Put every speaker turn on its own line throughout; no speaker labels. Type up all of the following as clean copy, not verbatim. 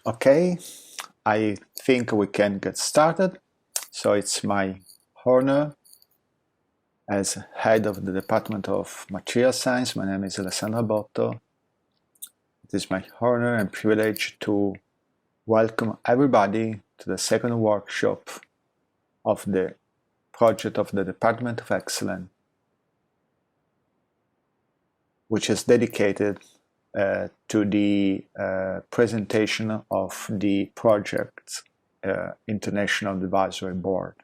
Okay, I think we can get started. So it's my honor as head of the Department of Material Science. My name is Alessandro Botto. It is my honor and privilege to welcome everybody to the second workshop of the project of the Department of Excellence, which is dedicated to the presentation of the project's International Advisory Board.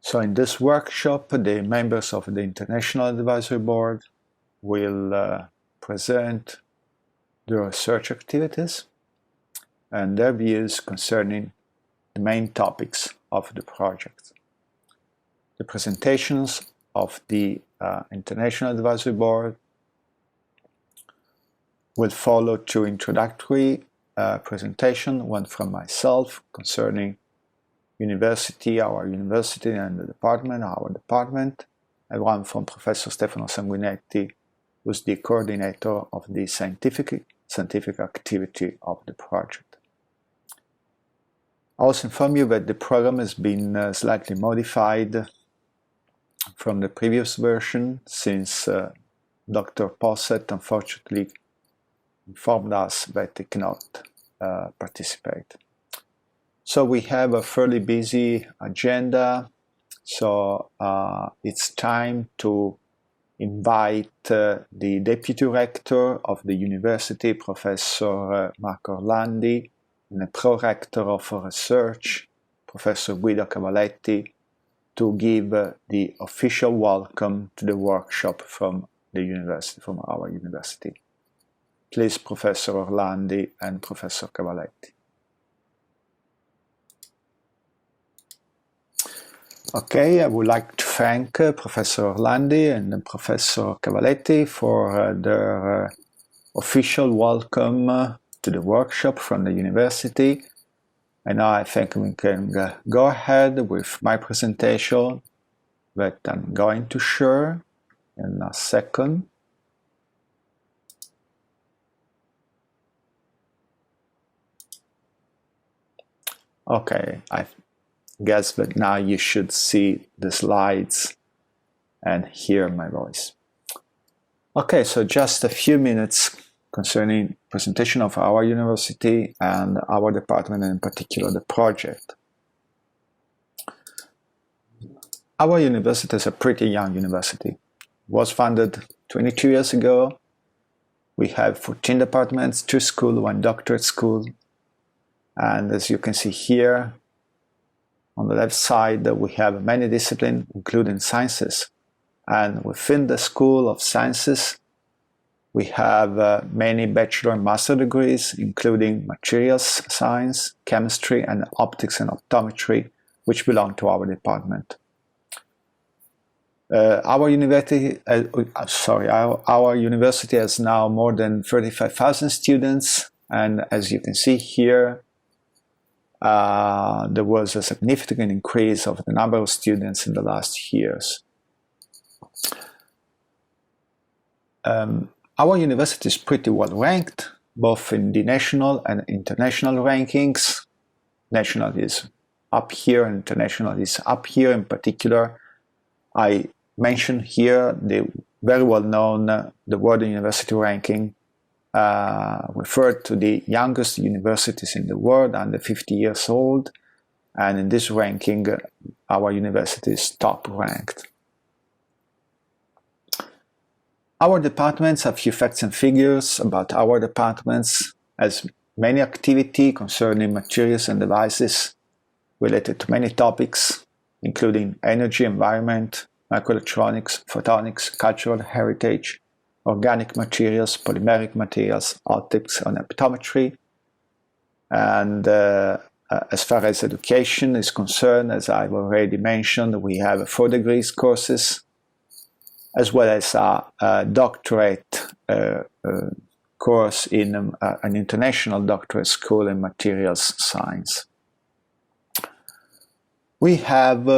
So in this workshop, the members of the International Advisory Board will present their research activities and their views concerning the main topics of the project. The presentations of the International Advisory Board will follow two introductory presentations, one from myself concerning our university and the department, our department, and one from Professor Stefano Sanguinetti, who's the coordinator of the scientific activity of the project. I also inform you that the program has been slightly modified from the previous version, since Dr. Posset unfortunately informed us that he cannot participate. So we have a fairly busy agenda, so it's time to invite the Deputy Rector of the University, Professor Marco Orlandi, and the Pro-Rector of Research, Professor Guido Cavaletti, to give the official welcome to the workshop from the university, from our university. Please, Professor Orlandi and Professor Cavaletti. Okay, I would like to thank Professor Orlandi and Professor Cavaletti for their official welcome to the workshop from the university. And now I think we can go ahead with my presentation that I'm going to share in a second. Okay, I guess that now you should see the slides and hear my voice. Okay, so just a few minutes concerning presentation of our university and our department, and in particular the project. Our university is a pretty young university. It was founded 22 years ago. We have 14 departments, 2 schools, 1 doctorate school. And as you can see here, on the left side, we have many disciplines, including sciences. And within the School of Sciences, we have many bachelor and master degrees, including materials science, chemistry, and optics and optometry, which belong to our department. Our university has now more than 35,000 students, and as you can see here, there was a significant increase of the number of students in the last years. Our university is pretty well ranked, both in the national and international rankings. National is up here, and international is up here. In particular, I mention here the very well-known the World University Ranking, referred to the youngest universities in the world, under 50 years old, and in this ranking our university is top ranked. Our departments, a few facts and figures about our departments, as many activity concerning materials and devices related to many topics, including energy, environment, microelectronics, photonics, cultural heritage, organic materials, polymeric materials, optics and optometry. And as far as education is concerned, as I've already mentioned, we have 4 degrees courses, as well as a doctorate course in an international doctorate school in materials science. We have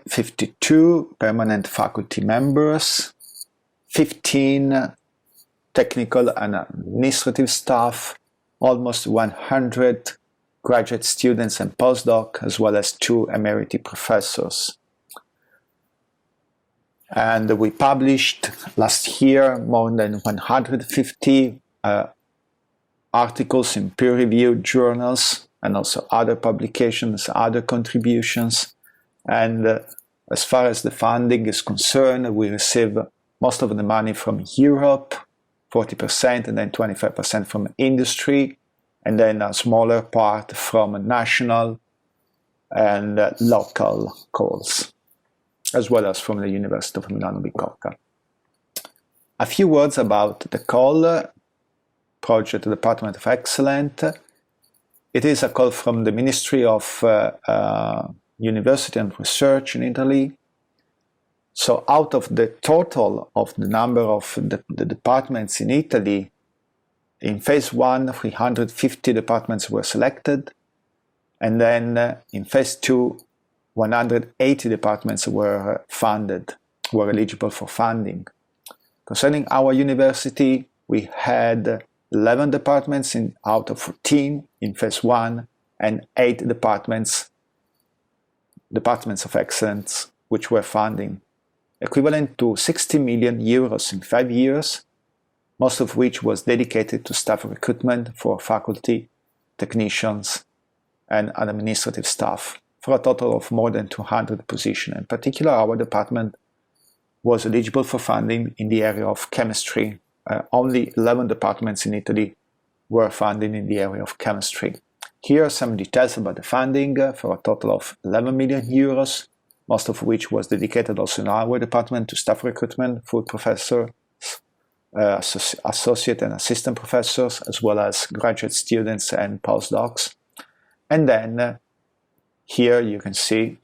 52 permanent faculty members, 15 technical and administrative staff, almost 100 graduate students and postdocs, as well as 2 emeriti professors. And we published last year more than 150 articles in peer-reviewed journals, and also other publications, other contributions. And as far as the funding is concerned, we receive most of the money from Europe, 40%, and then 25% from industry, and then a smaller part from national and local calls, as well as from the University of Milano Bicocca. A few words about the call project, the Department of Eccellenza. It is a call from the Ministry of University and Research in Italy. So out of the total of the number of the departments in Italy, in phase 1, 350 departments were selected, and then in phase 2, 180 departments were eligible for funding. Concerning our university, we had 11 departments out of 14 in phase 1, and 8 departments of excellence, which were funding, equivalent to 60 million euros in 5 years, most of which was dedicated to staff recruitment for faculty, technicians, and administrative staff, for a total of more than 200 positions. In particular, our department was eligible for funding in the area of chemistry. Only 11 departments in Italy were funded in the area of chemistry. Here are some details about the funding for a total of 11 million euros, most of which was dedicated also in our department to staff recruitment, full professors, associate and assistant professors, as well as graduate students and postdocs. And then here you can see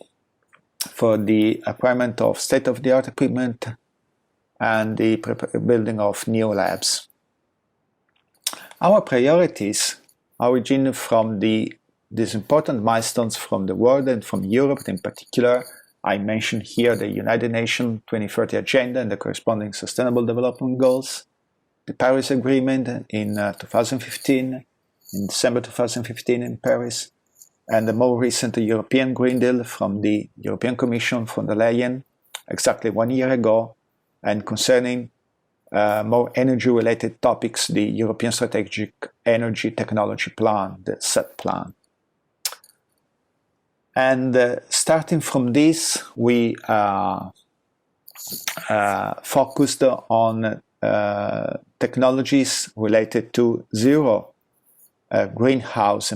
for the acquirement of state-of-the-art equipment and the building of new labs. Our priorities origin from these important milestones from the world and from Europe in particular. I mentioned here the United Nations 2030 Agenda and the corresponding Sustainable Development Goals, the Paris Agreement in 2015, in December 2015 in Paris, and the more recent European Green Deal from the European Commission von der Leyen exactly 1 year ago, and concerning more energy-related topics, the European Strategic Energy Technology Plan, the SET plan. And starting from this, we focused on technologies related to zero greenhouse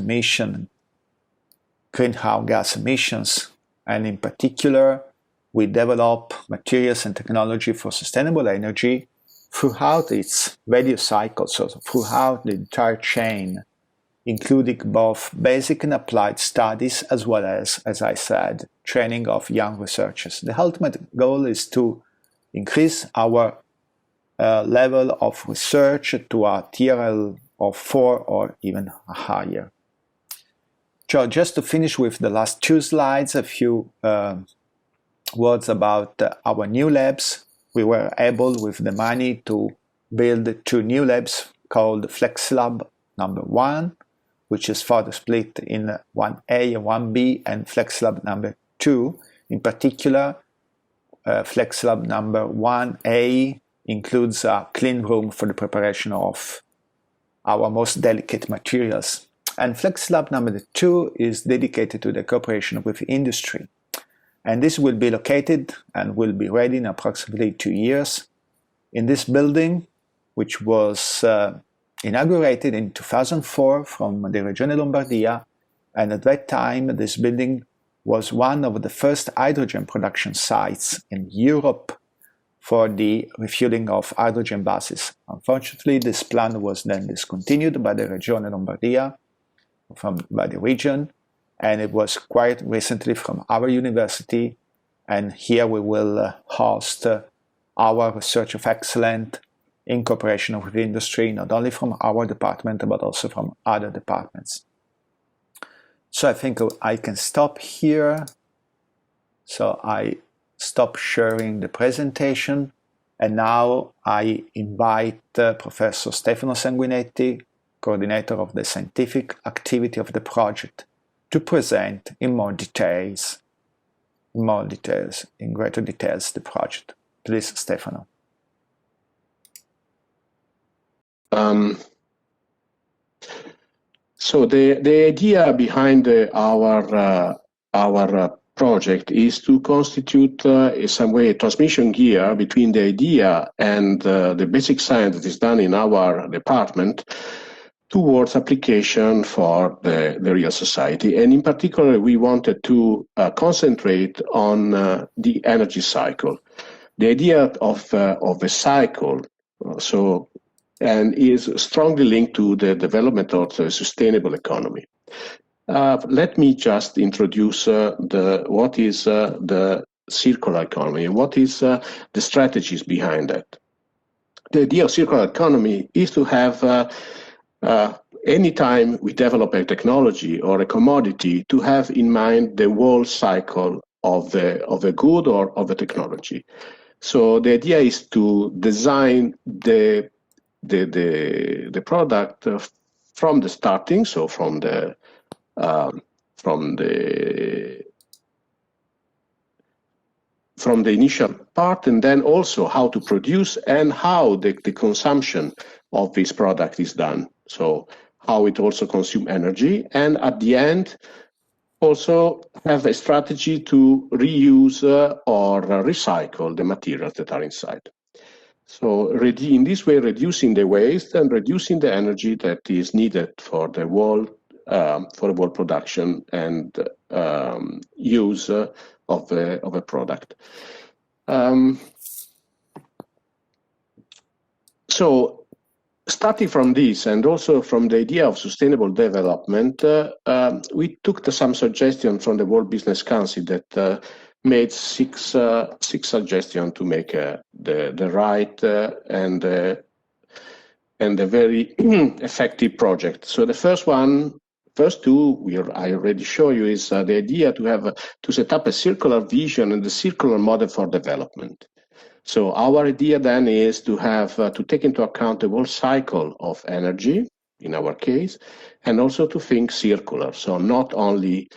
gas emissions, and in particular, we develop materials and technology for sustainable energy throughout its value cycle, so throughout the entire chain, including both basic and applied studies, as well as I said, training of young researchers. The ultimate goal is to increase our level of research to a TRL of 4 or even higher. So just to finish with the last 2 slides, a few words about our new labs. We were able, with the money, to build 2 new labs called FlexLab number 1, which is further split in 1A and 1B, and FlexLab number 2. In particular, FlexLab number 1A includes a clean room for the preparation of our most delicate materials. And FlexLab number 2 is dedicated to the cooperation with industry. And this will be located and will be ready in approximately 2 years in this building, which was inaugurated in 2004 from the Regione Lombardia. And at that time, this building was one of the first hydrogen production sites in Europe for the refueling of hydrogen buses. Unfortunately, this plan was then discontinued by the Regione Lombardia, by the region, and it was quite recently from our university, and here we will host our Research of Excellence in cooperation with industry, not only from our department, but also from other departments. So I think I can stop here. So I stop sharing the presentation, and now I invite Professor Stefano Sanguinetti coordinator of the scientific activity of the project, to present in greater details the project. Please, Stefano.
So the idea behind our project is to constitute in some way a transmission gear between the idea and the basic science that is done in our department towards application for the real society. And in particular, we wanted to concentrate on the energy cycle. The idea of a cycle, and is strongly linked to the development of the sustainable economy. Let me just introduce what is the circular economy, what is the strategies behind that. The idea of circular economy is to have anytime we develop a technology or a commodity, to have in mind the whole cycle of a good or of a technology. So the idea is to design the product from the starting, so from the initial part, and then also how to produce and how the consumption of this product is done. So how it also consumes energy, and at the end also have a strategy to reuse or recycle the materials that are inside. So in this way, reducing the waste and reducing the energy that is needed for the whole production and use of a product. So starting from this, and also from the idea of sustainable development, we took some suggestions from the World Business Council that made six suggestions to make the right and a very effective project. So the first two I already show you is the idea to set up a circular vision and a circular model for development. So our idea then is to have to take into account the whole cycle of energy in our case, and also to think circular. So not only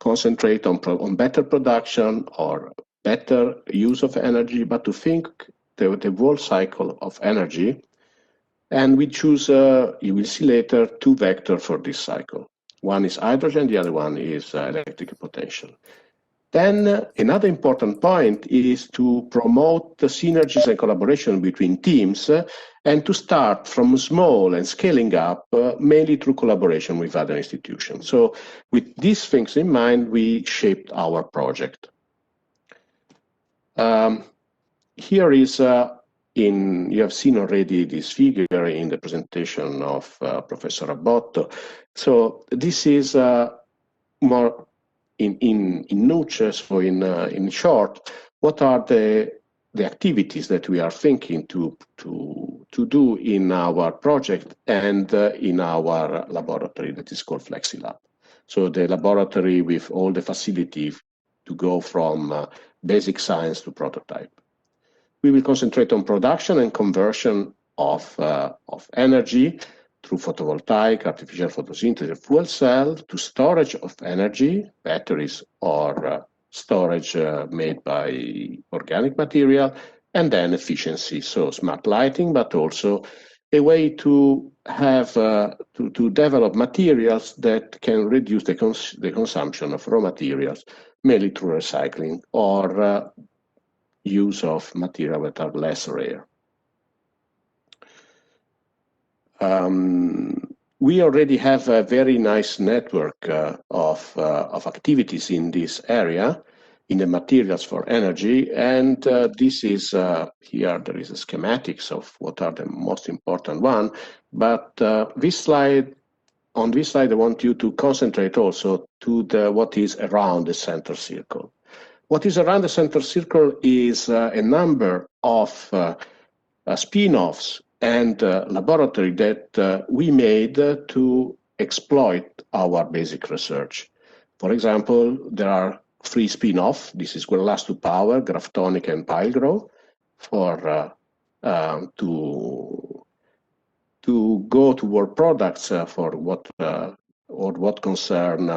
concentrate on better production or better use of energy, but to think the whole cycle of energy. And we choose, you will see later, two vectors for this cycle. One is hydrogen, the other one is electric potential. Then another important point is to promote the synergies and collaboration between teams and to start from small and scaling up, mainly through collaboration with other institutions. So with these things in mind, we shaped our project. Here is, you have seen already this figure in the presentation of Professor Abbotto. So this is more in notches, or in short, what are the activities that we are thinking to do in our project and in our laboratory that is called FlexiLab. So the laboratory with all the facilities to go from basic science to prototype. We will concentrate on production and conversion of energy through photovoltaic, artificial photosynthesis, fuel cell, to storage of energy, batteries or storage made by organic material, and then efficiency, so smart lighting, but also a way to have to develop materials that can reduce the consumption of raw materials, mainly through recycling or use of materials that are less rare. We already have a very nice network of activities in this area, in the materials for energy, and this is here there is a schematics of what are the most important one. But on this slide, I want you to concentrate also to what is around the center circle. What is around the center circle is a number of spin-offs and laboratory that we made to exploit our basic research. For example, there are 3 spin-offs. This is glass to power, Graftonic and Pilegrow, for to to go toward products for what concern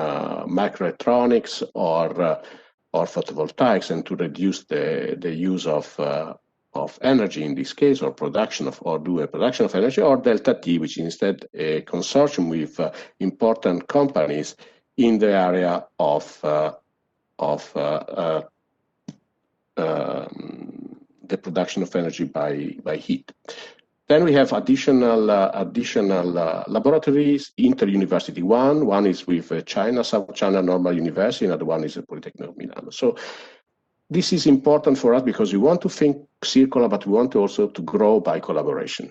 microelectronics or photovoltaics, and to reduce the use of energy in this case, or production of, or do a production of energy, or delta T, which is instead a consortium with important companies in the area of the production of energy by heat. Then we have additional laboratories, inter-university one is with China, South China Normal University, another one is the Polytechnic of Milano. So this is important for us because we want to think circular, but we want also to grow by collaboration.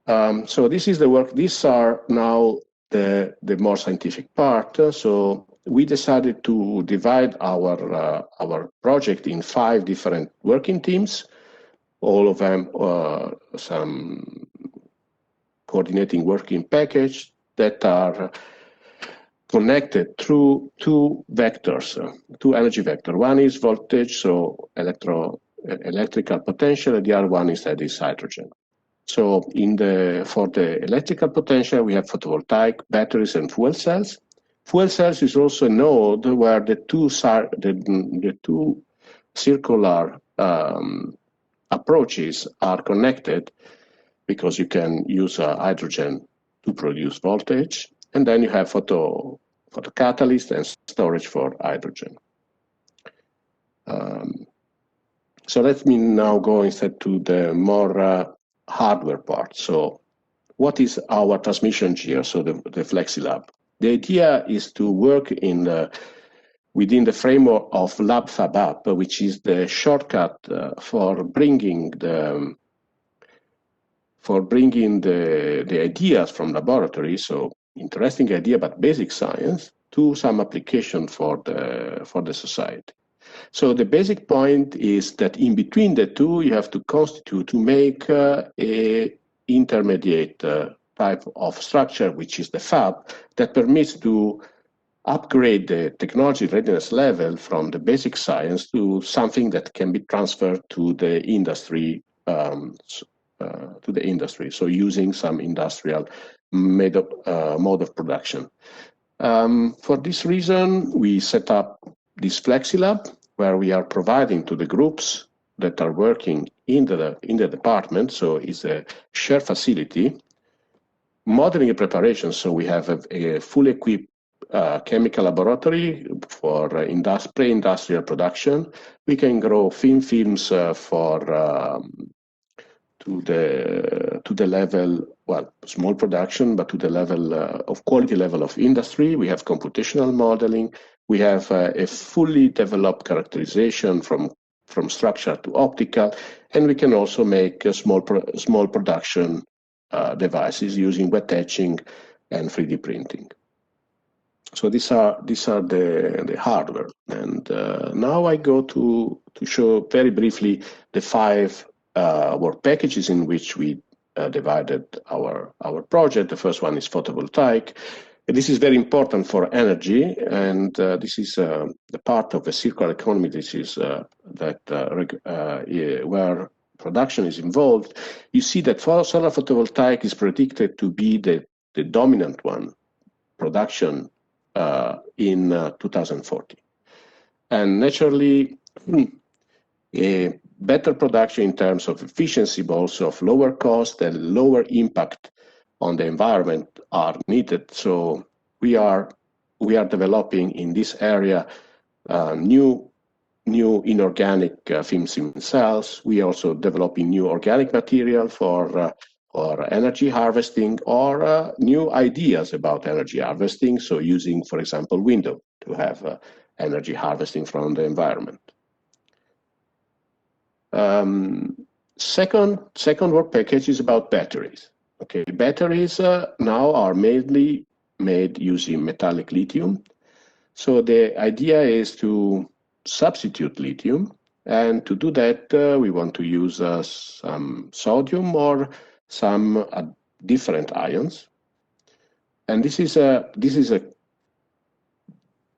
So this is the work. These are now the more scientific part. So we decided to divide our project in 5 different working teams, all of them some coordinating working package that are connected through 2 vectors, 2 energy vectors. One is voltage, so electrical potential, and the other one is hydrogen. So for the electrical potential, we have photovoltaic, batteries, and fuel cells. Fuel cells is also a node where the two circular approaches are connected, because you can use hydrogen to produce voltage, and then you have photocatalyst and storage for hydrogen. So let me now go instead to the more hardware part. So what is our transmission gear, so the FlexiLab? The idea is to work within the framework of Lab Fab Up, which is the shortcut for bringing the ideas from laboratory, so interesting idea but basic science, to some application for the society. So the basic point is that in between the two, you have to constitute, to make a intermediate type of structure, which is the fab, that permits to upgrade the technology readiness level from the basic science to something that can be transferred to the industry, so using some industrial mode of production. For this reason, we set up this FlexiLab, where we are providing to the groups that are working in the department, so it's a shared facility, modeling and preparation. So we have a fully equipped chemical laboratory for pre-industrial production. We can grow thin films to the level, well, small production, but to the level of quality level of industry. We have computational modeling. We have a fully developed characterization from structure to optical, and we can also make small production devices using wet etching and 3D printing. So these are the hardware. And now I go to show very briefly the 5 work packages in which we divided our project. The first one is photovoltaic. This is very important for energy, and this is the part of the circular economy. This is where production is involved. You see that solar photovoltaic is predicted to be the dominant one, production in 2040. And naturally, a better production in terms of efficiency, but also of lower cost and lower impact on the environment are needed. So we are developing in this area new inorganic film cells. We are also developing new organic material for energy harvesting, or new ideas about energy harvesting. So using, for example, window to have energy harvesting from the environment. Second work package is about batteries. Okay, batteries now are mainly made using metallic lithium. So the idea is to substitute lithium, and to do that, we want to use some sodium or some different ions. And this is a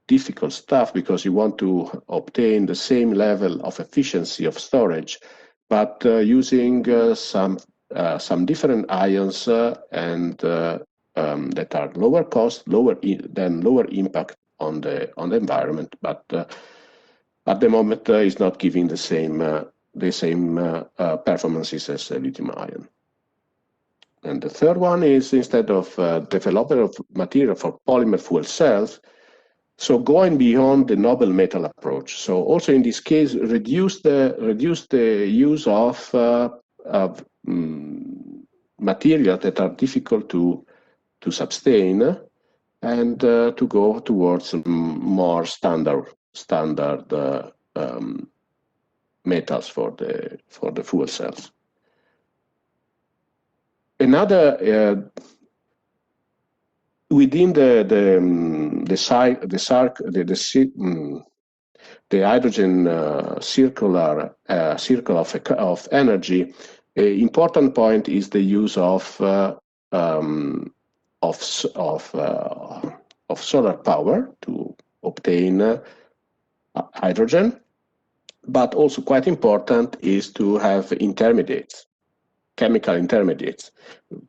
difficult stuff, because you want to obtain the same level of efficiency of storage, but using some some different ions and that are lower cost, lower impact on the environment, but at the moment is not giving the same performances as lithium ion. And the third one is, instead of development of material for polymer fuel cells, so going beyond the noble metal approach. So also in this case, reduce the use of material that are difficult to sustain, and to go towards more standard metals for the fuel cells. Another within the hydrogen circle of energy, an important point is the use of solar power to obtain hydrogen, but also quite important is to have intermediates, chemical intermediates,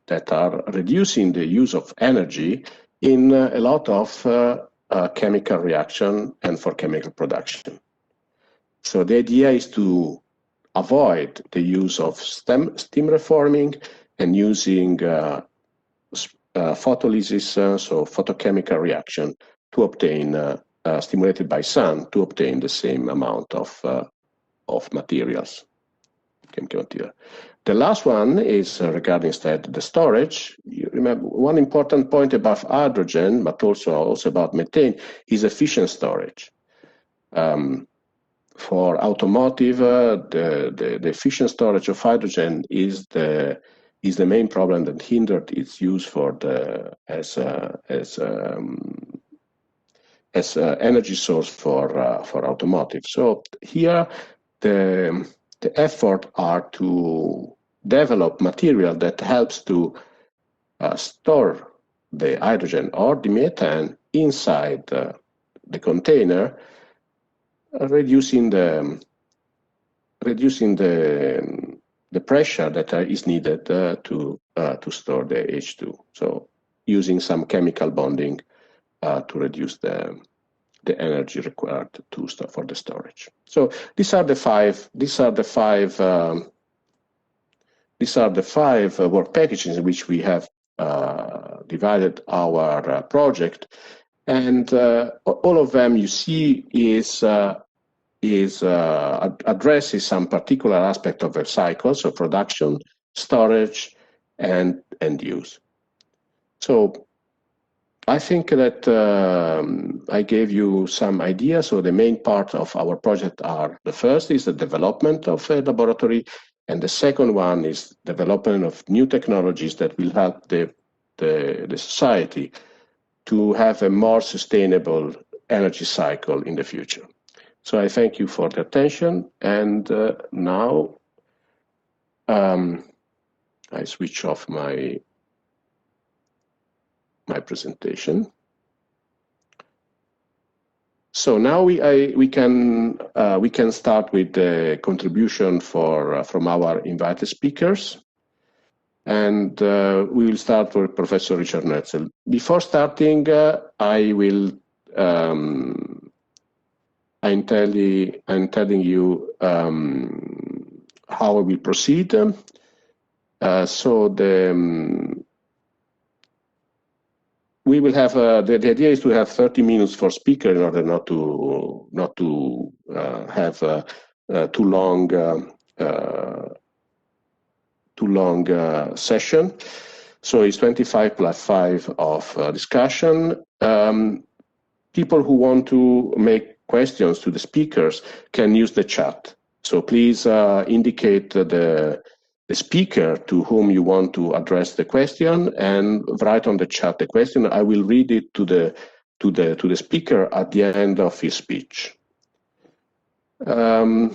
that are reducing the use of energy in a lot of chemical reaction and for chemical production. So the idea is to avoid the use of steam reforming and using photolysis, so photochemical reaction, to obtain, stimulated by sun, to obtain the same amount of materials. The last one is regarding instead the storage. You remember one important point about hydrogen, but also about methane, is efficient storage. For automotive, the efficient storage of hydrogen is the main problem that hindered its use for as energy source for automotive. So here the effort are to develop material that helps to store the hydrogen or the methane inside the container, reducing the pressure that is needed to store the H2. So using some chemical bonding to reduce the energy required to store for the storage. So these are the five work packages in which we have divided our project, and all of them you see addresses some particular aspect of the cycle, so production, storage, and use. So I think that I gave you some ideas. So the main part of our project are, the first is the development of a laboratory, and the second one is development of new technologies that will help the society to have a more sustainable energy cycle in the future. So I thank you for the attention, and now I switch off my presentation. So now we can start with the contribution from our invited speakers, and we will start with Professor Richard Netzel. Before starting, I'm telling you how we will proceed. So we will have the idea is to have 30 minutes for speaker in order not to have too long session. So it's 25 plus 5 of discussion. People who want to make questions to the speakers can use the chat. So please indicate the speaker to whom you want to address the question, and write on the chat the question. I will read it to the speaker at the end of his speech. In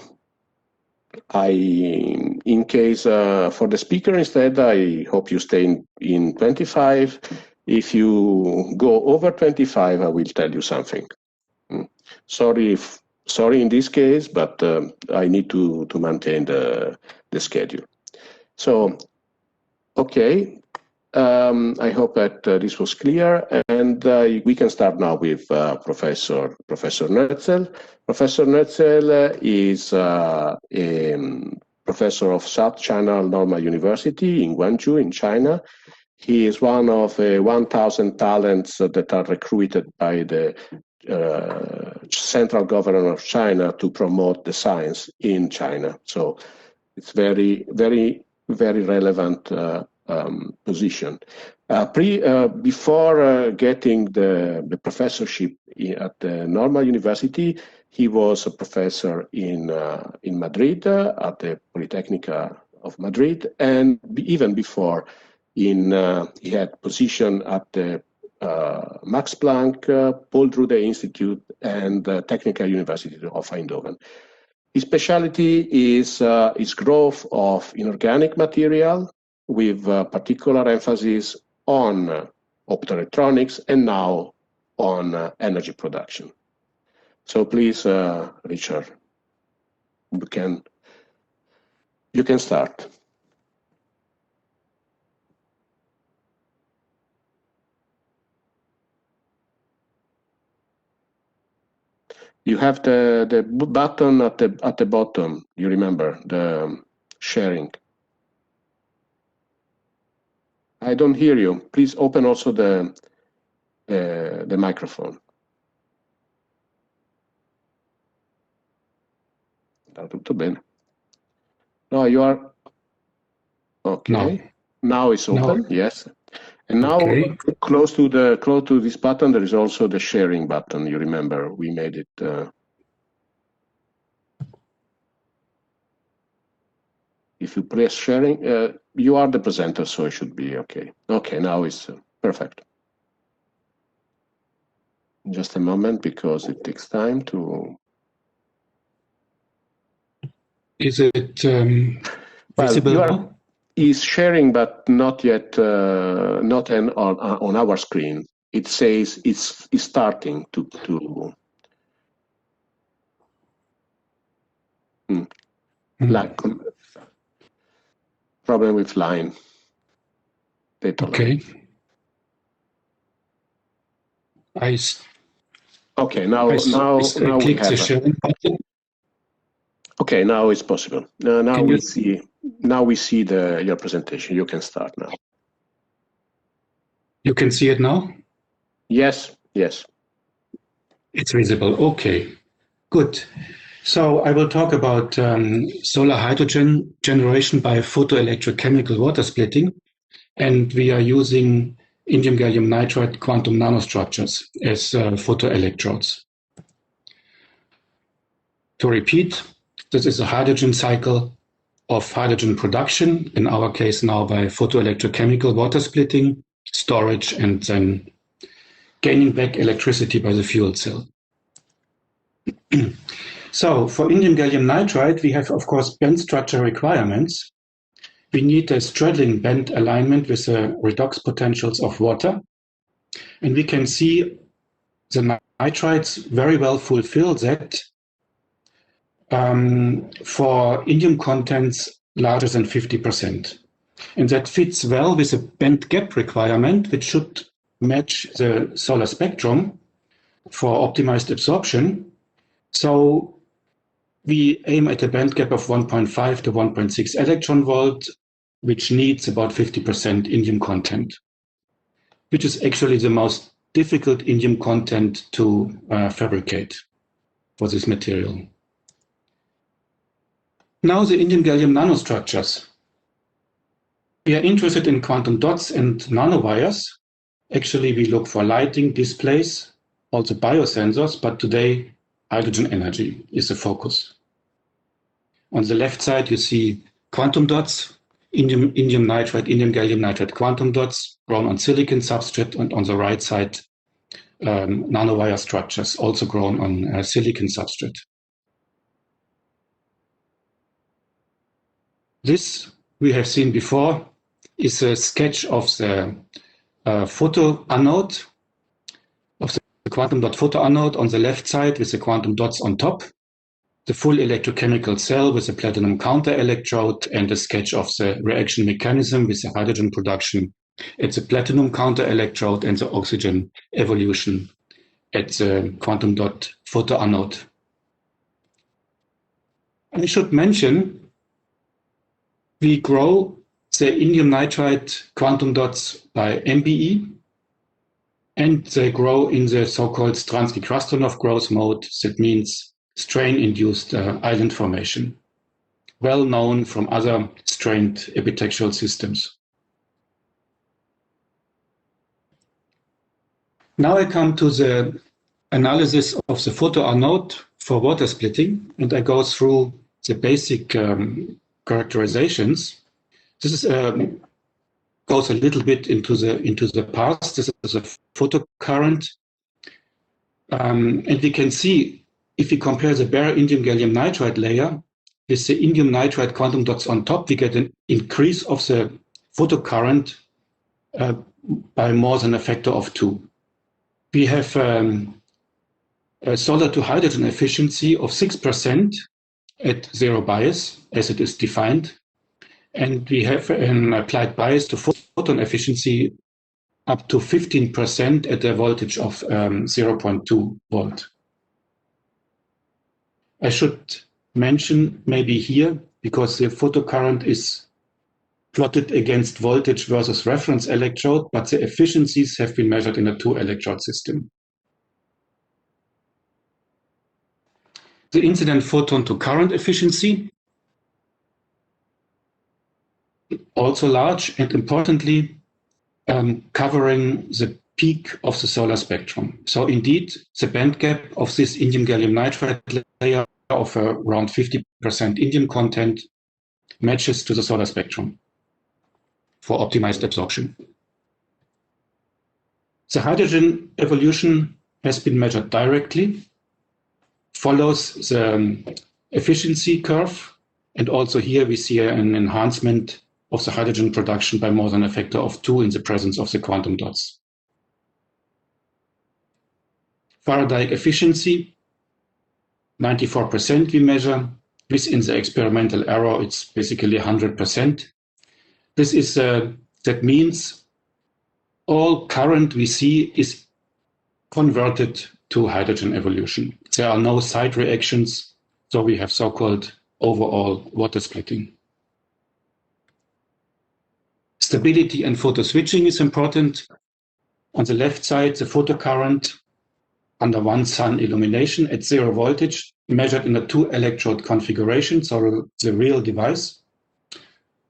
case for the speaker instead, I hope you stay in 25. If you go over 25, I will tell you something. Sorry in this case, but I need to maintain the schedule. So Okay. I hope that this was clear, and we can start now with Professor Netzel. Professor Netzel is a professor of South China Normal University in Guangzhou in China. He is one of 1,000 talents that are recruited by the central government of China to promote the science in China. So it's very, very, very relevant position. Before getting the professorship at the Normal University, he was a professor in Madrid at the Politecnica of Madrid, and even before, he had position at the Max Planck, Paul Drude Institute, and Technical University of Eindhoven. His specialty is growth of inorganic material, with particular emphasis on optoelectronics and now on energy production. So please, Richard, you can start. You have the button at the bottom. You remember the sharing. I don't hear you. Please open also the microphone. Tutto bene. No, you are okay. Now it's open. Yes. And now, close to this button, there is also the sharing button. You remember we made it. If you press sharing, you are the presenter, so it should be okay. Okay, now it's perfect. Just a moment, because it takes time to.
Is it visible?
Is sharing, but not yet, not on our screen. It says it's starting to. Like problem with line.
Okay.
Okay, now we have. Okay, now it's possible. Now we see your presentation. You can start now.
You can see it now?
Yes.
It's visible. Okay, good. So I will talk about solar hydrogen generation by photoelectrochemical water splitting, and we are using indium gallium nitride quantum nanostructures as photoelectrodes. To repeat, this is a hydrogen cycle of hydrogen production, in our case now by photoelectrochemical water splitting, storage, and then gaining back electricity by the fuel cell. So for indium gallium nitride, we have, of course, band structure requirements. We need a straddling band alignment with the redox potentials of water. And we can see the nitrides very well fulfill that for indium contents larger than 50%. And that fits well with a band gap requirement, which should match the solar spectrum for optimized absorption. So we aim at a band gap of 1.5 to 1.6 electron volt, which needs about 50% indium content, which is actually the most difficult indium content to fabricate for this material. Now the indium gallium nanostructures. We are interested in quantum dots and nanowires. Actually, we look for lighting, displays, also biosensors, but today hydrogen energy is the focus. On the left side, you see quantum dots, indium gallium nitride quantum dots grown on silicon substrate, and on the right side, nanowire structures also grown on silicon substrate. This we have seen before is a sketch of the photoanode, of the quantum dot photoanode on the left side with the quantum dots on top. the full electrochemical cell with a platinum counter electrode and a sketch of the reaction mechanism with the hydrogen production at the platinum counter electrode and the oxygen evolution at the quantum dot photoanode. I should mention we grow the indium nitride quantum dots by MBE, and they grow in the so-called Stransky-Krastonov growth mode. That means strain-induced island formation, well known from other strained epitextual systems. Now I come to the analysis of the photoanode for water splitting, and I go through the basic characterizations. This is goes a little bit into the past. This is a photocurrent, and we can see if we compare the bare indium gallium nitride layer with the indium nitride quantum dots on top, we get an increase of the photocurrent by more than a factor of 2. We have a solar to hydrogen efficiency of 6% at zero bias, as it is defined. And we have an applied bias to photon efficiency up to 15% at a voltage of 0.2 volt. I should mention maybe here, because the photocurrent is plotted against voltage versus reference electrode, but the efficiencies have been measured in a 2-electrode system. The incident photon to current efficiency, also large, and importantly, covering the peak of the solar spectrum. So indeed, the band gap of this indium gallium nitride layer of around 50% indium content matches to the solar spectrum for optimized absorption. The hydrogen evolution has been measured directly, follows the efficiency curve, and also here we see an enhancement of the hydrogen production by more than a factor of 2 in the presence of the quantum dots. Faraday efficiency, 94% we measure. Within the experimental error, it's basically 100%. This is that means all current we see is converted to hydrogen evolution. There are no side reactions, so we have so-called overall water splitting. Stability and photo switching is important. On the left side, the photocurrent under one sun illumination at 0 voltage, measured in a 2-electrode configuration, so the real device,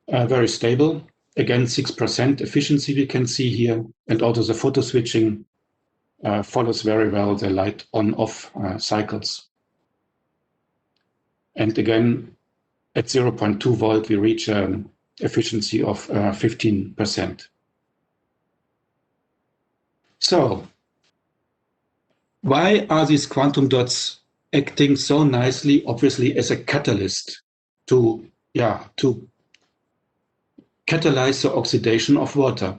very stable. Again, 6% efficiency we can see here, and also the photo switching follows very well the light on-off cycles. And again, at 0.2 volt, we reach an efficiency of 15%. So, why are these quantum dots acting so nicely, obviously, as a catalyst to catalyze the oxidation of water?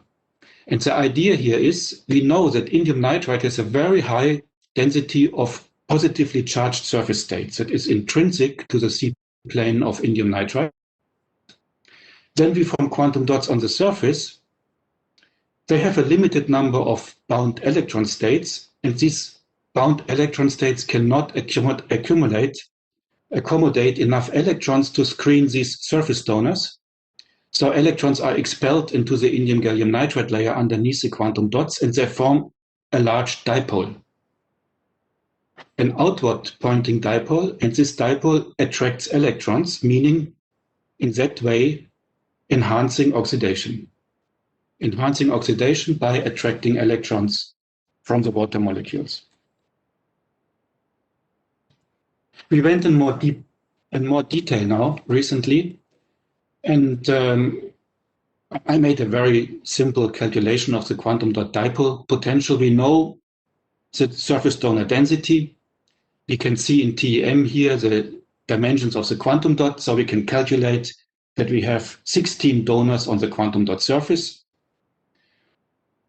And the idea here is, we know that indium nitride has a very high density of positively charged surface states that is intrinsic to the C-plane of indium nitride. Then we form quantum dots on the surface. They have a limited number of bound electron states, and these bound electron states cannot accommodate enough electrons to screen these surface donors. So electrons are expelled into the indium gallium nitride layer underneath the quantum dots, and they form a large dipole, an outward pointing dipole, and this dipole attracts electrons, meaning in that way enhancing oxidation by attracting electrons from the water molecules. We went in more detail now recently, and I made a very simple calculation of the quantum dot dipole potential. We know the surface donor density. We can see in TEM here the dimensions of the quantum dot, so we can calculate that we have 16 donors on the quantum dot surface.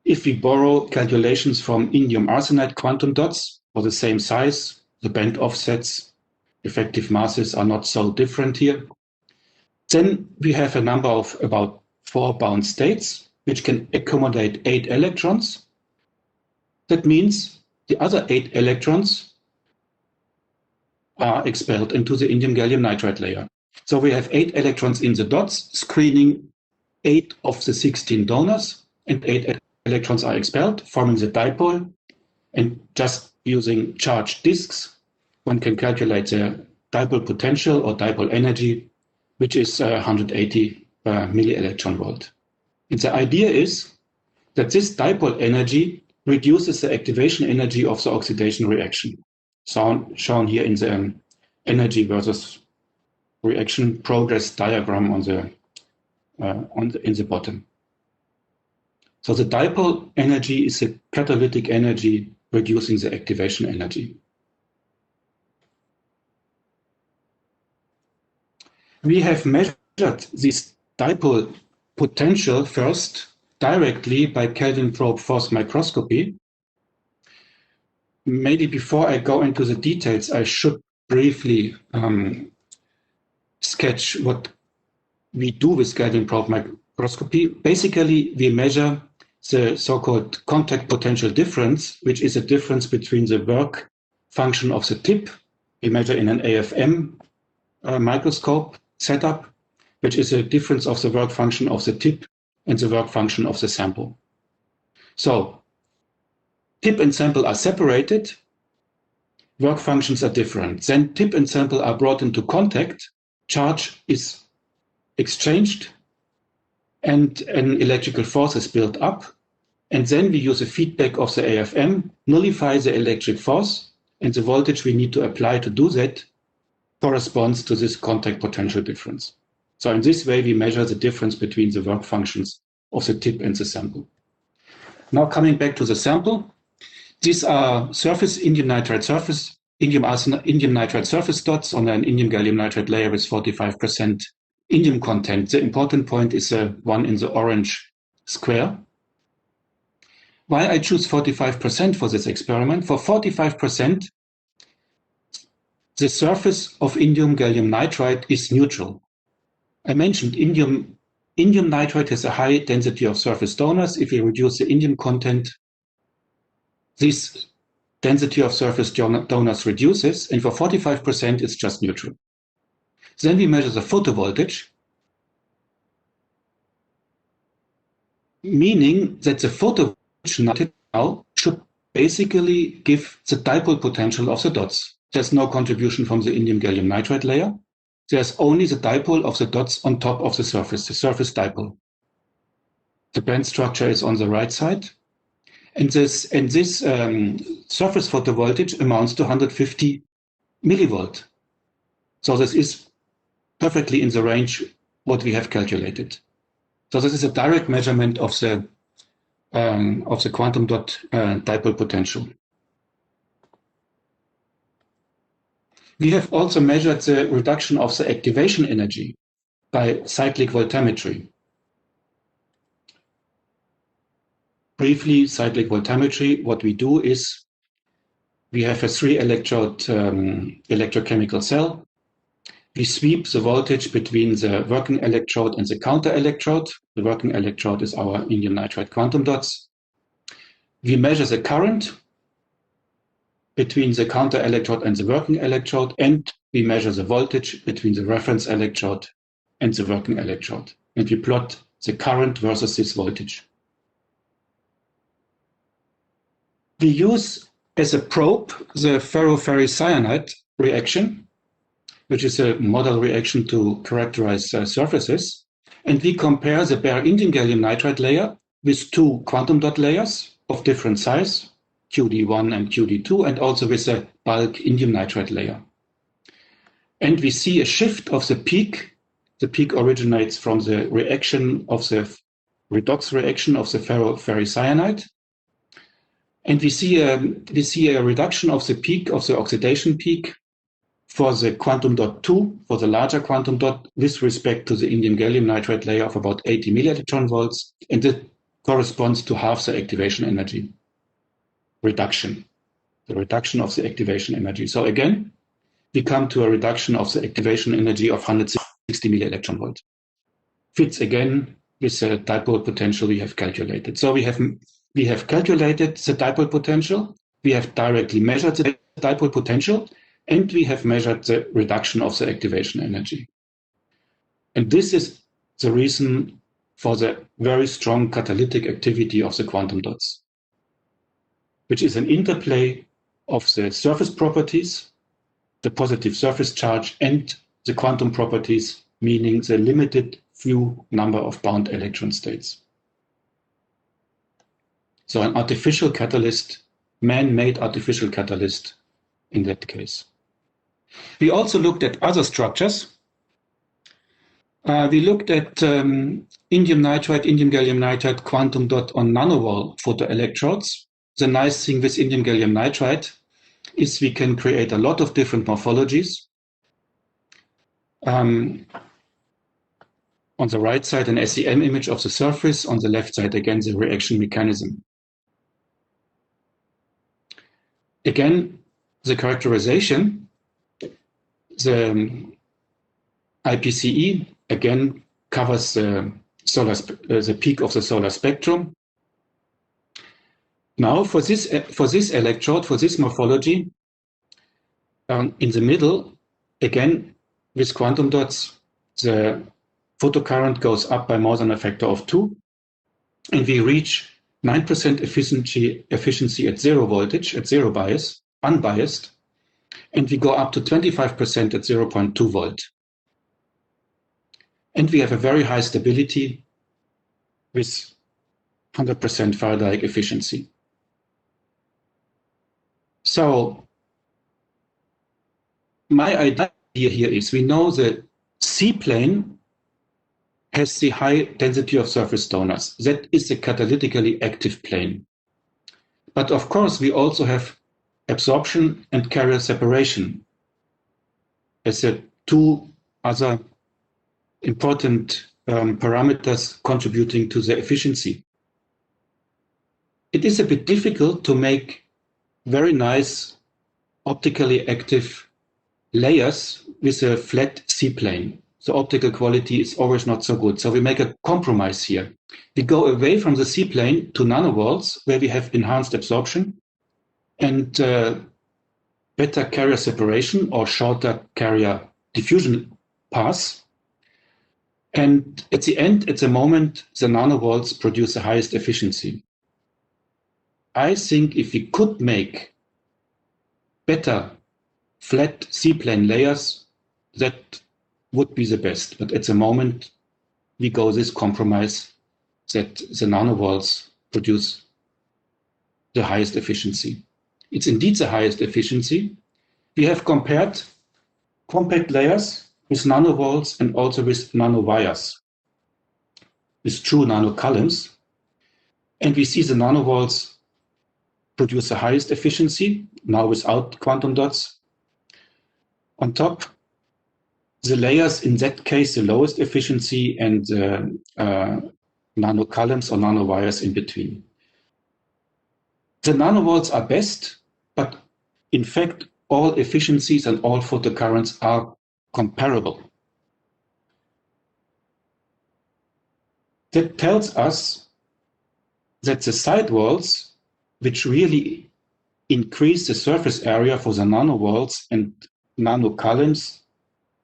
If we borrow calculations from indium arsenide quantum dots for the same size, the band offsets, effective masses are not so different here. Then we have a number of about 4 bound states, which can accommodate 8 electrons. That means the other 8 electrons are expelled into the indium gallium nitride layer. So we have 8 electrons in the dots, screening 8 of the 16 donors, and 8 electrons are expelled, forming the dipole. And just using charged disks, one can calculate the dipole potential or dipole energy, which is 180 milli-electron volt. And the idea is that this dipole energy reduces the activation energy of the oxidation reaction, shown here in the energy versus reaction progress diagram on the in the bottom. So the dipole energy is the catalytic energy reducing the activation energy. We have measured this dipole potential first directly by Kelvin probe force microscopy. Maybe before I go into the details, I should briefly sketch what we do with Kelvin probe microscopy. Basically, we measure the so-called contact potential difference, which is a difference between the work function of the tip. We measure in an AFM microscope setup, which is a difference of the work function of the tip and the work function of the sample. So tip and sample are separated, work functions are different. Then tip and sample are brought into contact, charge is exchanged, and an electrical force is built up. And then we use a feedback of the AFM, nullify the electric force, and the voltage we need to apply to do that corresponds to this contact potential difference. So in this way, we measure the difference between the work functions of the tip and the sample. Now coming back to the sample, these are surface indium nitride surface dots on an indium gallium nitride layer with 45% indium content. The important point is the one in the orange square. Why I choose 45% for this experiment? For 45%, the surface of indium gallium nitride is neutral. I mentioned indium nitride has a high density of surface donors. If we reduce the indium content, this density of surface donors reduces, and for 45%, it's just neutral. Then we measure the photovoltage, meaning that the photovoltage now should basically give the dipole potential of the dots. There's no contribution from the indium gallium nitride layer. There's only the dipole of the dots on top of the surface dipole. The band structure is on the right side. And this surface photovoltage amounts to 150 millivolt. So this is perfectly in the range what we have calculated. So this is a direct measurement of the quantum dot dipole potential. We have also measured the reduction of the activation energy by cyclic voltammetry. Briefly, cyclic voltammetry, what we do is we have a 3-electrode electrochemical cell. We sweep the voltage between the working electrode and the counter electrode. The working electrode is our indium nitride quantum dots. We measure the current between the counter electrode and the working electrode, and we measure the voltage between the reference electrode and the working electrode. And we plot the current versus this voltage. We use as a probe the ferro-ferricyanide reaction, which is a model reaction to characterize surfaces. And we compare the bare indium gallium nitride layer with 2 quantum dot layers of different size, QD1 and QD2, and also with a bulk indium nitride layer. And we see a shift of the peak. The peak originates from the reaction of the redox reaction of the ferro-ferricyanide. And we see a reduction of the peak, of the oxidation peak, for the quantum dot 2, for the larger quantum dot, with respect to the indium gallium nitride layer of about 80 millielectron volts, and that corresponds to half the activation energy reduction, the reduction of the activation energy. So again, we come to a reduction of the activation energy of 160 millielectron volt. Fits again with the dipole potential we have calculated. So we have calculated the dipole potential, we have directly measured the dipole potential, and we have measured the reduction of the activation energy. And this is the reason for the very strong catalytic activity of the quantum dots, which is an interplay of the surface properties, the positive surface charge, and the quantum properties, meaning the limited few number of bound electron states. So an artificial catalyst, man-made artificial catalyst in that case. We also looked at other structures. We looked at indium nitride, indium gallium nitride quantum dot on nanowall photoelectrodes. The nice thing with indium gallium nitride is we can create a lot of different morphologies. On the right side, an SEM image of the surface. On the left side, again, the reaction mechanism. Again, the characterization, the IPCE, again, covers the peak of the solar spectrum. Now, for this electrode, for this morphology, in the middle, again, with quantum dots, the photocurrent goes up by more than a factor of 2, and we reach 9% efficiency at 0 voltage, at 0 bias, unbiased, and we go up to 25% at 0.2 volt. And we have a very high stability with 100% Faraday efficiency. So my idea here is we know the C-plane has the high density of surface donors. That is the catalytically active plane. But of course, we also have absorption and carrier separation as the two other important parameters contributing to the efficiency. It is a bit difficult to make very nice optically active layers with a flat C-plane. The optical quality is always not so good. So we make a compromise here. We go away from the C-plane to nanowalls, where we have enhanced absorption and better carrier separation or shorter carrier diffusion paths. And at the end, at the moment, the nanowalls produce the highest efficiency. I think if we could make better flat C-plane layers, that would be the best. But at the moment, we go this compromise that the nanowalls produce the highest efficiency. It's indeed the highest efficiency. We have compared compact layers with nanowalls and also with nanowires, with true nanocolumns. And we see the nanowalls produce the highest efficiency, now without quantum dots. On top, the layers, in that case, the lowest efficiency, and nanocolumns or nanowires in between. The nanowalls are best, but in fact, all efficiencies and all photocurrents are comparable. That tells us that the sidewalls, which really increase the surface area for the nanowalls and nanocolumns,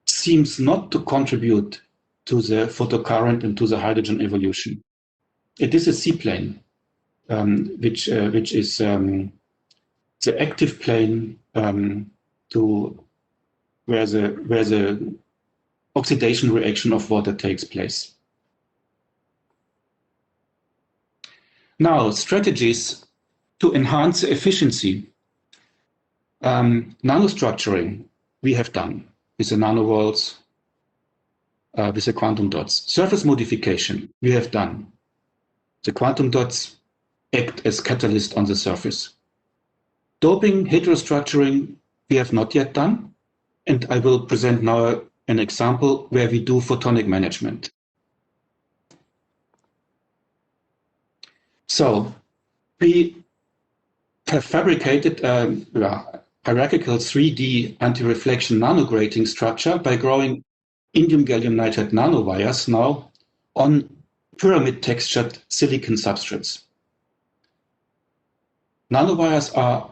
seems not to contribute to the photocurrent and to the hydrogen evolution. It is a C-plane, which is the active plane to where the oxidation reaction of water takes place. Now, strategies to enhance the efficiency. Nanostructuring we have done with the nanowalls, with the quantum dots. Surface modification we have done. The quantum dots act as catalyst on the surface. Doping, heterostructuring we have not yet done, and I will present now an example where we do photonic management. So we have fabricated, hierarchical 3D anti-reflection nanograting structure by growing indium gallium nitride nanowires now on pyramid textured silicon substrates. Nanowires are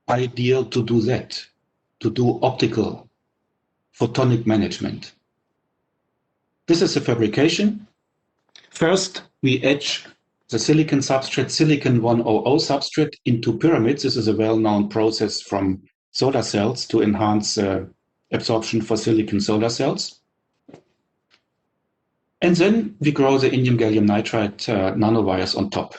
ideal to do that, to do optical photonic management. This is a fabrication. First, we etch the silicon substrate, silicon 100 substrate, into pyramids. This is a well-known process from solar cells to enhance absorption for silicon solar cells. And then we grow the indium gallium nitride nanowires on top.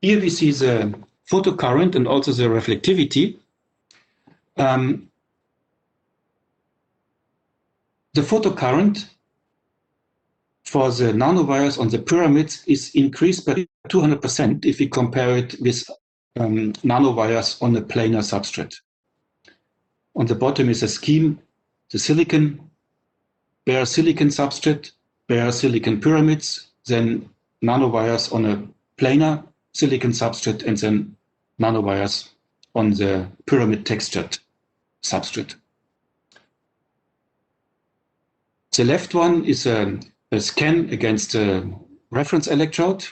Here we see the photocurrent and also the reflectivity. The photocurrent for the nanowires on the pyramids is increased by 200% if we compare it with nanowires on a planar substrate. On the bottom is a scheme, the silicon, bare silicon substrate, bare silicon pyramids, then nanowires on a planar silicon substrate, and then nanowires on the pyramid textured substrate. The left one is a scan against a reference electrode,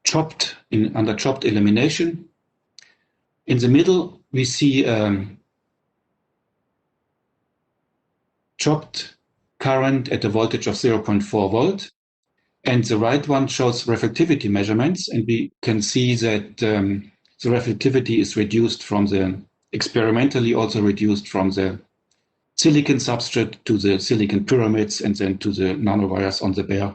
chopped under chopped elimination. In the middle, we see chopped current at a voltage of 0.4 volt. And the right one shows reflectivity measurements, and we can see that the reflectivity is reduced from the, experimentally also reduced from the silicon substrate to the silicon pyramids, and then to the nanowires on the bare,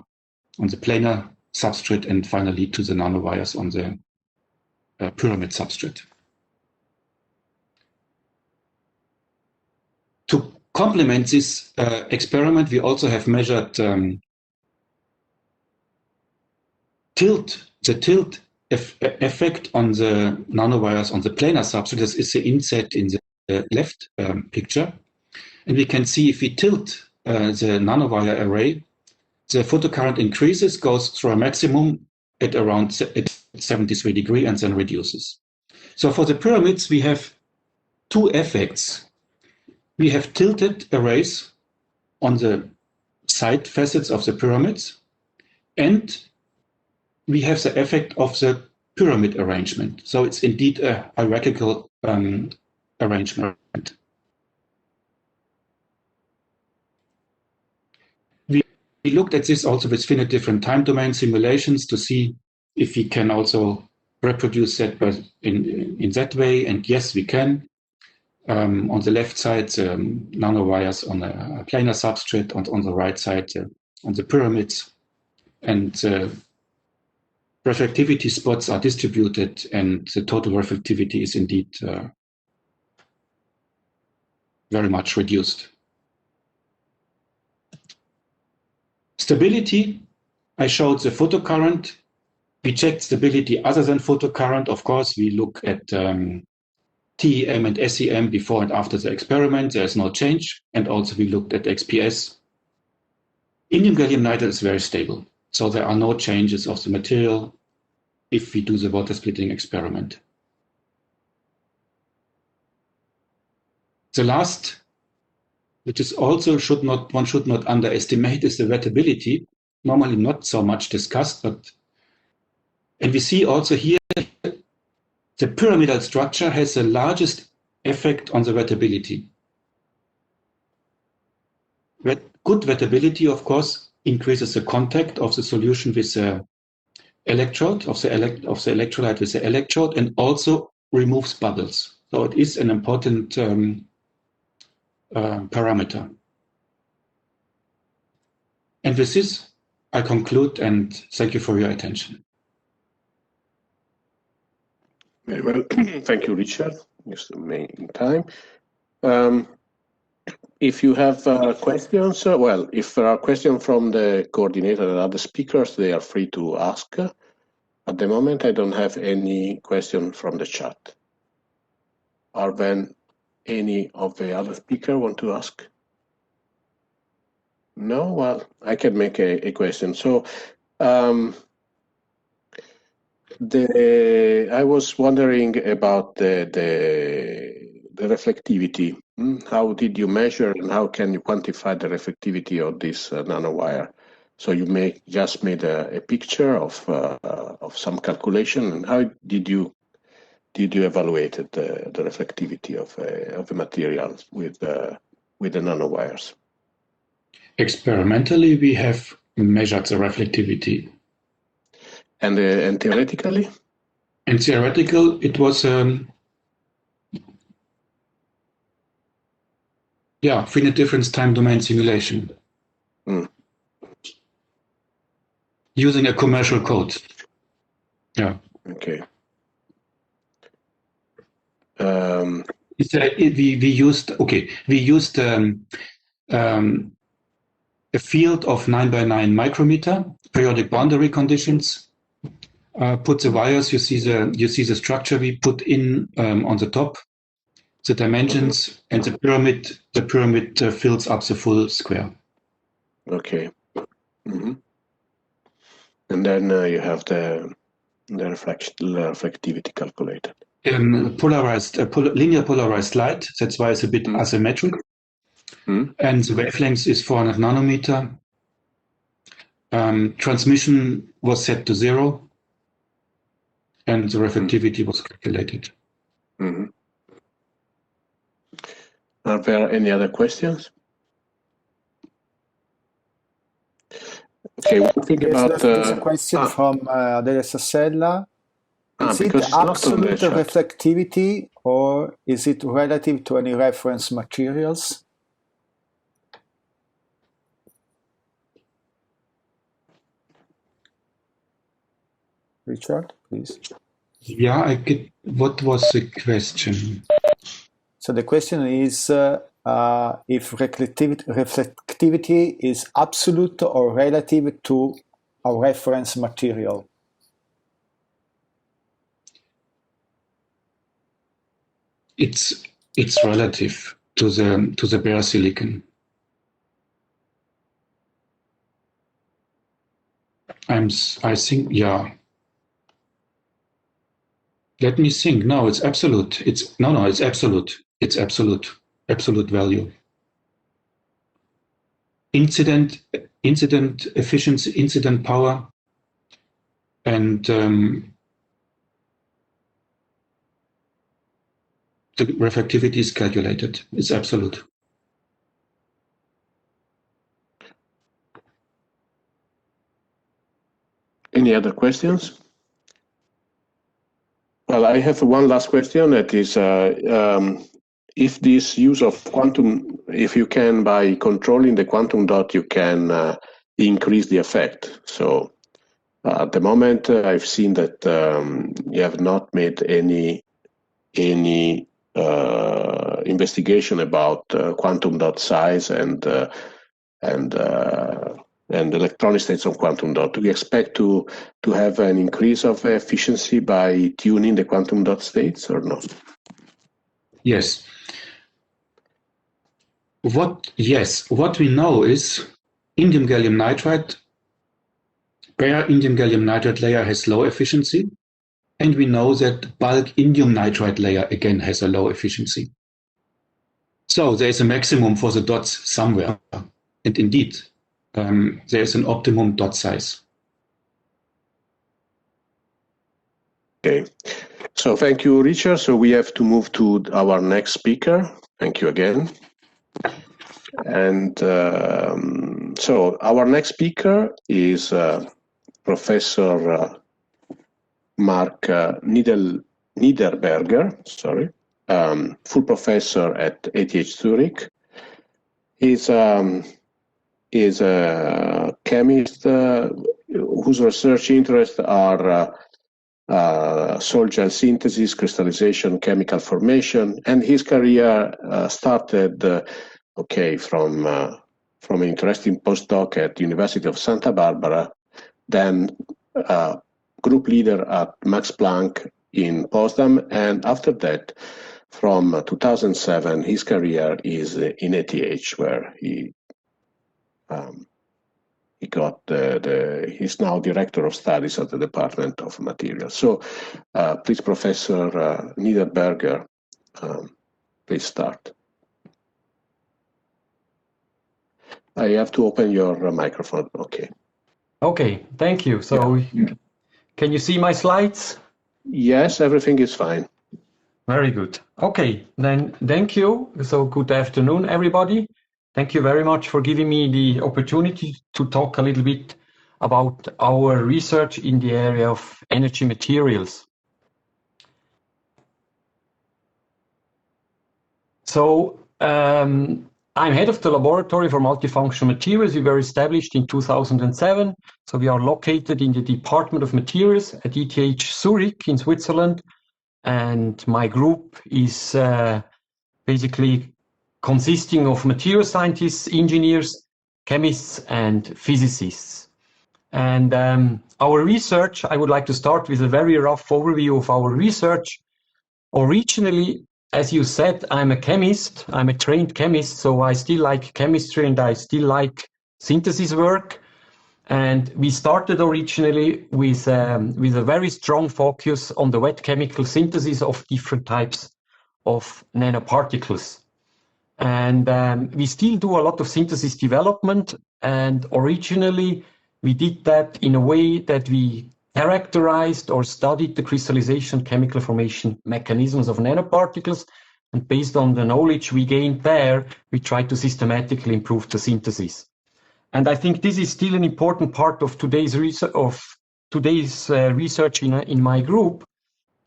on the planar substrate, and finally to the nanowires on the pyramid substrate. To complement this experiment, we also have measured the tilt effect on the nanowires on the planar substrate. This is the inset in the left picture. And we can see if we tilt the nanowire array, the photocurrent increases, goes through a maximum at around 73 degrees and then reduces. So for the pyramids, we have two effects. We have tilted arrays on the side facets of the pyramids, and we have the effect of the pyramid arrangement. So it's indeed a hierarchical arrangement. We looked at this also with finite different time domain simulations to see if we can also reproduce that in that way. And yes, we can. On the left side, nanowires on a planar substrate, and on the right side, on the pyramids. And reflectivity spots are distributed, and the total reflectivity is indeed very much reduced. Stability, I showed the photocurrent. We checked stability other than photocurrent. Of course, we look at TEM and SEM before and after the experiment. There's no change. And also we looked at XPS. Indium gallium nitride is very stable. So there are no changes of the material if we do the water splitting experiment. The last, which is also one should not underestimate, is the wettability. Normally not so much discussed, and we see also here the pyramidal structure has the largest effect on the wettability. Good wettability, of course, increases the contact of the solution with the electrode, of the electrolyte with the electrode, and also removes bubbles. So it is an important parameter. And with this, I conclude, and thank you for your attention.
Very well. Thank you, Richard. Just in time. If you have questions, well, if there are questions from the coordinator and other speakers, they are free to ask. At the moment, I don't have any question from the chat. Are there any of the other speakers want to ask? No? Well, I can make a question. So I was wondering about the reflectivity. How did you measure and how can you quantify the reflectivity of this nanowire? So you just made a picture of some calculation, and how did you evaluate the reflectivity of a material with the nanowires?
Experimentally, we have measured the reflectivity.
And theoretically?
And theoretical, it was finite difference time domain simulation. Using a commercial code. Yeah.
Okay.
We used a field of 9x9 micrometer, periodic boundary conditions. Put the wires. You see the structure we put in on the top, the dimensions, and the pyramid. The pyramid fills up the full square.
Okay. And then you have the reflectivity calculated.
Linear polarized light. That's why it's a bit asymmetric. And the wavelength is 400 nanometer. Transmission was set to 0. And the reflectivity was calculated.
Are there any other questions? Okay, we'll think about...
There's a question from Adele Sassella. Is it absolute reflectivity or is it relative to any reference materials? Richard, please.
Yeah, I get. What was the question?
So the question is if reflectivity is absolute or relative to a reference material.
It's relative to the bare silicon. I think, yeah. Let me think. No, it's absolute. It's absolute. It's absolute value. Incident efficiency, incident power, and the reflectivity is calculated. It's absolute.
Any other questions? Well, I have one last question. That is, if this use of quantum, if you can, by controlling the quantum dot, you can increase the effect. So at the moment, I've seen that you have not made any investigation about quantum dot size and electronic states of quantum dot. Do we expect to have an increase of efficiency by tuning the quantum dot states or not?
Yes. What we know is indium gallium nitride, bare indium gallium nitride layer has low efficiency, and we know that bulk indium nitride layer again has a low efficiency. So there is a maximum for the dots somewhere, and indeed, there is an optimum dot size.
Okay, so thank you, Richard. So we have to move to our next speaker. Thank you again. And so our next speaker is Professor Mark Niederberger, full professor at ETH Zurich. He's a chemist whose research interests are salt gel synthesis, crystallization, chemical formation, and his career started from an interesting postdoc at the University of Santa Barbara, then group leader at Max Planck in Potsdam, and after that, from 2007, his career is in ETH, where he he's now director of studies at the Department of Materials. So please, Professor Niederberger, please start. I have to open your microphone. Okay.
Okay, thank you. So can you see my slides?
Yes, everything is fine.
Very good. Okay, then thank you. So good afternoon, everybody. Thank you very much for giving me the opportunity to talk a little bit about our research in the area of energy materials. So I'm head of the Laboratory for Multifunctional Materials. We were established in 2007. So we are located in the Department of Materials at ETH Zurich in Switzerland. And my group is basically consisting of material scientists, engineers, chemists, and physicists. And our research, I would like to start with a very rough overview of our research. Originally, as you said, I'm a chemist. I'm a trained chemist, so I still like chemistry and I still like synthesis work. And we started originally with a very strong focus on the wet chemical synthesis of different types of nanoparticles. And we still do a lot of synthesis development. And originally, we did that in a way that we characterized or studied the crystallization chemical formation mechanisms of nanoparticles. And based on the knowledge we gained there, we tried to systematically improve the synthesis. And I think this is still an important part of today's research in my group,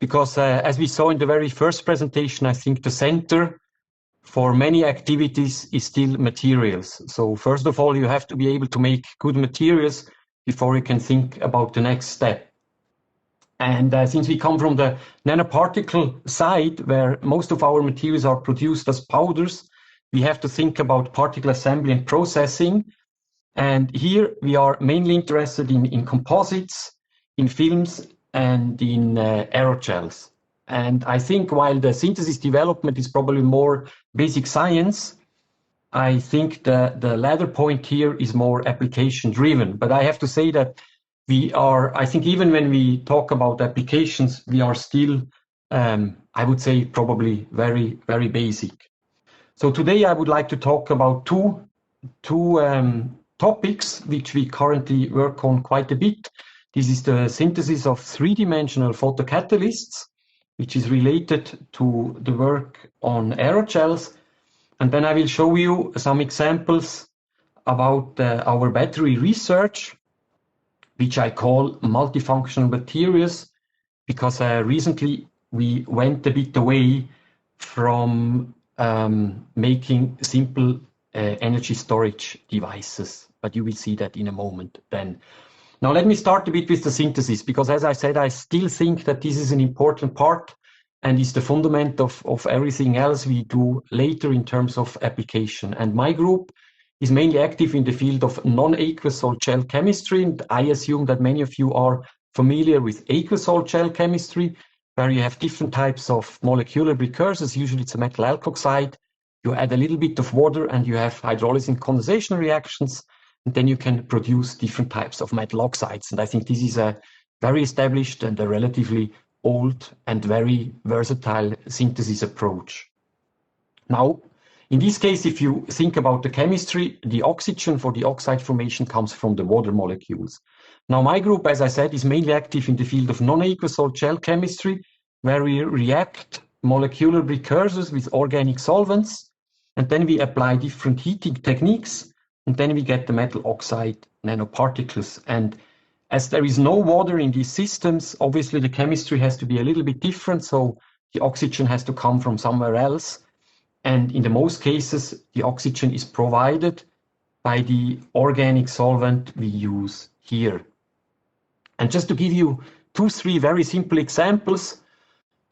because as we saw in the very first presentation, I think the center for many activities is still materials. So first of all, you have to be able to make good materials before you can think about the next step. And since we come from the nanoparticle side, where most of our materials are produced as powders, we have to think about particle assembly and processing. And here we are mainly interested in composites, in films, and in aerogels. And I think while the synthesis development is probably more basic science, I think the latter point here is more application driven. But I have to say that we are, I think even when we talk about applications, we are still, I would say, probably very, very basic. So today I would like to talk about two topics which we currently work on quite a bit. This is the synthesis of three-dimensional photocatalysts, which is related to the work on aerogels. And then I will show you some examples about our battery research, which I call multifunctional materials, because recently we went a bit away from making simple energy storage devices. But you will see that in a moment then. Now let me start a bit with the synthesis, because as I said, I still think that this is an important part and is the fundament of everything else we do later in terms of application. And my group is mainly active in the field of non-aqueous salt gel chemistry. And I assume that many of you are familiar with aqueous salt gel chemistry, where you have different types of molecular precursors. Usually it's a metal alkoxide. You add a little bit of water and you have hydrolysis and condensation reactions. And then you can produce different types of metal oxides. And I think this is a very established and a relatively old and very versatile synthesis approach. Now, in this case, if you think about the chemistry, the oxygen for the oxide formation comes from the water molecules. Now, my group, as I said, is mainly active in the field of non-aqueous salt gel chemistry, where we react molecular precursors with organic solvents, and then we apply different heating techniques, and then we get the metal oxide nanoparticles. And as there is no water in these systems, obviously the chemistry has to be a little bit different, so the oxygen has to come from somewhere else. And in the most cases, the oxygen is provided by the organic solvent we use here. And just to give you 2-3 very simple examples,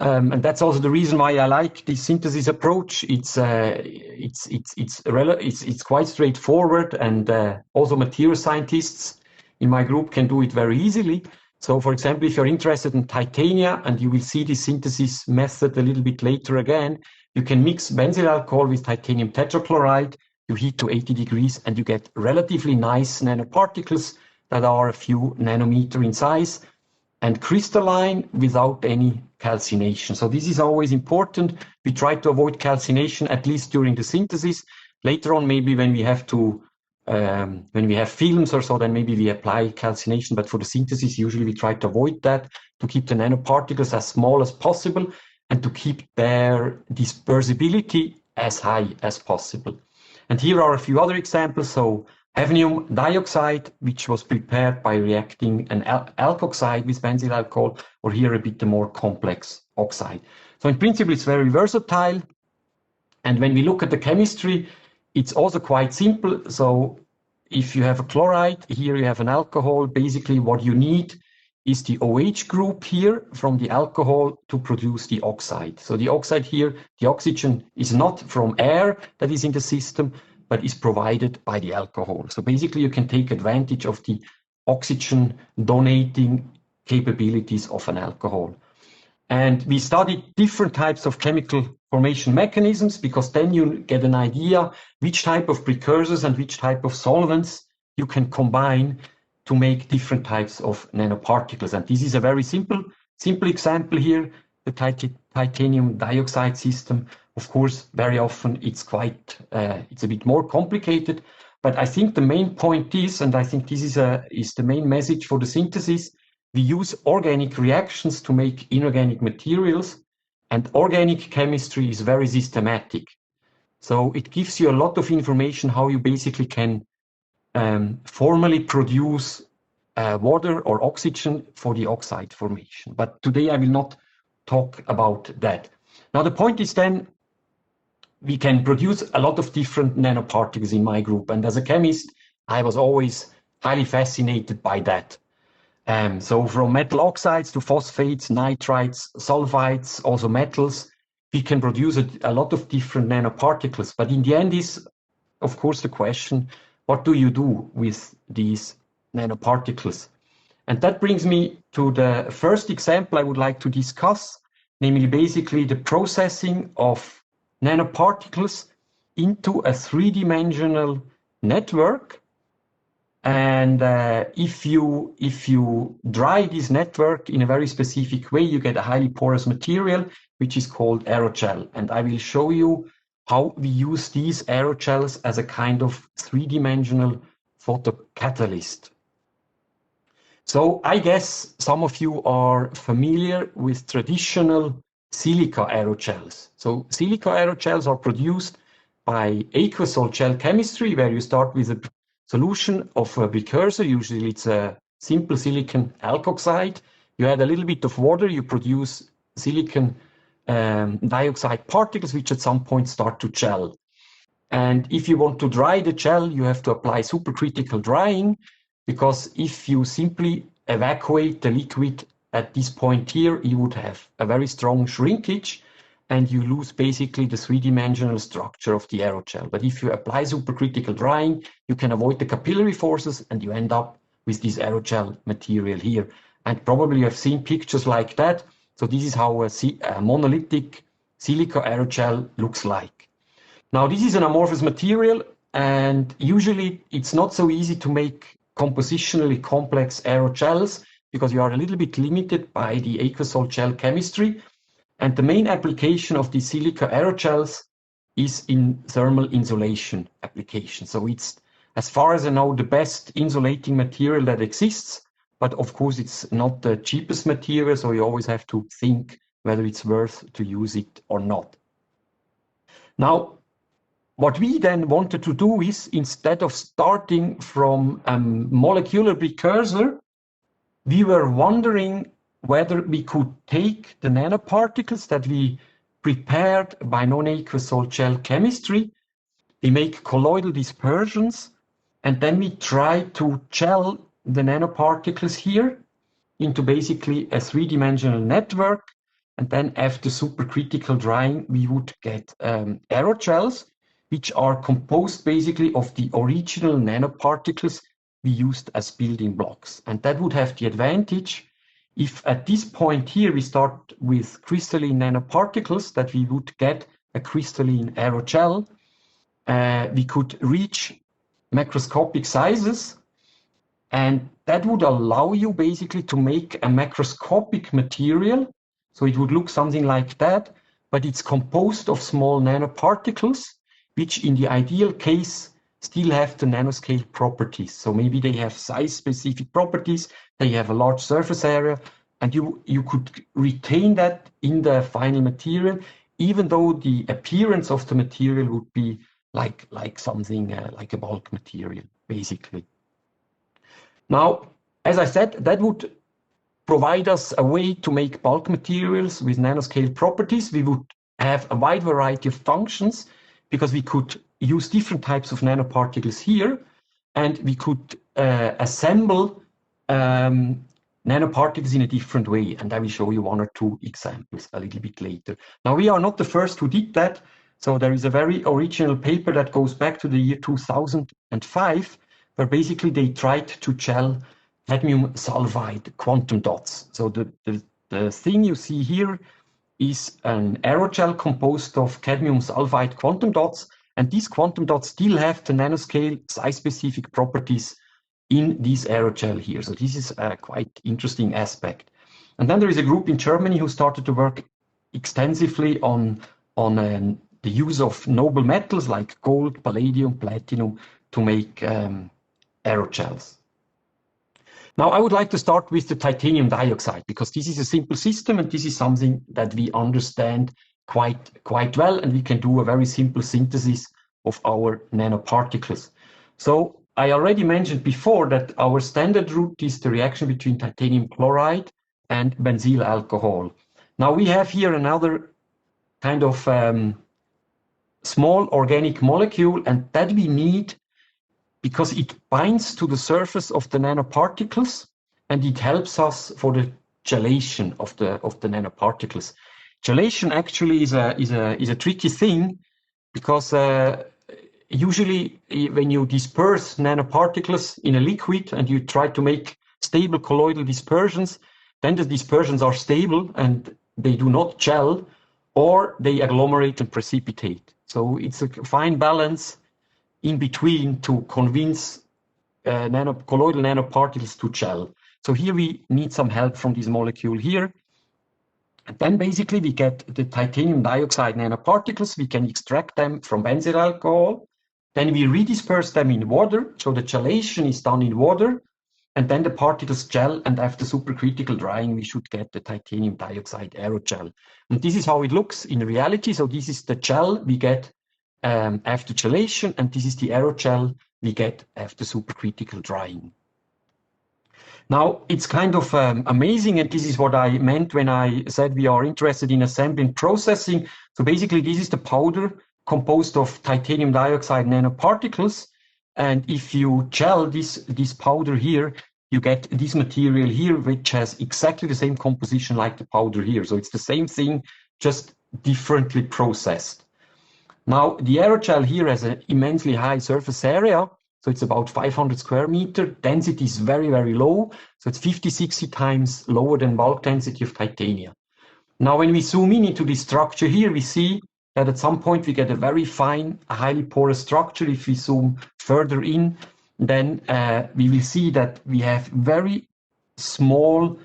and that's also the reason why I like this synthesis approach. It's quite straightforward, and also material scientists in my group can do it very easily. So, for example, if you're interested in titania, and you will see the synthesis method a little bit later again, you can mix benzyl alcohol with titanium tetrachloride. you heat to 80 degrees, and you get relatively nice nanoparticles that are a few nanometer in size and crystalline without any calcination. So this is always important. We try to avoid calcination, at least during the synthesis. Later on, maybe when we have to, when we have films or so, then maybe we apply calcination. But for the synthesis, usually we try to avoid that, to keep the nanoparticles as small as possible and to keep their dispersibility as high as possible. And here are a few other examples. So hafnium dioxide, which was prepared by reacting an alkoxide with benzyl alcohol, or here a bit more complex oxide. So in principle, it's very versatile. And when we look at the chemistry, it's also quite simple. So if you have a chloride, here you have an alcohol. Basically, what you need is the OH group here from the alcohol to produce the oxide. So the oxide here, the oxygen is not from air that is in the system, but is provided by the alcohol. So basically you can take advantage of the oxygen donating capabilities of an alcohol. And we studied different types of chemical formation mechanisms, because then you get an idea which type of precursors and which type of solvents you can combine to make different types of nanoparticles. And this is a very simple example here, the titanium dioxide system. Of course, very often it's quite, it's a bit more complicated, but I think the main point is, and I think this is the main message for the synthesis, we use organic reactions to make inorganic materials, and organic chemistry is very systematic. So it gives you a lot of information how you basically can formally produce water or oxygen for the oxide formation. But today I will not talk about that. Now the point is then, we can produce a lot of different nanoparticles in my group. And as a chemist, I was always highly fascinated by that. So from metal oxides to phosphates, nitrites, sulfides, also metals, we can produce a lot of different nanoparticles. But in the end is, of course, the question, what do you do with these nanoparticles? And that brings me to the first example I would like to discuss, namely basically the processing of nanoparticles into a three-dimensional network. And if you dry this network in a very specific way, you get a highly porous material, which is called aerogel. And I will show you how we use these aerogels as a kind of three-dimensional photocatalyst. So I guess some of you are familiar with traditional silica aerogels. So silica aerogels are produced by aqueous salt gel chemistry, where you start with a solution of a precursor. Usually it's a simple silicon alkoxide. You add a little bit of water, you produce silicon dioxide particles, which at some point start to gel. And if you want to dry the gel, you have to apply supercritical drying, because if you simply evacuate the liquid at this point here, you would have a very strong shrinkage and you lose basically the three-dimensional structure of the aerogel. But if you apply supercritical drying, you can avoid the capillary forces and you end up with this aerogel material here. And probably you have seen pictures like that. So this is how a monolithic silica aerogel looks like. Now this is an amorphous material, and usually it's not so easy to make compositionally complex aerogels, because you are a little bit limited by the aqueous salt gel chemistry. And the main application of the silica aerogels is in thermal insulation application. So it's, as far as I know, the best insulating material that exists. But of course, it's not the cheapest material, so you always have to think whether it's worth to use it or not. Now, what we then wanted to do is, instead of starting from a molecular precursor, we were wondering whether we could take the nanoparticles that we prepared by non-aqueous salt gel chemistry, we make colloidal dispersions, and then we try to gel the nanoparticles here into basically a three-dimensional network. And then after supercritical drying, we would get aerogels, which are composed basically of the original nanoparticles we used as building blocks. And that would have the advantage, if at this point here we start with crystalline nanoparticles, that we would get a crystalline aerogel. we could reach macroscopic sizes, and that would allow you basically to make a macroscopic material. So it would look something like that, but it's composed of small nanoparticles, which in the ideal case still have the nanoscale properties. So maybe they have size-specific properties, they have a large surface area, and you could retain that in the final material, even though the appearance of the material would be like something like a bulk material, basically. Now, as I said, that would provide us a way to make bulk materials with nanoscale properties. We would have a wide variety of functions because we could use different types of nanoparticles here, and we could assemble nanoparticles in a different way. And I will show you one or two examples a little bit later. Now, we are not the first who did that. So there is a very original paper that goes back to the year 2005, where basically they tried to gel cadmium sulfide quantum dots. So the thing you see here is an aerogel composed of cadmium sulfide quantum dots, and these quantum dots still have the nanoscale size-specific properties in this aerogel here. So this is a quite interesting aspect. And then there is a group in Germany who started to work extensively on the use of noble metals like gold, palladium, platinum to make aerogels. Now, I would like to start with the titanium dioxide because this is a simple system and this is something that we understand quite well, and we can do a very simple synthesis of our nanoparticles. So I already mentioned before that our standard route is the reaction between titanium chloride and benzyl alcohol. Now we have here another kind of small organic molecule, and that we need because it binds to the surface of the nanoparticles and it helps us for the gelation of the nanoparticles. Gelation actually is a tricky thing because usually when you disperse nanoparticles in a liquid and you try to make stable colloidal dispersions, then the dispersions are stable and they do not gel, or they agglomerate and precipitate. So it's a fine balance in between to convince colloidal nanoparticles to gel. So here we need some help from this molecule here. And then basically we get the titanium dioxide nanoparticles. We can extract them from benzyl alcohol. Then we redisperse them in water. So the gelation is done in water. And then the particles gel, and after supercritical drying, we should get the titanium dioxide aerogel. And this is how it looks in reality. So this is the gel we get after gelation, and this is the aerogel we get after supercritical drying. Now, it's kind of amazing, and this is what I meant when I said we are interested in assembling processing. So basically, this is the powder composed of titanium dioxide nanoparticles. And if you gel this powder here, you get this material here, which has exactly the same composition like the powder here. So it's the same thing, just differently processed. Now, the aerogel here has an immensely high surface area. So it's about 500 square meter. Density is very, very low. So it's 50, 60 times lower than bulk density of titanium. Now, when we zoom in into this structure here, we see that at some point we get a very fine, highly porous structure. If we zoom further in, then we will see that we have very small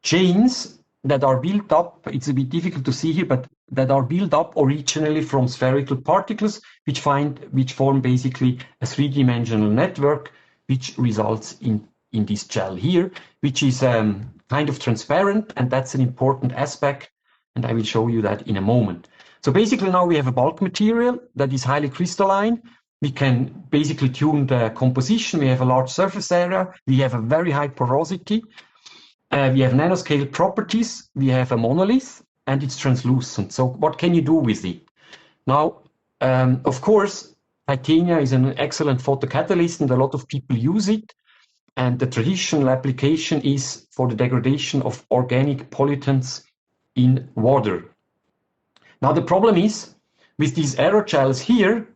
chains that are built up. It's a bit difficult to see here, but that are built up originally from spherical particles, which form basically a three-dimensional network, which results in this gel here, which is kind of transparent, and that's an important aspect, and I will show you that in a moment. So basically now we have a bulk material that is highly crystalline. We can basically tune the composition. We have a large surface area. We have a very high porosity. We have nanoscale properties. We have a monolith, and it's translucent. So what can you do with it? Now, of course, titanium is an excellent photocatalyst, and a lot of people use it. And the traditional application is for the degradation of organic pollutants in water. Now, the problem is with these aerogels here,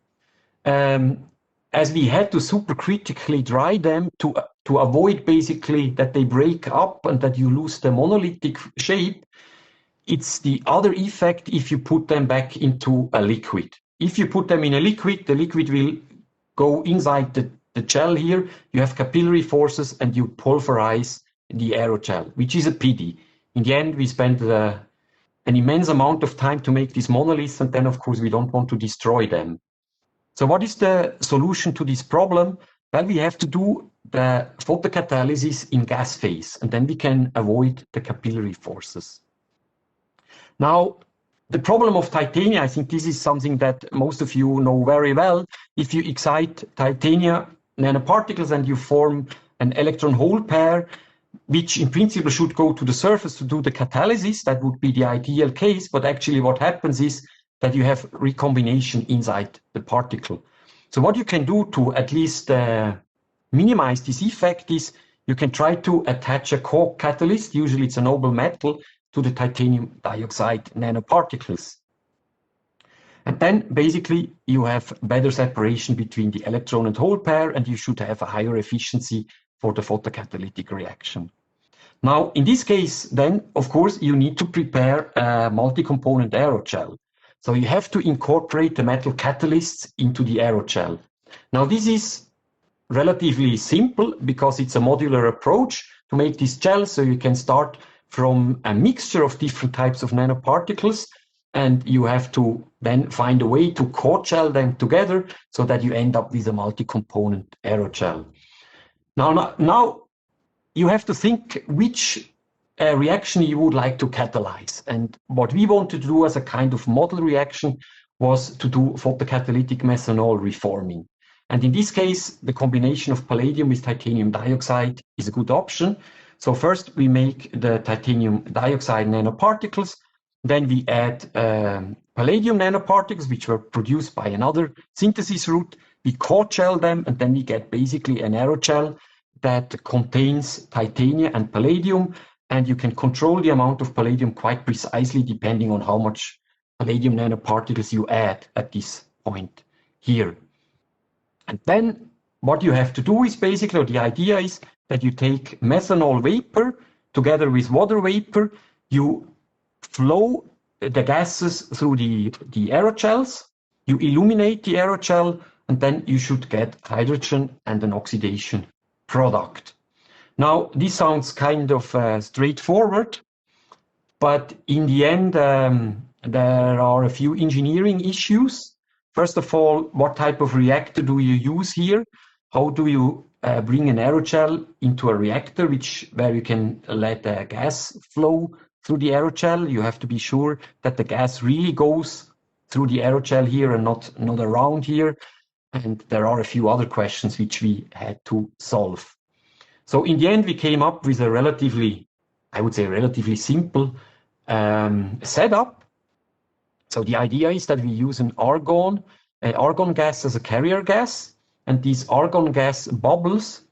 as we had to supercritically dry them to avoid basically that they break up and that you lose the monolithic shape, it's the other effect if you put them back into a liquid. if you put them in a liquid, the liquid will go inside the gel here. You have capillary forces and you pulverize the aerogel, which is a pity. In the end, we spent an immense amount of time to make these monoliths, and then, of course, we don't want to destroy them. So what is the solution to this problem? Well, we have to do the photocatalysis in gas phase, and then we can avoid the capillary forces. Now, the problem of titania, I think this is something that most of you know very well. If you excite titania nanoparticles and you form an electron-hole pair, which in principle should go to the surface to do the catalysis, that would be the ideal case, but actually what happens is that you have recombination inside the particle. So what you can do to at least minimize this effect is you can try to attach a co-catalyst, usually it's a noble metal, to the titanium dioxide nanoparticles. And then basically you have better separation between the electron and hole pair, and you should have a higher efficiency for the photocatalytic reaction. Now, in this case, then, of course, you need to prepare a multi-component aerogel. So you have to incorporate the metal catalysts into the aerogel. Now, this is relatively simple because it's a modular approach to make this gel. So you can start from a mixture of different types of nanoparticles, and you have to then find a way to co-gel them together so that you end up with a multi-component aerogel. Now you have to think which reaction you would like to catalyze. And what we want to do as a kind of model reaction was to do photocatalytic methanol reforming. And in this case, the combination of palladium with titanium dioxide is a good option. So first we make the titanium dioxide nanoparticles, then we add palladium nanoparticles, which were produced by another synthesis route. We co-gel them, and then we get basically an aerogel that contains titanium and palladium, and you can control the amount of palladium quite precisely depending on how much palladium nanoparticles you add at this point here. And then what you have to do is basically, or the idea is that you take methanol vapor together with water vapor, you flow the gases through the aerogels, you illuminate the aerogel, and then you should get hydrogen and an oxidation product. Now, this sounds kind of straightforward, but in the end, there are a few engineering issues. First of all, what type of reactor do you use here? How do you bring an aerogel into a reactor where you can let the gas flow through the aerogel? You have to be sure that the gas really goes through the aerogel here and not around here. And there are a few other questions which we had to solve. So in the end, we came up with a relatively simple setup. So the idea is that we use an argon gas as a carrier gas, and these argon gas bubbles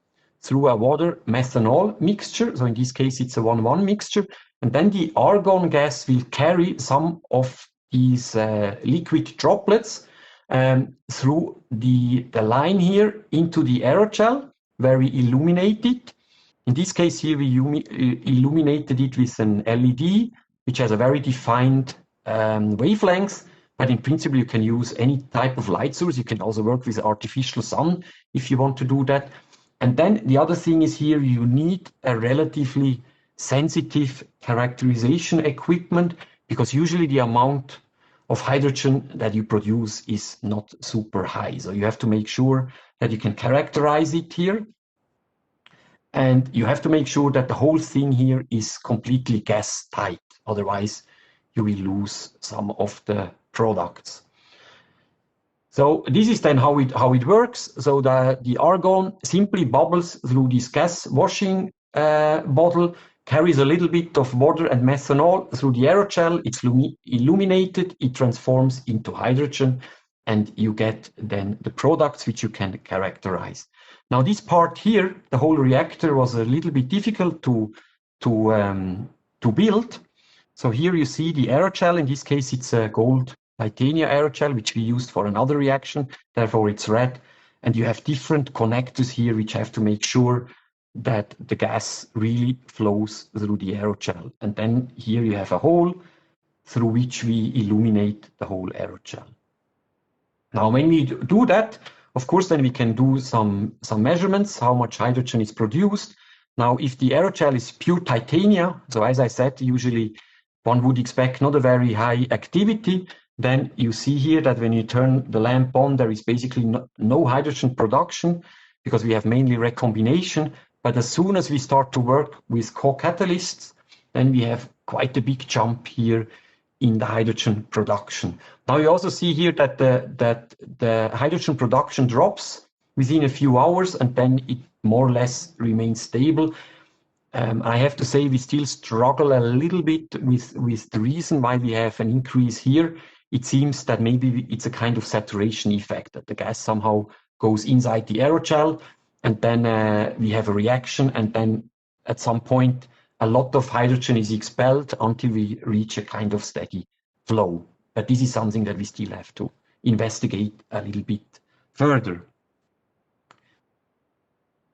through a water methanol mixture. So in this case, it's a 1-1 mixture. And then the argon gas will carry some of these liquid droplets through the line here into the aerogel, where we illuminate it. In this case here, we illuminated it with an LED, which has a very defined wavelength, but in principle, you can use any type of light source. You can also work with artificial sun if you want to do that. And then the other thing is here, you need a relatively sensitive characterization equipment, because usually the amount of hydrogen that you produce is not super high. So you have to make sure that you can characterize it here. And you have to make sure that the whole thing here is completely gas tight. Otherwise, you will lose some of the products. So this is then how it works. So the argon simply bubbles through this gas washing bottle, carries a little bit of water and methanol through the aerogel. It's illuminated, it transforms into hydrogen, and you get then the products which you can characterize. Now this part here, the whole reactor was a little bit difficult to build. So here you see the aerogel. In this case, it's a gold titanium aerogel, which we used for another reaction. Therefore, it's red. And you have different connectors here, which have to make sure that the gas really flows through the aerogel. And then here you have a hole through which we illuminate the whole aerogel. Now, when we do that, of course, then we can do some measurements, how much hydrogen is produced. Now, if the aerogel is pure titanium, so as I said, usually one would expect not a very high activity, then you see here that when you turn the lamp on, there is basically no hydrogen production because we have mainly recombination. But as soon as we start to work with co-catalysts, then we have quite a big jump here in the hydrogen production. Now you also see here that the hydrogen production drops within a few hours, and then it more or less remains stable. I have to say we still struggle a little bit with the reason why we have an increase here. It seems that maybe it's a kind of saturation effect, that the gas somehow goes inside the aerogel, and then we have a reaction, and then at some point a lot of hydrogen is expelled until we reach a kind of steady flow. But this is something that we still have to investigate a little bit further.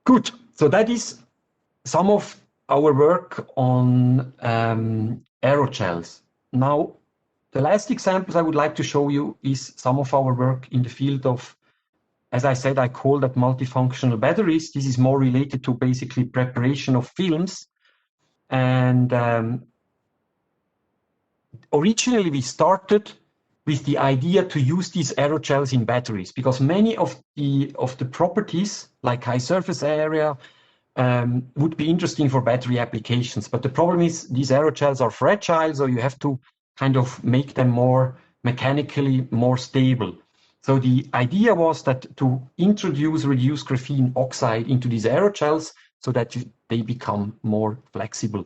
Good, so that is some of our work on aerogels. Now, the last examples I would like to show you is some of our work in the field of, as I said, I call that multifunctional batteries. This is more related to basically preparation of films. And originally we started with the idea to use these aerogels in batteries, because many of the properties, like high surface area, would be interesting for battery applications. But the problem is these aerogels are fragile, so you have to kind of make them more mechanically more stable. So the idea was that to introduce reduced graphene oxide into these aerogels so that they become more flexible.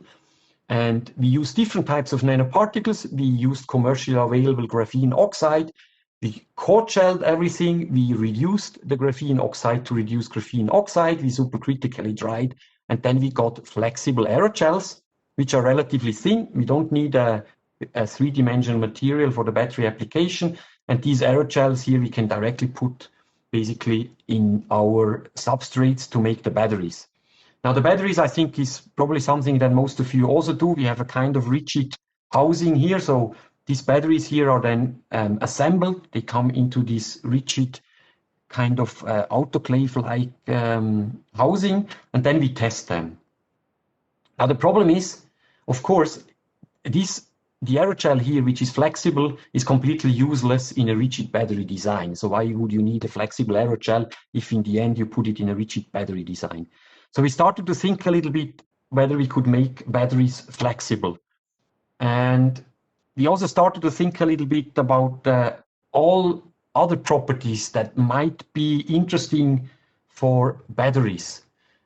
And we use different types of nanoparticles. We used commercially available graphene oxide. We cold-shelled everything. We reduced the graphene oxide to reduce graphene oxide. We supercritically dried. And then we got flexible aerogels, which are relatively thin. We don't need a three-dimensional material for the battery application. And these aerogels here we can directly put basically in our substrates to make the batteries. Now the batteries, I think, is probably something that most of you also do. We have a kind of rigid housing here. So these batteries here are then assembled. They come into this rigid kind of autoclave-like housing, and then we test them. Now the problem is, of course, the aerogel here, which is flexible, is completely useless in a rigid battery design. So why would you need a flexible aerogel if in the end you put it in a rigid battery design? So we started to think a little bit whether we could make batteries flexible. And we also started to think a little bit about all other properties that might be interesting for batteries.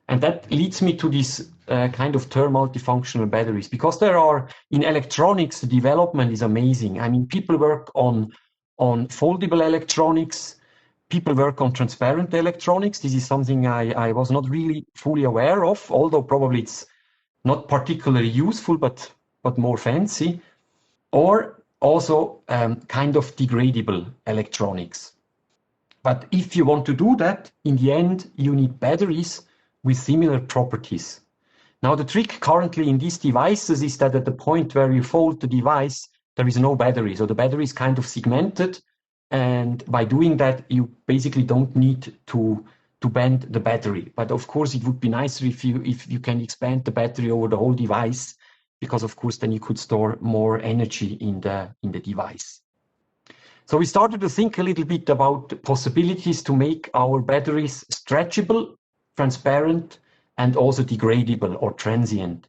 And that leads me to this kind of term multifunctional batteries, because there are, in electronics, the development is amazing. I mean, people work on foldable electronics, people work on transparent electronics. This is something I was not really fully aware of, although probably it's not particularly useful, but more fancy. Or also kind of degradable electronics. But if you want to do that, in the end, you need batteries with similar properties. Now, the trick currently in these devices is that at the point where you fold the device, there is no battery. So the battery is kind of segmented. And by doing that, you basically don't need to bend the battery. But of course, it would be nicer if you can expand the battery over the whole device, because of course, then you could store more energy in the device. So we started to think a little bit about the possibilities to make our batteries stretchable, transparent, and also degradable or transient.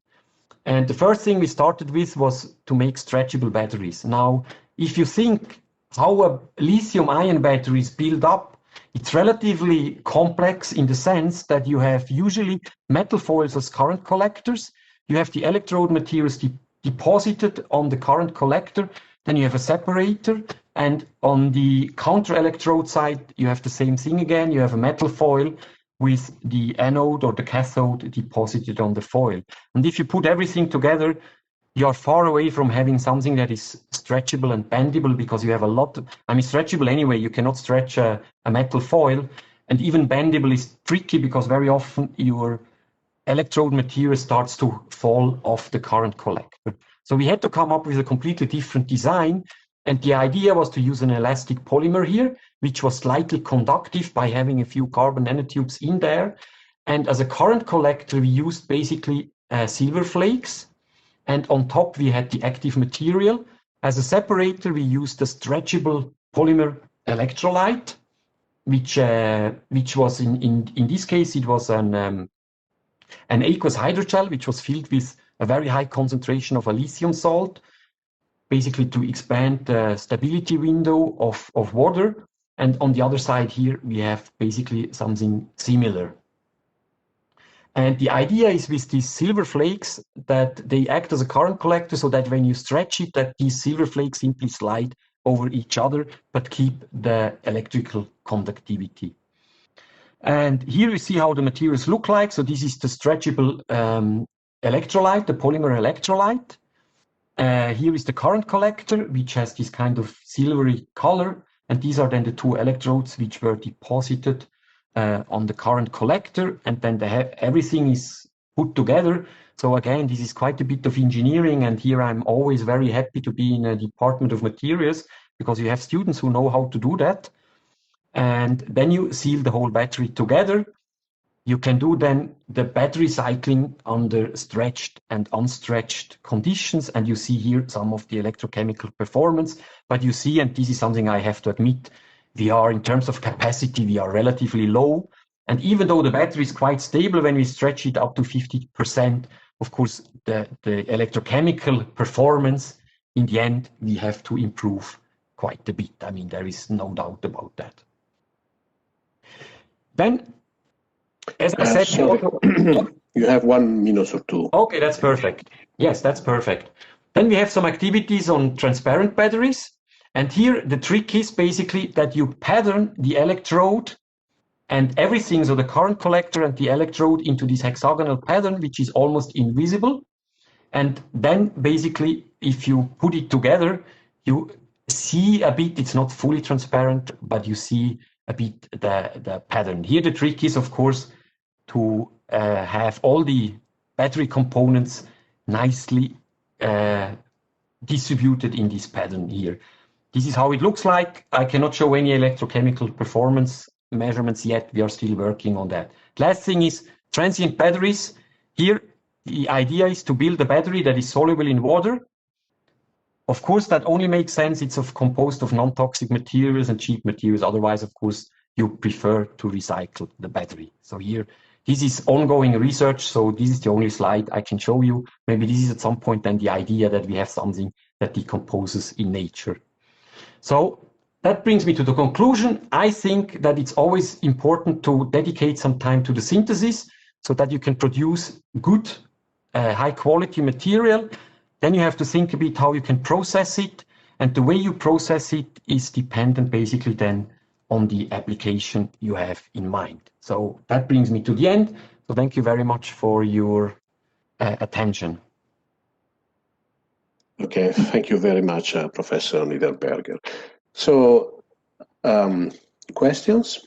And the first thing we started with was to make stretchable batteries. Now, if you think how a lithium-ion battery is built up, it's relatively complex in the sense that you have usually metal foils as current collectors. You have the electrode materials deposited on the current collector. Then you have a separator. And on the counter electrode side, you have the same thing again. You have a metal foil with the anode or the cathode deposited on the foil. And if you put everything together, you are far away from having something that is stretchable and bendable, because you have a lot of, stretchable anyway, you cannot stretch a metal foil. And even bendable is tricky because very often your electrode material starts to fall off the current collector. So we had to come up with a completely different design. And the idea was to use an elastic polymer here, which was slightly conductive by having a few carbon nanotubes in there. And as a current collector, we used basically silver flakes. And on top, we had the active material. As a separator, we used a stretchable polymer electrolyte, which was in this case, it was an aqueous hydrogel, which was filled with a very high concentration of a lithium salt, basically to expand the stability window of water. And on the other side here, we have basically something similar. And the idea is with these silver flakes that they act as a current collector, so that when you stretch it, that these silver flakes simply slide over each other, but keep the electrical conductivity. And here we see how the materials look like. So this is the stretchable electrolyte, the polymer electrolyte. Here is the current collector, which has this kind of silvery color. And these are then the two electrodes which were deposited on the current collector. And then everything is put together. So again, this is quite a bit of engineering. And here I'm always very happy to be in a Department of Materials, because you have students who know how to do that. And then you seal the whole battery together. You can do then the battery cycling under stretched and unstretched conditions. And you see here some of the electrochemical performance. But you see, and this is something I have to admit, we are, in terms of capacity, we are relatively low. And even though the battery is quite stable, when we stretch it up to 50%, of course, the electrochemical performance, in the end, we have to improve quite a bit. I mean, there is no doubt about that. Then, as I said,
you have 1 minute or two.
Okay, that's perfect. Yes, that's perfect. Then we have some activities on transparent batteries. And here the trick is basically that you pattern the electrode and everything, so the current collector and the electrode, into this hexagonal pattern, which is almost invisible. And then basically, if you put it together, you see a bit, it's not fully transparent, but you see a bit the pattern. Here the trick is, of course, to have all the battery components nicely distributed in this pattern here. This is how it looks like. I cannot show any electrochemical performance measurements yet. We are still working on that. Last thing is transient batteries. Here, the idea is to build a battery that is soluble in water. Of course, that only makes sense. It's composed of non-toxic materials and cheap materials. Otherwise, of course, you prefer to recycle the battery. So here, this is ongoing research. So this is the only slide I can show you. Maybe this is at some point then the idea that we have something that decomposes in nature. So that brings me to the conclusion. I think that it's always important to dedicate some time to the synthesis so that you can produce good, high quality material. Then you have to think a bit how you can process it. And the way you process it is dependent basically then on the application you have in mind. So that brings me to the end. So thank you very much for your attention.
Okay, thank you very much, Professor Niederberger. So, questions?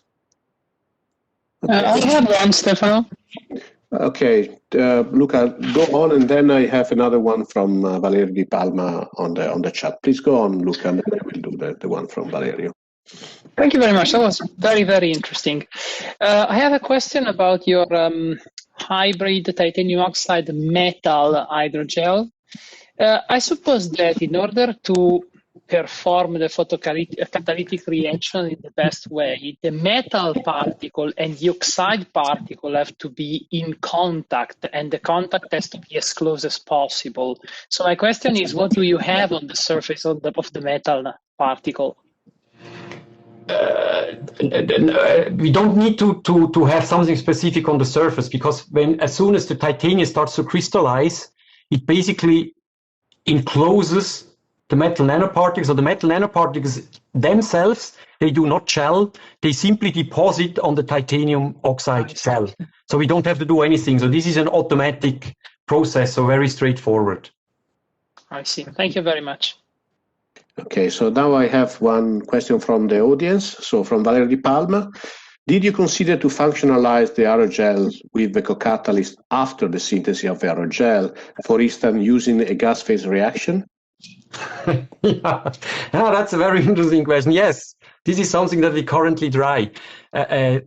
Okay.
I have one, Stefano.
Okay, Luca, go on, and then I have another one from Valerio Di Palma on the chat. Please go on, Luca, and then I will do the one from Valerio.
Thank you very much. That was very, very interesting. I have a question about your hybrid titanium oxide metal hydrogel. I suppose that in order to perform the photocatalytic reaction in the best way, the metal particle and the oxide particle have to be in contact, and the contact has to be as close as possible. So my question is, what do you have on the surface of the metal particle?
We don't need to have something specific on the surface, because as soon as the titanium starts to crystallize, it basically encloses the metal nanoparticles. So the metal nanoparticles themselves, they do not gel, they simply deposit on the titanium oxide shell. So we don't have to do anything. So this is an automatic process, so very straightforward.
I see. Thank you very much.
Okay, so now I have one question from the audience. So from Valerio Di Palma. Did you consider to functionalize the aerogel with the co-catalyst after the synthesis of the aerogel, for instance, using a gas phase reaction?
Yeah, that's a very interesting question. Yes, this is something that we currently try. It's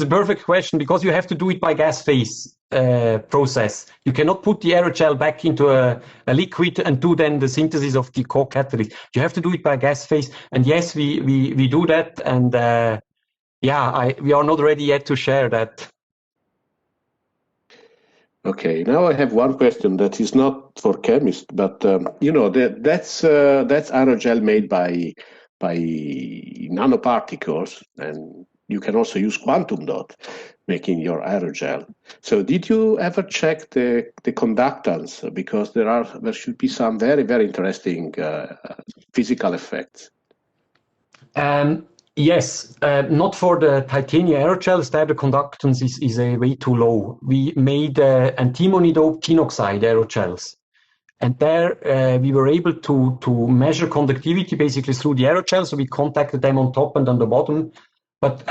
a perfect question because you have to do it by gas phase process. You cannot put the aerogel back into a liquid and do then the synthesis of the core catalyst. You have to do it by gas phase. And yes, we do that. And we are not ready yet to share that.
Okay, now I have one question that is not for chemists, but that's aerogel made by nanoparticles, and you can also use quantum dot making your aerogel. So did you ever check the conductance, because there should be some very, very interesting physical effects?
Yes, not for the titanium aerogels. There the conductance is way too low. We made antimony doped tin oxide aerogels, and there we were able to measure conductivity basically through the aerogel. So we contacted them on top and on the bottom. But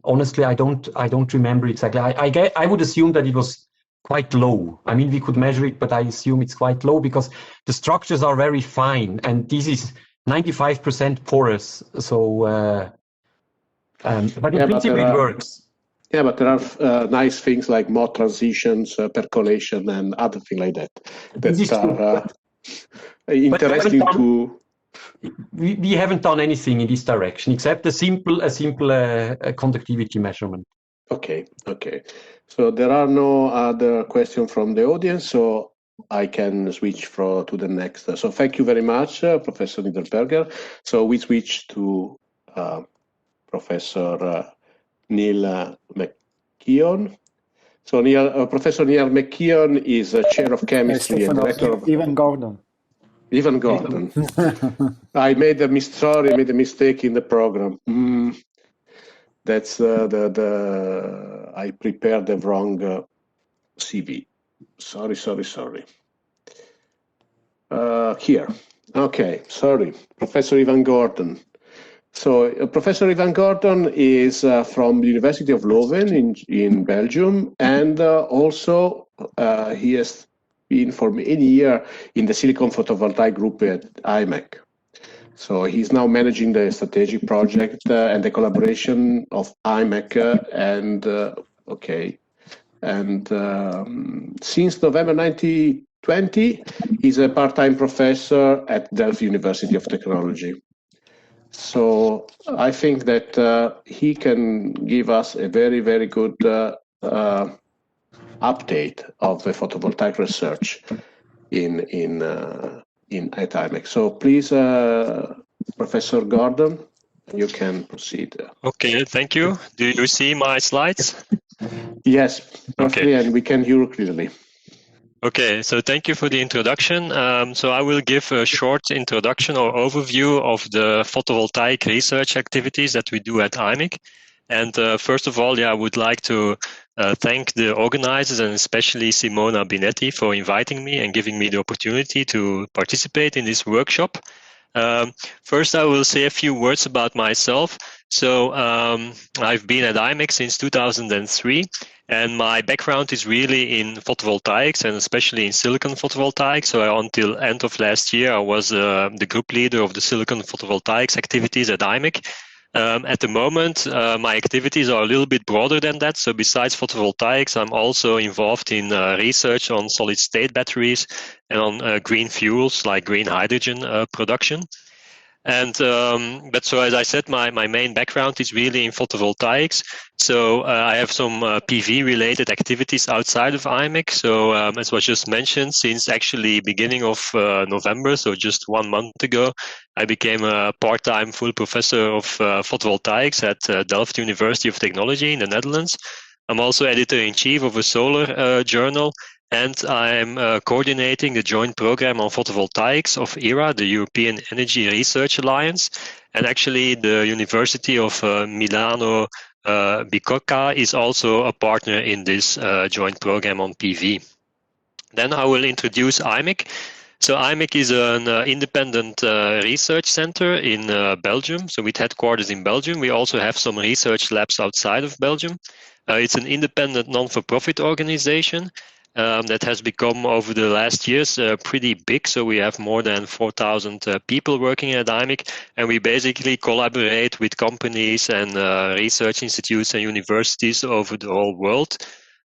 honestly, I don't remember exactly. I would assume that it was quite low. I mean, we could measure it, but I assume it's quite low because the structures are very fine, and this is 95% porous. So, but in principle it works.
Yeah, but there are nice things like mode transitions, percolation, and other things like that are interesting to.
We haven't done anything in this direction except a simple conductivity measurement.
Okay. So there are no other questions from the audience, so I can switch to the next. So thank you very much, Professor Niederberger. So we switch to Professor Neil McKeon. So Professor Neil McKeon is Chair of Chemistry and Director of...
Ivan Gordon.
I made a mistake in the program. That's I prepared the wrong CV. Sorry. Here. Okay, sorry. Professor Ivan Gordon. So Professor Ivan Gordon is from the University of Leuven in Belgium, and also he has been for many years in the silicon photovoltaic group at IMEC. So he's now managing the strategic project and the collaboration of IMEC since November 2020, he's a part-time professor at Delft University of Technology. So I think that he can give us a very, very good update of the photovoltaic research at IMEC. So please, Professor Gordon, you can proceed.
Okay, thank you. Do you see my slides?
Yes, perfectly, okay. And we can hear you clearly.
Okay, so thank you for the introduction. So I will give a short introduction or overview of the photovoltaic research activities that we do at IMEC. And first of all, I would like to thank the organizers and especially Simona Binetti for inviting me and giving me the opportunity to participate in this workshop. First, I will say a few words about myself. So I've been at IMEC since 2003, and my background is really in photovoltaics and especially in silicon photovoltaics. So until end of last year, I was the group leader of the silicon photovoltaics activities at IMEC. At the moment, my activities are a little bit broader than that. So besides photovoltaics, I'm also involved in research on solid-state batteries and on green fuels like green hydrogen production. And but so as I said, my main background is really in photovoltaics. So I have some PV related activities outside of IMEC. So as was just mentioned, since actually beginning of November, so just 1 month ago, I became a part-time full professor of photovoltaics at Delft University of Technology in the Netherlands. I'm also editor-in-chief of a solar journal. And I'm coordinating the joint program on photovoltaics of ERA, the European Energy Research Alliance. And actually, the University of Milano Bicocca is also a partner in this joint program on PV. Then I will introduce IMEC. So IMEC is an independent research center in Belgium. So with headquarters in Belgium, we also have some research labs outside of Belgium. It's an independent non-for-profit organization. that has become over the last years pretty big. So we have more than 4,000 people working at IMIC, and we basically collaborate with companies and research institutes and universities over the whole world.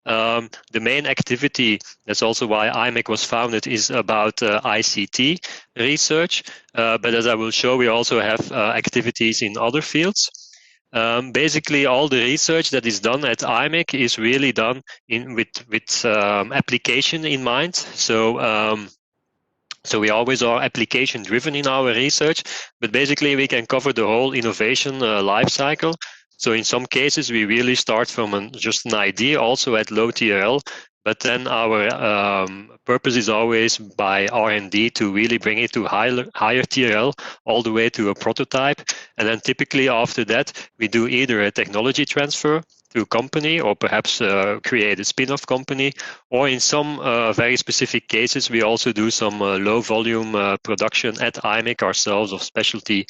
The main activity, that's also why IMIC was founded, is about ICT research. But as I will show, we also have activities in other fields. Basically, all the research that is done at IMIC is really done with application in mind. So we always are application driven in our research, but basically we can cover the whole innovation life cycle. So in some cases, we really start from just an idea, also at low TRL, but then our purpose is always by R&D to really bring it to higher TRL, all the way to a prototype. And then typically after that, we do either a technology transfer to a company, or perhaps create a spin-off company, or in some very specific cases, we also do some low volume production at IMIC ourselves of specialty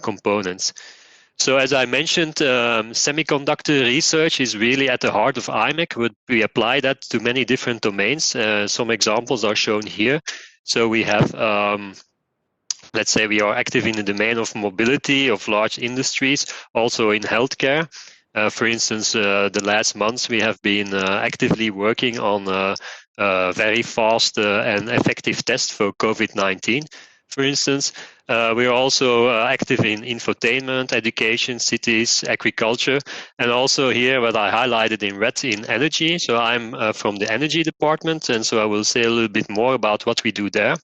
components. So as I mentioned, semiconductor research is really at the heart of IMIC. We apply that to many different domains. Some examples are shown here. So we have, let's say we are active in the domain of mobility, of large industries, also in healthcare. For instance, the last months we have been actively working on very fast and effective tests for COVID-19. For instance, we are also active in infotainment, education, cities, agriculture, and also here what I highlighted in red in energy. So I'm from the energy department, and so I will say a little bit more about what we do there.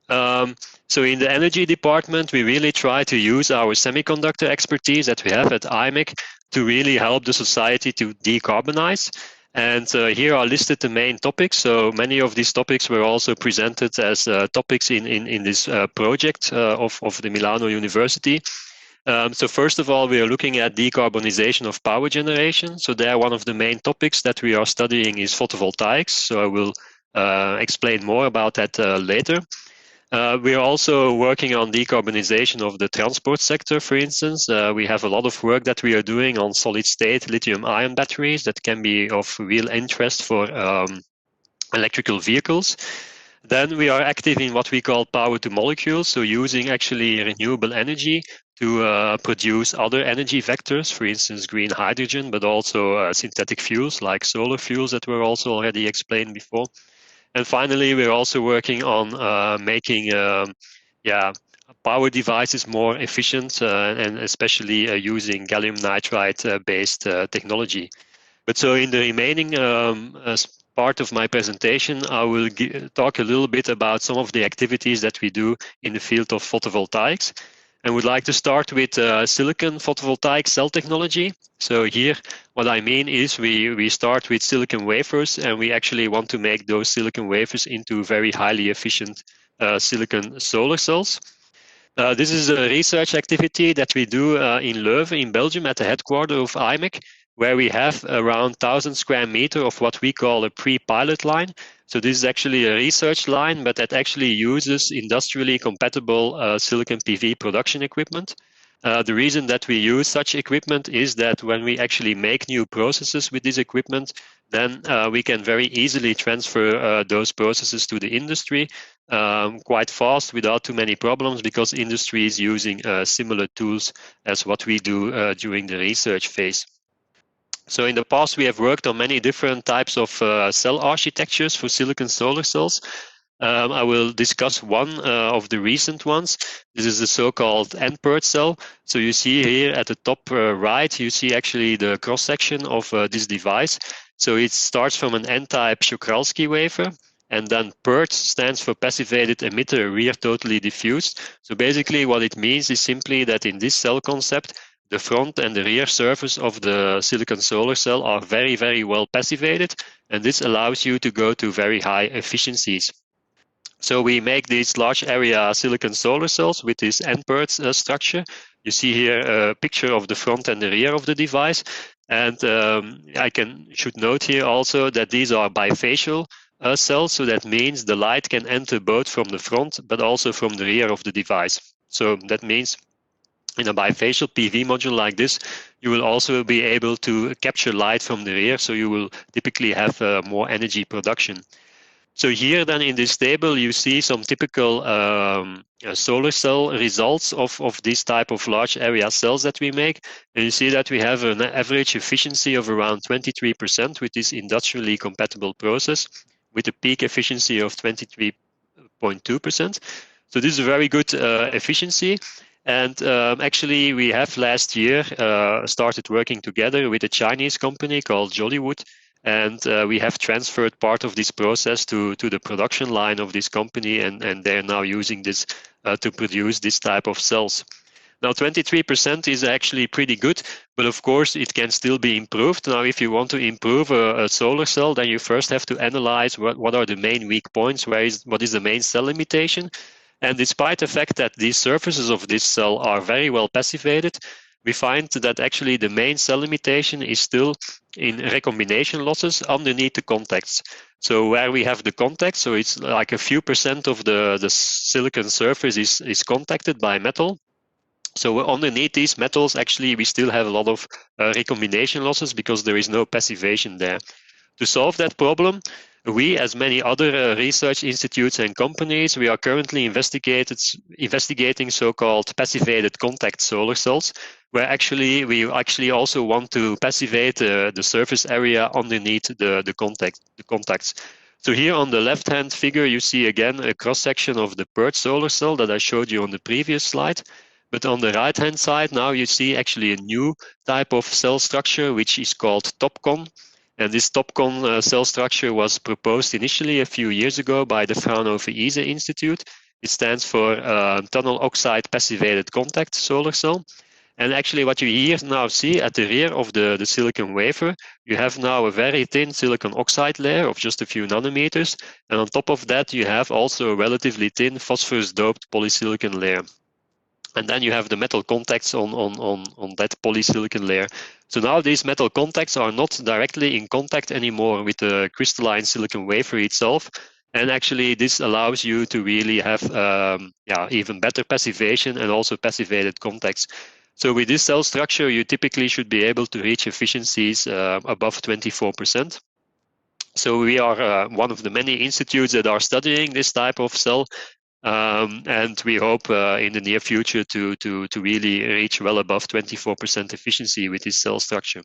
So in the energy department, we really try to use our semiconductor expertise that we have at IMIC to really help the society to decarbonize. And here are listed the main topics. So many of these topics were also presented as topics in this project of the Milano University. So first of all, we are looking at decarbonization of power generation. So there, one of the main topics that we are studying is photovoltaics. So I will explain more about that later. We are also working on decarbonization of the transport sector, for instance. We have a lot of work that we are doing on solid-state lithium-ion batteries that can be of real interest for electrical vehicles. Then we are active in what we call power to molecules, so using actually renewable energy to produce other energy vectors, for instance, green hydrogen, but also synthetic fuels like solar fuels that were also already explained before. And finally, we're also working on making power devices more efficient and especially using gallium nitride based technology. But so in the remaining part of my presentation, I will talk a little bit about some of the activities that we do in the field of photovoltaics. And would like to start with silicon photovoltaic cell technology. So here, what I mean is we start with silicon wafers, and we actually want to make those silicon wafers into very highly efficient silicon solar cells. This is a research activity that we do in Leuven in Belgium at the headquarters of IMIC, where we have around 1,000 square meters of what we call a pre-pilot line. So this is actually a research line, but that actually uses industrially compatible silicon PV production equipment. The reason that we use such equipment is that when we actually make new processes with this equipment, then we can very easily transfer those processes to the industry quite fast without too many problems, because industry is using similar tools as what we do during the research phase. So in the past, we have worked on many different types of cell architectures for silicon solar cells. I will discuss one of the recent ones. This is the so-called N-PERT cell. So you see here at the top right, you see actually the cross-section of this device. So it starts from an N-type Czochralski wafer, and then PERT stands for passivated emitter rear totally diffused. So basically what it means is simply that in this cell concept, the front and the rear surface of the silicon solar cell are very, very well passivated, and this allows you to go to very high efficiencies. So we make these large area silicon solar cells with this N-PERT structure. You see here a picture of the front and the rear of the device, and I should note here also that these are bifacial cells, so that means the light can enter both from the front but also from the rear of the device. So that means In a bifacial PV module like this, you will also be able to capture light from the rear, so you will typically have more energy production. So here then in this table you see some typical solar cell results of this type of large area cells that we make. And you see that we have an average efficiency of around 23% with this industrially compatible process, with a peak efficiency of 23.2%. So this is a very good efficiency. And actually we have last year started working together with a Chinese company called Jollywood. And we have transferred part of this process to the production line of this company, and they're now using this to produce this type of cells. Now 23% is actually pretty good, but of course it can still be improved. Now if you want to improve a solar cell, then you first have to analyze what are the main weak points, what is the main cell limitation. And despite the fact that these surfaces of this cell are very well passivated, we find that actually the main cell limitation is still in recombination losses underneath the contacts. So where we have the contacts, so it's like a few percent of the silicon surface is contacted by metal. So underneath these metals, actually, we still have a lot of recombination losses because there is no passivation there. To solve that problem, we, as many other research institutes and companies, we are currently investigating so-called passivated contact solar cells, where we also want to passivate the surface area underneath the contacts. So here on the left-hand figure, you see again a cross-section of the PERT solar cell that I showed you on the previous slide. But on the right-hand side, now you see actually a new type of cell structure, which is called TOPCon. And this TOPCon cell structure was proposed initially a few years ago by the Fraunhofer ISE Institute. It stands for tunnel oxide passivated contact solar cell. And actually what you here now see at the rear of the silicon wafer, you have now a very thin silicon oxide layer of just a few nanometers. And on top of that, you have also a relatively thin phosphorus doped polysilicon layer. And then you have the metal contacts on that polysilicon layer. So now these metal contacts are not directly in contact anymore with the crystalline silicon wafer itself. And actually this allows you to really have even better passivation and also passivated contacts. So with this cell structure, you typically should be able to reach efficiencies above 24%. So we are one of the many institutes that are studying this type of cell. And we hope in the near future to really reach well above 24% efficiency with this cell structure.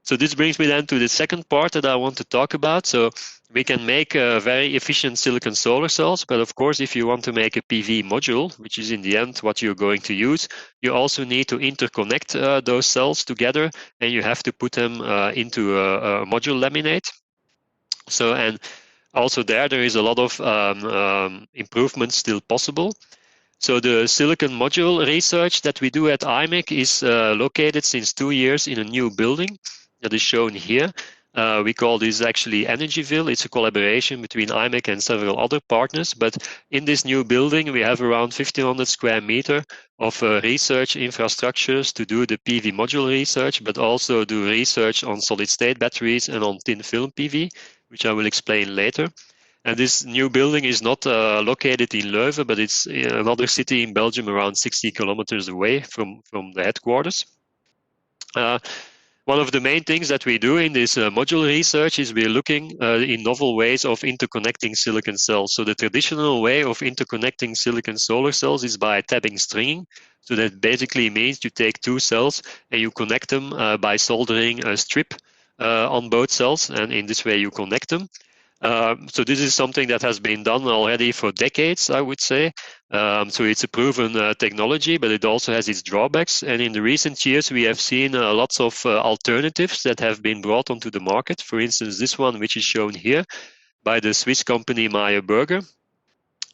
So this brings me then to the second part that I want to talk about. So we can make very efficient silicon solar cells, but of course, if you want to make a PV module, which is in the end what you're going to use, you also need to interconnect those cells together, and you have to put them into a module laminate. So, and also there is a lot of improvements still possible. So the silicon module research that we do at IMEC is located since 2 years in a new building that is shown here. We call this actually Energyville. It's a collaboration between IMEC and several other partners. But in this new building, we have around 1,500 square meters of research infrastructures to do the PV module research, but also do research on solid-state batteries and on thin film PV, which I will explain later. And this new building is not located in Leuven, but it's in another city in Belgium around 60 kilometers away from the headquarters. One of the main things that we do in this module research is we're looking in novel ways of interconnecting silicon cells. So the traditional way of interconnecting silicon solar cells is by tabbing stringing. So that basically means you take two cells and you connect them by soldering a strip on both cells, and in this way you connect them. So this is something that has been done already for decades, I would say. So it's a proven technology, but it also has its drawbacks. And in the recent years, we have seen lots of alternatives that have been brought onto the market. For instance, this one, which is shown here by the Swiss company Meyer Burger,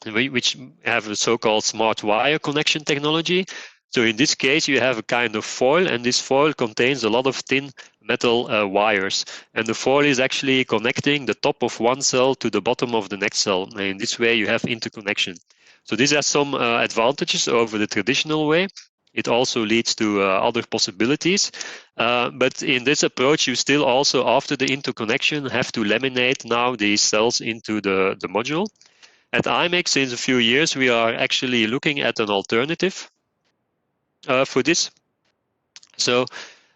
which have a so-called smart wire connection technology. So in this case, you have a kind of foil, and this foil contains a lot of thin metal wires. And the foil is actually connecting the top of one cell to the bottom of the next cell. And in this way, you have interconnection. So this has some advantages over the traditional way. It also leads to other possibilities. But in this approach, you still also, after the interconnection, have to laminate now these cells into the module. At IMEC, since a few years, we are actually looking at an alternative. for this. So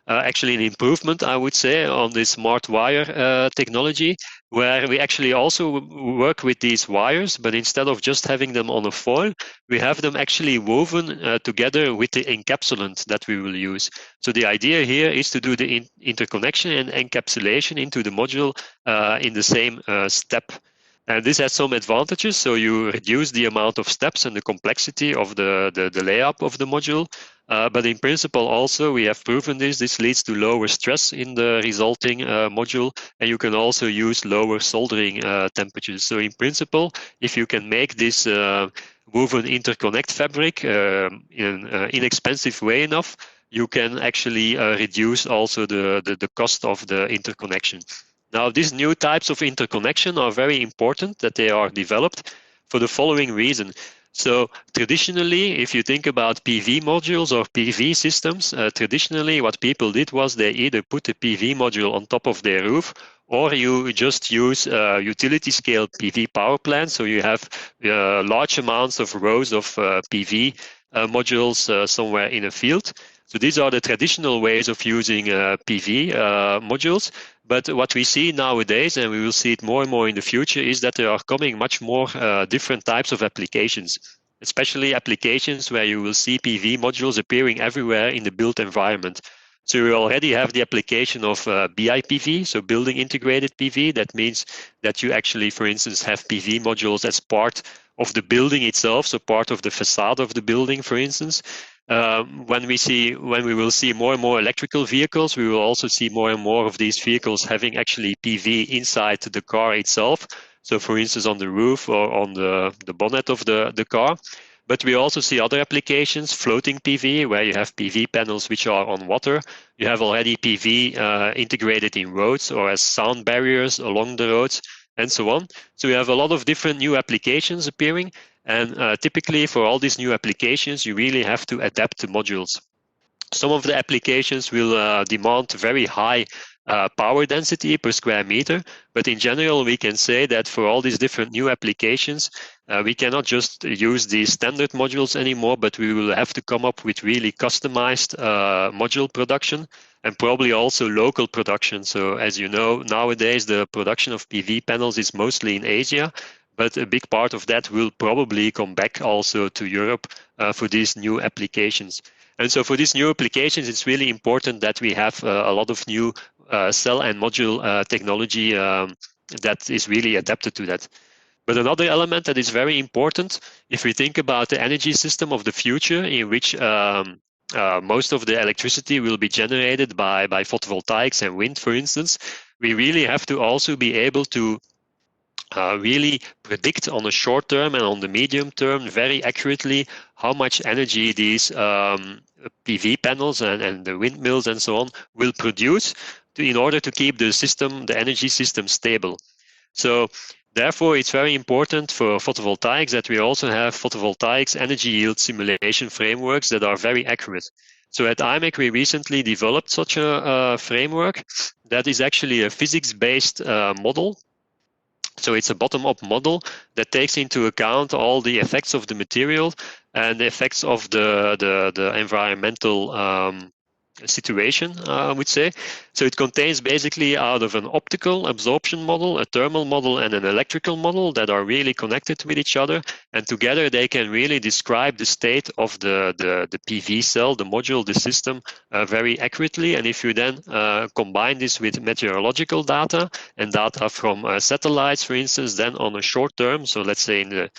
actually an improvement, I would say, on this smart wire technology, where we actually also work with these wires, but instead of just having them on a foil, we have them actually woven together with the encapsulant that we will use. So the idea here is to do the interconnection and encapsulation into the module in the same step. And this has some advantages. So you reduce the amount of steps and the complexity of the layout of the module. But in principle, also, we have proven this. This leads to lower stress in the resulting module, and you can also use lower soldering temperatures. So in principle, if you can make this woven interconnect fabric in an inexpensive way enough, you can actually reduce also the cost of the interconnection. Now, these new types of interconnection are very important that they are developed for the following reason. So traditionally, if you think about PV modules or PV systems, traditionally what people did was they either put a PV module on top of their roof, or you just use utility scale PV power plants. So you have large amounts of rows of PV modules somewhere in a field. So these are the traditional ways of using PV modules. But what we see nowadays, and we will see it more and more in the future, is that there are coming much more different types of applications, especially applications where you will see PV modules appearing everywhere in the built environment. So we already have the application of BIPV, so building integrated PV. That means that you actually, for instance, have PV modules as part of the building itself, so part of the facade of the building, for instance. When we will see more and more electrical vehicles, we will also see more and more of these vehicles having actually PV inside the car itself. So for instance, on the roof or on the bonnet of the car. But we also see other applications, floating PV, where you have PV panels which are on water. You have already PV integrated in roads or as sound barriers along the roads, and so on. So we have a lot of different new applications appearing. And typically for all these new applications, you really have to adapt the modules. Some of the applications will demand very high power density per square meter, but in general, we can say that for all these different new applications, we cannot just use these standard modules anymore, but we will have to come up with really customized module production and probably also local production. So as you know, nowadays, the production of PV panels is mostly in Asia, but a big part of that will probably come back also to Europe for these new applications. And so for these new applications, it's really important that we have a lot of new cell and module technology that is really adapted to that. But another element that is very important, if we think about the energy system of the future, in which most of the electricity will be generated by photovoltaics and wind, for instance, we really have to also be able to really predict on the short term and on the medium term very accurately how much energy these PV panels and the windmills and so on will produce in order to keep the system, the energy system, stable. So therefore, it's very important for photovoltaics that we also have photovoltaics energy yield simulation frameworks that are very accurate. So at IMEC, we recently developed such a framework that is actually a physics-based model. So it's a bottom-up model that takes into account all the effects of the material and the effects of the environmental situation, I would say. So it contains basically out of an optical absorption model, a thermal model, and an electrical model that are really connected with each other. And together they can really describe the state of the PV cell, the module, the system very accurately. And if you then combine this with meteorological data and data from satellites, for instance, then on a short term, so let's say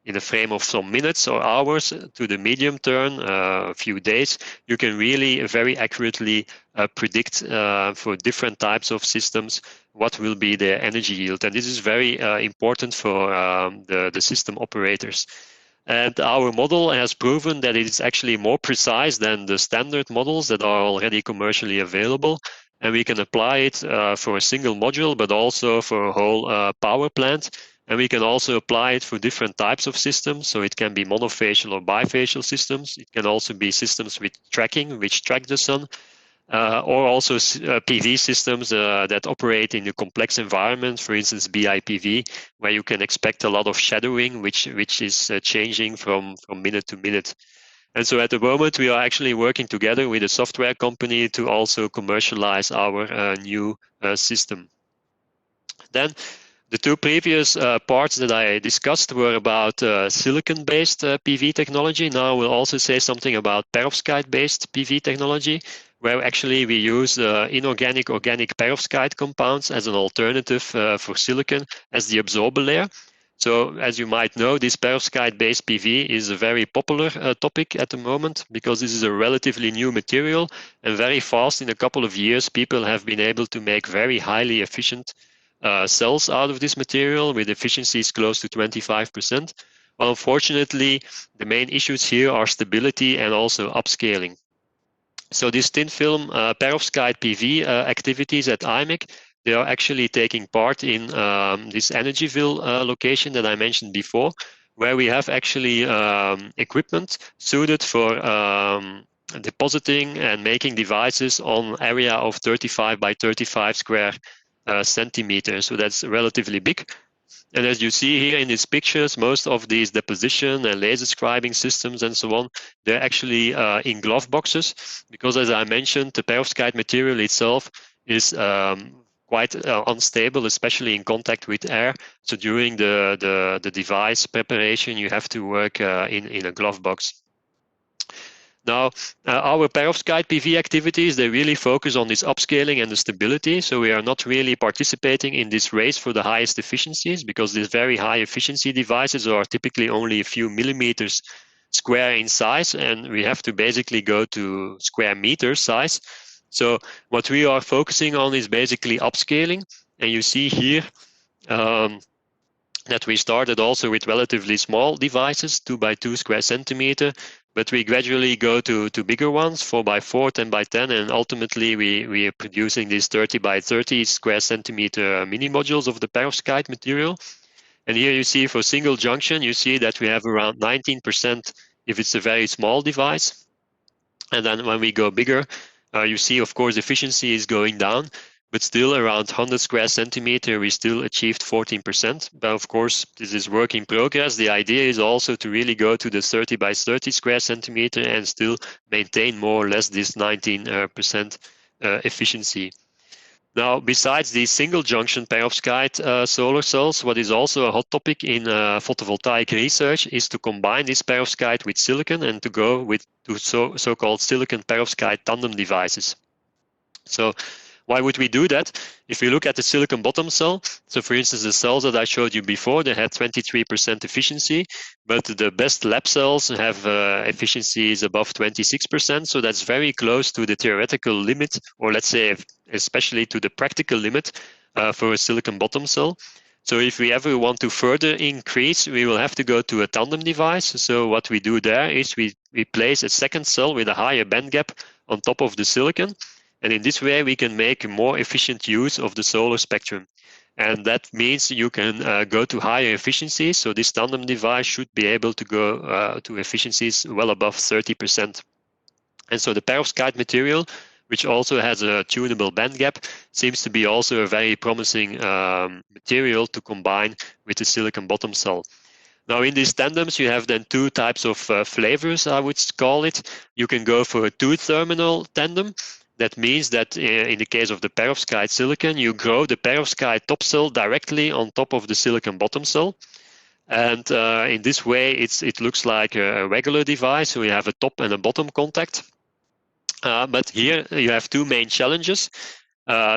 in a frame of some minutes or hours to the medium term, a few days, you can really very accurately predict for different types of systems what will be their energy yield. And this is very important for the system operators. And our model has proven that it is actually more precise than the standard models that are already commercially available. And we can apply it for a single module, but also for a whole power plant. And we can also apply it for different types of systems. So it can be monofacial or bifacial systems. It can also be systems with tracking, which track the sun, or also PV systems that operate in a complex environment, for instance, BIPV, where you can expect a lot of shadowing, which is changing from minute to minute. And so at the moment, we are actually working together with a software company to also commercialize our new system. Then the two previous parts that I discussed were about silicon-based PV technology. Now we'll also say something about perovskite-based PV technology, where actually we use inorganic organic perovskite compounds as an alternative for silicon as the absorber layer. So as you might know, this perovskite-based PV is a very popular topic at the moment because this is a relatively new material, and very fast, in a couple of years, people have been able to make very highly efficient cells out of this material with efficiencies close to 25%. Well, unfortunately, the main issues here are stability and also upscaling. So these thin film perovskite PV activities at IMEC, they are actually taking part in this Energyville location that I mentioned before, where we have actually equipment suited for depositing and making devices on area of 35 by 35 square centimeters. So that's relatively big. And as you see here in these pictures, most of these deposition and laser scribing systems and so on, they're actually in glove boxes, because as I mentioned, the perovskite material itself is quite unstable, especially in contact with air. So during the device preparation, you have to work in a glove box. Now, our perovskite PV activities, they really focus on this upscaling and the stability. So we are not really participating in this race for the highest efficiencies, because these very high efficiency devices are typically only a few millimeters square in size, and we have to basically go to square meter size. So what we are focusing on is basically upscaling. And you see here that we started also with relatively small devices, 2 by 2 square centimeter, but we gradually go to bigger ones, 4 by 4, 10 by 10, and ultimately we are producing these 30 by 30 square centimeter mini modules of the perovskite material. And here you see for single junction, you see that we have around 19% if it's a very small device. And then when we go bigger, you see, of course, efficiency is going down, but still around 100 square centimeter, we still achieved 14%. But of course, this is work in progress. The idea is also to really go to the 30 by 30 square centimeter and still maintain more or less this 19% efficiency. Now, besides these single junction perovskite solar cells, what is also a hot topic in photovoltaic research is to combine this perovskite with silicon and to go with so-called silicon perovskite tandem devices. So why would we do that? If you look at the silicon bottom cell, so for instance, the cells that I showed you before, they had 23% efficiency, but the best lab cells have efficiencies above 26%. So that's very close to the theoretical limit, or let's say especially to the practical limit for a silicon bottom cell. So if we ever want to further increase, we will have to go to a tandem device. So what we do there is we place a second cell with a higher band gap on top of the silicon. And in this way, we can make more efficient use of the solar spectrum. And that means you can go to higher efficiencies. So this tandem device should be able to go to efficiencies well above 30%. And so the perovskite material, which also has a tunable band gap, seems to be also a very promising material to combine with the silicon bottom cell. Now, in these tandems, you have then two types of flavors, I would call it. You can go for a two-terminal tandem. That means that in the case of the perovskite silicon, you grow the perovskite top cell directly on top of the silicon bottom cell. And in this way, it looks like a regular device. So you have a top and a bottom contact. But here you have two main challenges.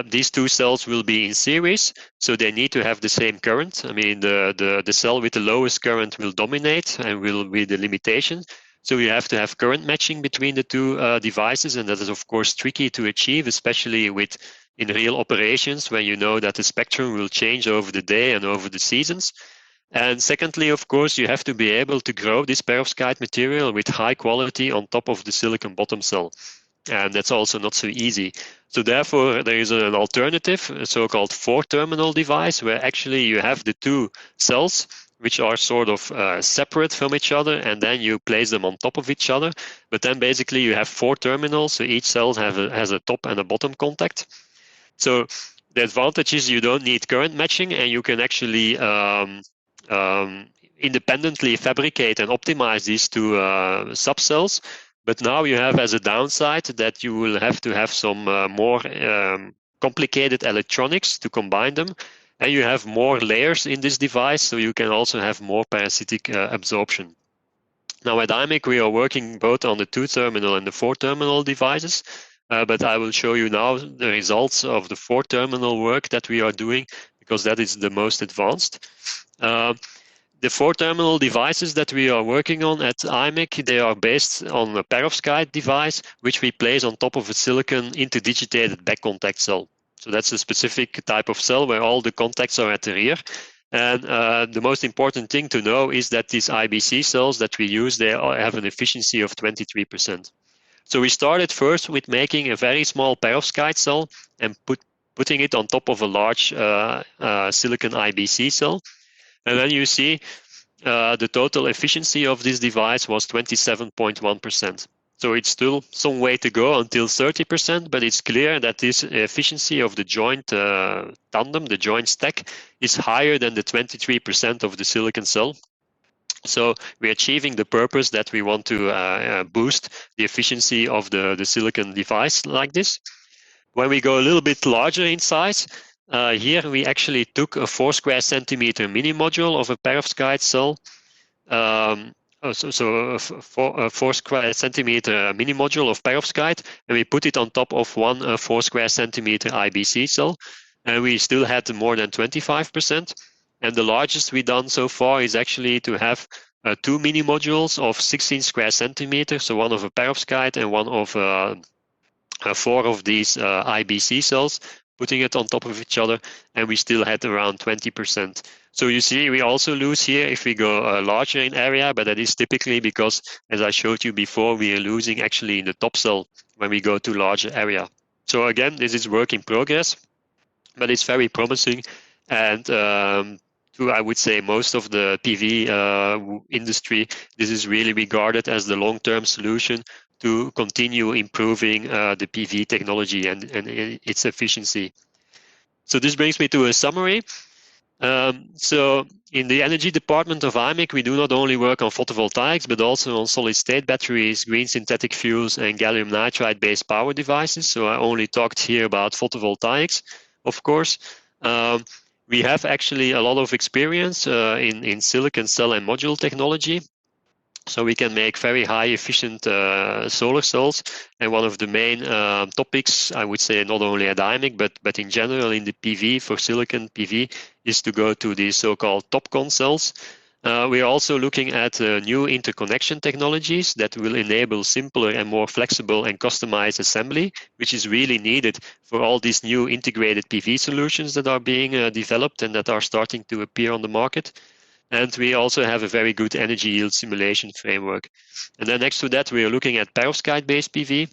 These two cells will be in series, so they need to have the same current. I mean, the cell with the lowest current will dominate and will be the limitation. So you have to have current matching between the two devices, and that is of course tricky to achieve, especially in real operations when you know that the spectrum will change over the day and over the seasons. And secondly, of course, you have to be able to grow this perovskite material with high quality on top of the silicon bottom cell. And that's also not so easy. So therefore, there is an alternative, a so-called four-terminal device, where actually you have the two cells which are sort of separate from each other, and then you place them on top of each other. But then basically you have four terminals, so each cell has a top and a bottom contact. So the advantage is you don't need current matching, and you can actually independently fabricate and optimize these two subcells. But now you have as a downside that you will have to have some more complicated electronics to combine them. And you have more layers in this device, so you can also have more parasitic absorption. Now at IMEC, we are working both on the 2-terminal and the 4-terminal devices, but I will show you now the results of the 4-terminal work that we are doing, because that is the most advanced. The 4-terminal devices that we are working on at IMEC, they are based on a perovskite device, which we place on top of a silicon interdigitated back contact cell. So that's a specific type of cell where all the contacts are at the rear. And the most important thing to know is that these IBC cells that we use, they have an efficiency of 23%. So we started first with making a very small perovskite cell and putting it on top of a large silicon IBC cell. And then you see the total efficiency of this device was 27.1%. So it's still some way to go until 30%, but it's clear that this efficiency of the joint tandem, the joint stack, is higher than the 23% of the silicon cell. So we're achieving the purpose that we want to boost the efficiency of the silicon device like this. When we go a little bit larger in size, here we actually took a 4 square centimeter mini module of a perovskite cell. So a 4 square centimeter mini module of perovskite, and we put it on top of one 4 square centimeter IBC cell, and we still had more than 25%. And the largest we've done so far is actually to have 2 mini modules of 16 square centimeters, so one of a perovskite and one of 4 of these IBC cells, putting it on top of each other, and we still had around 20%. So you see, we also lose here if we go larger in area, but that is typically because, as I showed you before, we are losing actually in the top cell when we go to larger area. So again, this is work in progress, but it's very promising. And to, I would say, most of the PV industry, this is really regarded as the long-term solution to continue improving the PV technology and its efficiency. So this brings me to a summary. So in the energy department of IMEC, we do not only work on photovoltaics, but also on solid-state batteries, green synthetic fuels, and gallium nitride-based power devices. So I only talked here about photovoltaics, of course. We have actually a lot of experience in silicon cell and module technology. So we can make very high efficient solar cells. And one of the main topics, I would say, not only at IMEC, but in general in the PV, for silicon PV, is to go to these so-called TOPCon cells. We are also looking at new interconnection technologies that will enable simpler and more flexible and customized assembly, which is really needed for all these new integrated PV solutions that are being developed and that are starting to appear on the market. And we also have a very good energy yield simulation framework. And then next to that, we are looking at perovskite-based PV.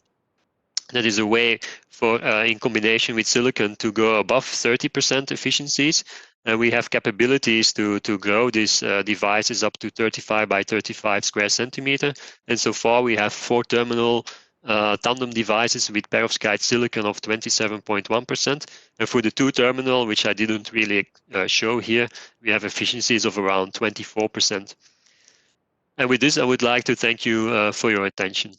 That is a way for, in combination with silicon, to go above 30% efficiencies. And we have capabilities to grow these devices up to 35 by 35 square centimeter. And so far, we have 4-terminal tandem devices with perovskite silicon of 27.1%. And for the 2-terminal, which I didn't really show here, we have efficiencies of around 24%. And with this, I would like to thank you for your attention.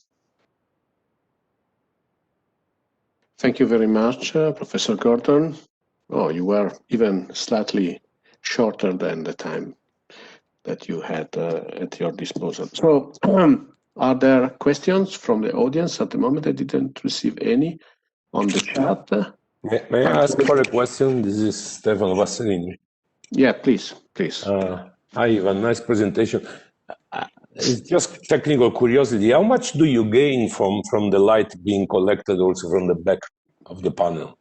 Thank you very much, Professor Gordon. Oh, you were even slightly shorter than the time that you had at your disposal. So, are there questions from the audience at the moment? I didn't receive any on the chat.
May I ask for a question? This is Stefan Vassilini.
Yeah, please, please.
Hi, Ivan. Nice presentation. It's just technical curiosity. How much do you gain from the light being collected also from the back of the panel?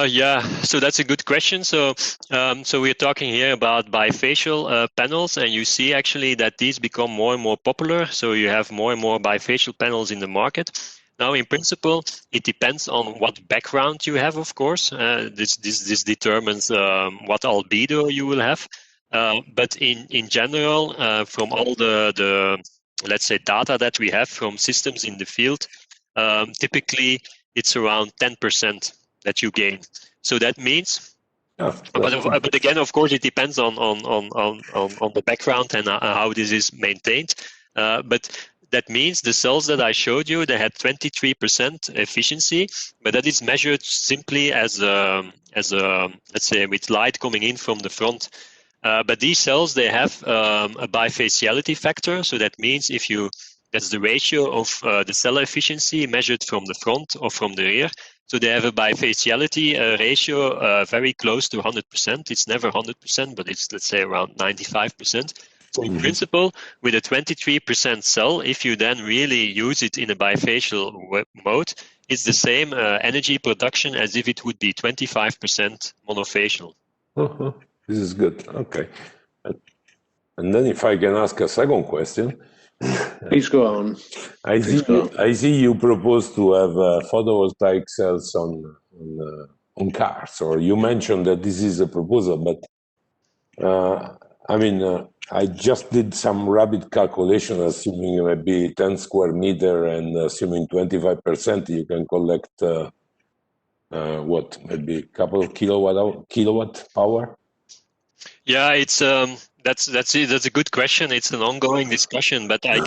Yeah, so that's a good question. So we're talking here about bifacial panels, and you see actually that these become more and more popular. So you have more and more bifacial panels in the market. Now, in principle, it depends on what background you have, of course. This determines what albedo you will have. But in general, from all the let's say data that we have from systems in the field, typically it's around 10% that you gain. So that means But again, of course, it depends on the background and how this is maintained. But that means the cells that I showed you, they had 23% efficiency, but that is measured simply as let's say with light coming in from the front. But these cells, they have a bifaciality factor, so that means that's the ratio of the cell efficiency measured from the front or from the rear. So they have a bifaciality ratio very close to 100%. It's never 100%, but it's, let's say, around 95%. So in principle, with a 23% cell, if you then really use it in a bifacial mode, it's the same energy production as if it would be 25% monofacial.
This is good. Okay. And then if I can ask a second question.
Please go on.
I see you propose to have photovoltaic cells on cars, or you mentioned that this is a proposal, but I just did some rapid calculation, assuming maybe 10 square meter and assuming 25%, you can collect maybe a couple of kilowatt power?
Yeah, it's that's a good question. It's an ongoing discussion, but I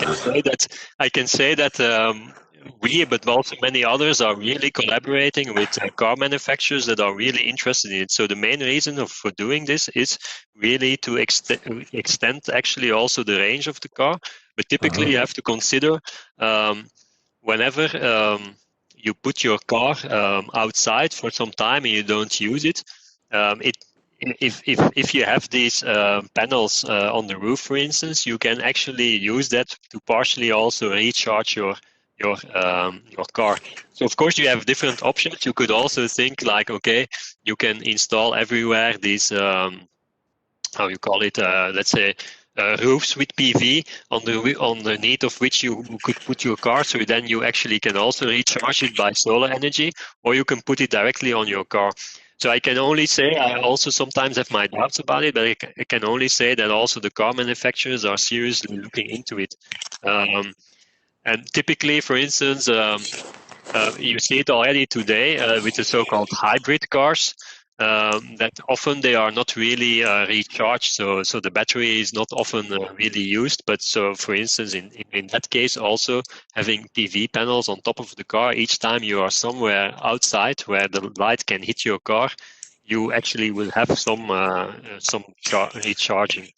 can say that we, but also many others, are really collaborating with car manufacturers that are really interested in it. So the main reason for doing this is really to extend actually also the range of the car. But typically you have to consider whenever you put your car outside for some time and you don't use it, if you have these panels on the roof, for instance, you can actually use that to partially also recharge your car. So of course you have different options. You could also think like, okay, you can install everywhere these how you call it, let's say roofs with PV underneath of which you could put your car, so then you actually can also recharge it by solar energy, or you can put it directly on your car. So I can only say, I also sometimes have my doubts about it, but I can only say that also the car manufacturers are seriously looking into it. And typically, for instance, you see it already today with the so-called hybrid cars, that often they are not really recharged, so the battery is not often really used. But so, for instance, in that case, also having PV panels on top of the car, each time you are somewhere outside where the light can hit your car, you actually will have some recharging.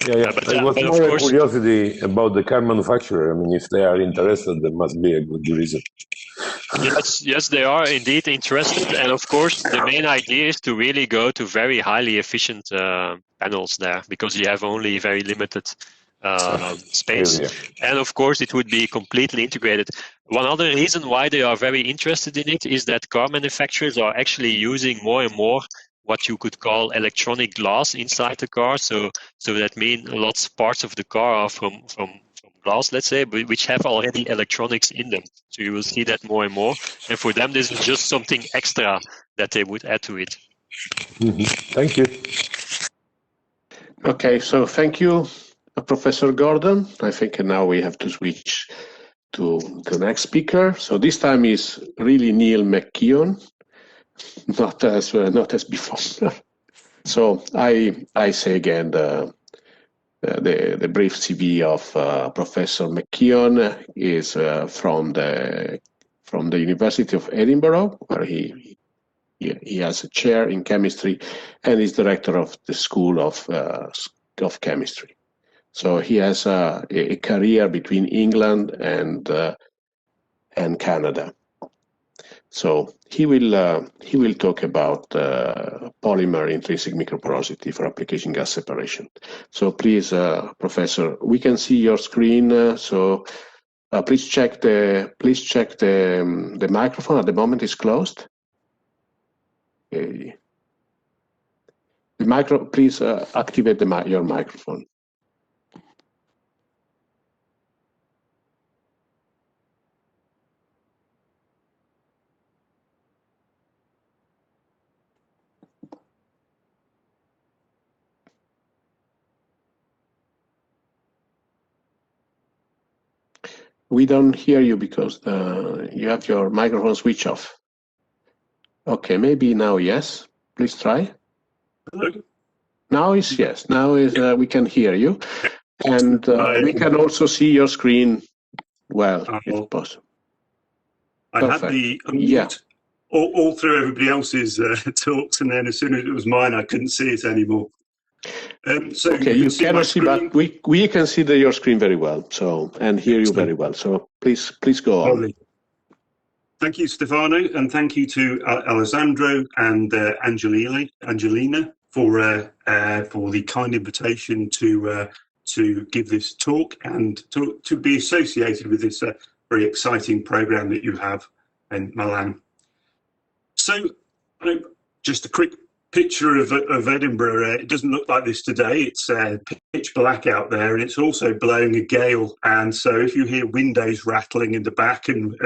Yeah. But it was more a curiosity about the car manufacturer. I mean, if they are interested, there must be a good reason.
Yes, they are indeed interested, and of course, the main idea is to really go to very highly efficient panels there, because you have only very limited space, and of course, it would be completely integrated. One other reason why they are very interested in it is that car manufacturers are actually using more and more what you could call electronic glass inside the car. So that means lots of parts of the car are from glass, let's say, which have already electronics in them. So you will see that more and more. And for them, this is just something extra that they would add to it.
Thank you.
Okay, so thank you, Professor Gordon. I think now we have to switch to the next speaker. So this time is really Neil McKeown, not as before. So I say again the brief CV of Professor McKeown is from the University of Edinburgh, where he has a chair in chemistry and is director of the School of Chemistry. So he has a career between England and Canada. So he will talk about polymer intrinsic microporosity for application gas separation. So please, Professor, we can see your screen. So please check the microphone. At the moment, is closed. Okay. Please activate your microphone. We don't hear you because you have your microphone switch off. Okay, maybe now, yes. Please try.
Hello?
Now is yes. Now is we can hear you, and we can also see your screen well, if possible.
I had the unmute all through everybody else's talks, and then as soon as it was mine, I couldn't see it anymore. So
okay, you cannot see, but we can see your screen very well. So and hear you very well. So please go on.
Lovely. Thank you, Stefano, and thank you to Alessandro and Angelina for the kind invitation to give this talk and to be associated with this very exciting program that you have in Milan. So, just a quick picture of Edinburgh. It doesn't look like this today. It's pitch black out there, and it's also blowing a gale. And so, if you hear windows rattling in the back and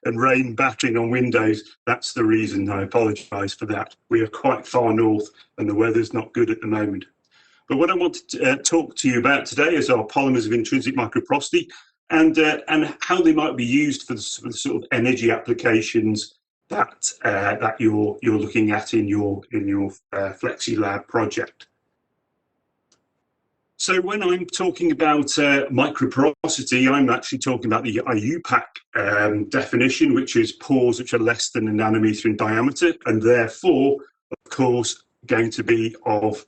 rain battering on windows, that's the reason. I apologise for that. We are quite far north, and the weather's not good at the moment. But what I want to talk to you about today is our polymers of intrinsic microporosity and how they might be used for the sort of energy applications that you're looking at in your Flexi Lab project. So when I'm talking about microporosity, I'm actually talking about the IUPAC definition, which is pores which are less than a nanometer in diameter, and therefore, of course, going to be of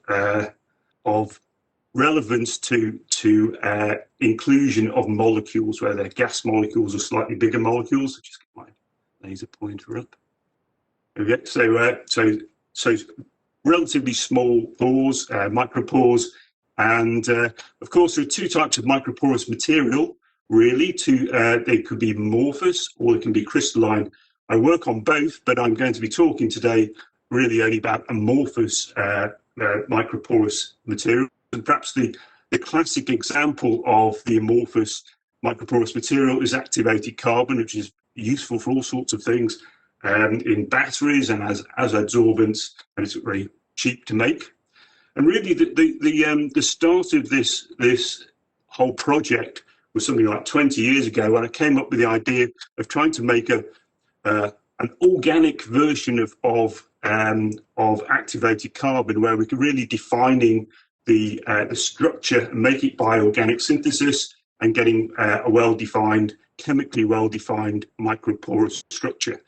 relevance to inclusion of molecules, where they're gas molecules or slightly bigger molecules. Just get my laser pointer up. Okay, so relatively small pores, micropores, and of course there are two types of microporous material. Really, they could be amorphous or they can be crystalline. I work on both, but I'm going to be talking today really only about amorphous microporous material. And perhaps the classic example of the amorphous microporous material is activated carbon, which is useful for all sorts of things in batteries and as adsorbents, and it's very cheap to make. And really, the start of this whole project was something like 20 years ago, when I came up with the idea of trying to make an organic version of activated carbon, where we could really defining the structure and make it by organic synthesis and getting a chemically well-defined microporous structure.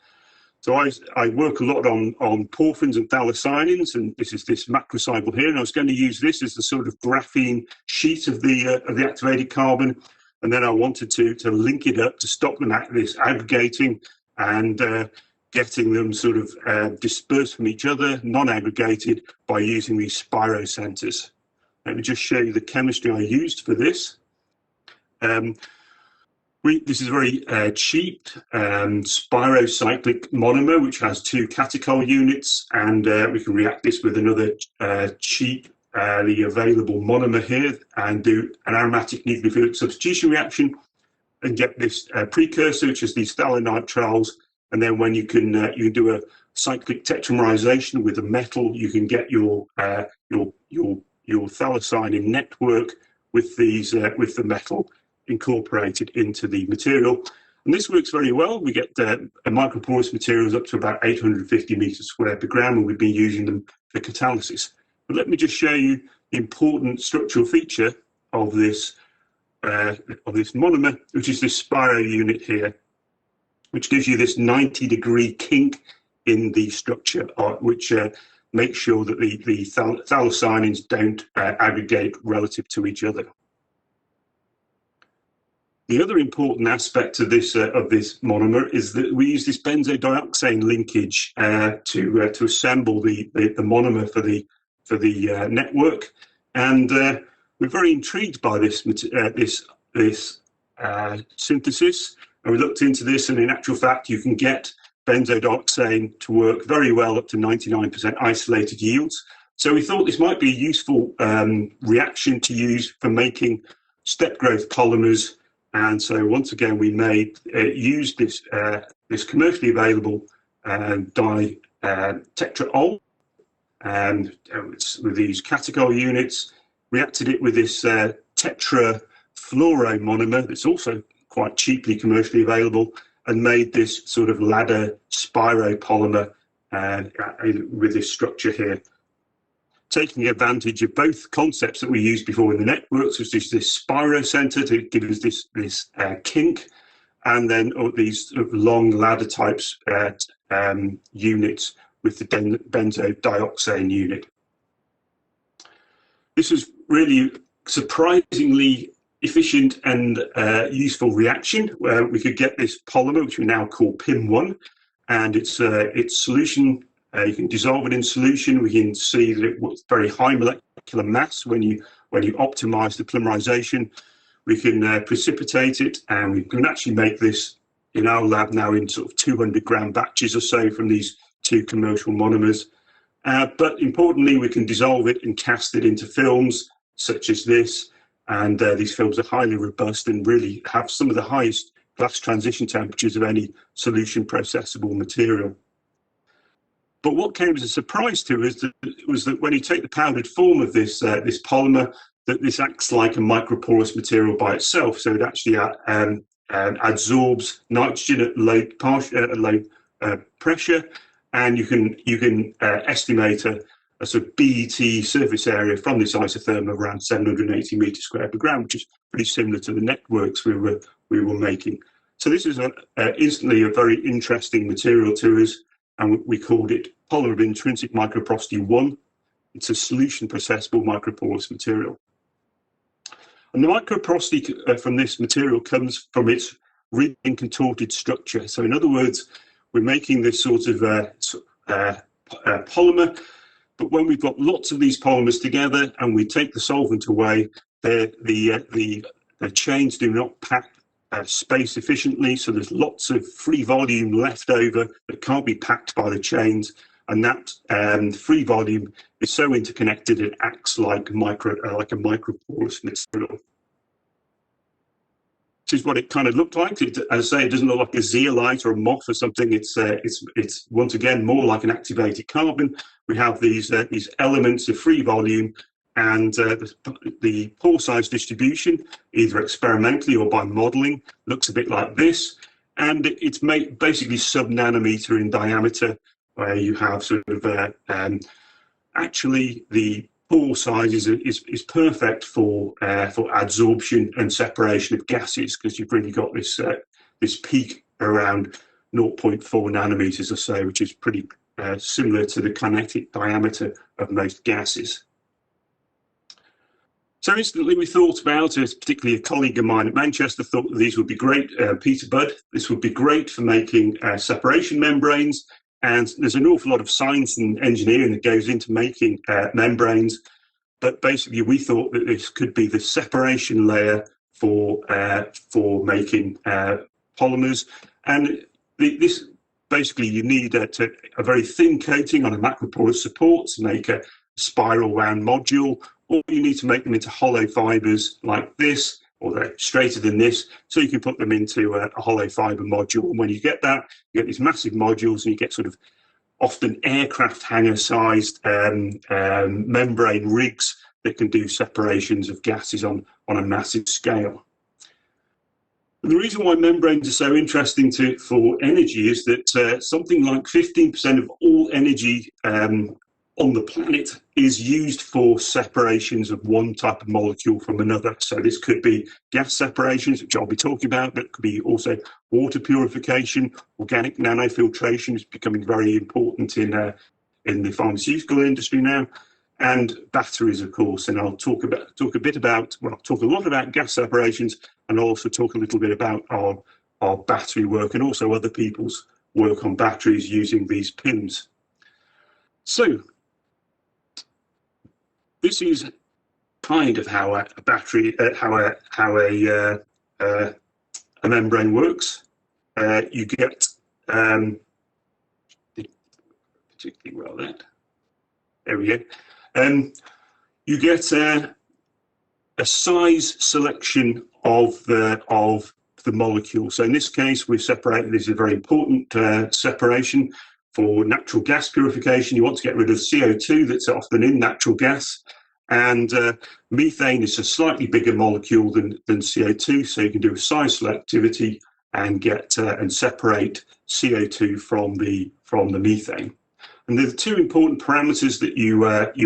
So I work a lot on porphyrins and phthalocyanins, and this is this macrocycle here, and I was going to use this as the sort of graphene sheet of the activated carbon, and then I wanted to link it up to stop this aggregating and getting them sort of dispersed from each other, non-aggregated, by using these spirocenters. Let me just show you the chemistry I used for this. This is a very cheap spirocyclic monomer, which has 2 catechol units, and we can react this with another cheaply available monomer here and do an aromatic nucleophilic substitution reaction and get this precursor, which is these phthalonitriles. And then when you can do a cyclic tetramerization with a metal, you can get your phthalocyanin network with these with the metal incorporated into the material. And this works very well. We get microporous materials up to about 850 meters squared per gram, and we've been using them for catalysis. But let me just show you the important structural feature of this monomer, which is this spiro unit here, which gives you this 90-degree kink in the structure, which makes sure that the phthalocyanins don't aggregate relative to each other. The other important aspect of this monomer is that we use this benzodioxane linkage to assemble the monomer for the network, and we're very intrigued by this synthesis. And we looked into this, and in actual fact, you can get benzodioxane to work very well up to 99% isolated yields. So we thought this might be a useful reaction to use for making step growth polymers. And so once again, we used this commercially available tetraol, and with these catechol units, reacted it with this tetrafluoromonomer that's also quite cheaply commercially available, and made this sort of ladder spiropolymer with this structure here. taking advantage of both concepts that we used before in the networks, which is this spiro center to give us this kink, and then these sort of long ladder types units with the benzodioxane unit. This is really surprisingly efficient and useful reaction where we could get this polymer, which we now call PIM1, and its solution. You can dissolve it in solution. We can see that it's very high molecular mass when you optimize the polymerization. We can precipitate it, and we can actually make this in our lab now in sort of 200-gram batches or so from these two commercial monomers. But importantly, we can dissolve it and cast it into films such as this. And these films are highly robust and really have some of the highest glass transition temperatures of any solution processable material. But what came as a surprise to us was that when you take the powdered form of this polymer, that this acts like a microporous material by itself. So it actually absorbs nitrogen at low pressure, and you can estimate a sort of BET surface area from this isotherm of around 780 meters squared per gram, which is pretty similar to the networks we were making. So this is instantly a very interesting material to us, and we called it polymer of intrinsic microporosity 1. It's a solution processable microporous material. And the microporosity from this material comes from its rigged and contorted structure. So in other words, we're making this sort of polymer, but when we've got lots of these polymers together and we take the solvent away, the chains do not pack space efficiently, so there's lots of free volume left over that can't be packed by the chains, and that free volume is so interconnected it acts like a microporous material. This is what it kind of looked like. As I say, it doesn't look like a zeolite or a moth or something. It's once again more like an activated carbon. We have these elements of free volume, and the pore size distribution, either experimentally or by modeling, looks a bit like this. And it's basically sub-nanometer in diameter, where you have sort of actually the pore size is perfect for adsorption and separation of gases, because you've really got this peak around 0.4 nanometers or so, which is pretty similar to the kinetic diameter of most gases. So instantly we thought about, particularly a colleague of mine at Manchester thought that these would be great, Peter Budd, this would be great for making separation membranes. And there's an awful lot of science and engineering that goes into making membranes. But basically we thought that this could be the separation layer for making polymers. And this basically you need a very thin coating on a macroporous support to make a spiral wound module, or you need to make them into hollow fibers like this, or they're straighter than this, so you can put them into a hollow fiber module. And when you get that, you get these massive modules, and you get sort of often aircraft hangar-sized membrane rigs that can do separations of gases on a massive scale. And the reason why membranes are so interesting for energy is that something like 15% of all energy on the planet is used for separations of one type of molecule from another. So this could be gas separations, which I'll be talking about, but it could be also water purification, organic nanofiltration is becoming very important in the pharmaceutical industry now, and batteries, of course. And I'll talk a lot about gas separations, and I'll also talk a little bit about our battery work and also other people's work on batteries using these pins. So this is kind of how a battery, how a membrane works. You get particularly well that. There we go. You get a size selection of the molecule. So in this case, we've separated. This is a very important separation. For natural gas purification, you want to get rid of CO2 that's often in natural gas, and methane is a slightly bigger molecule than CO2, so you can do a size selectivity and get and separate CO2 from the methane. And the two important parameters that you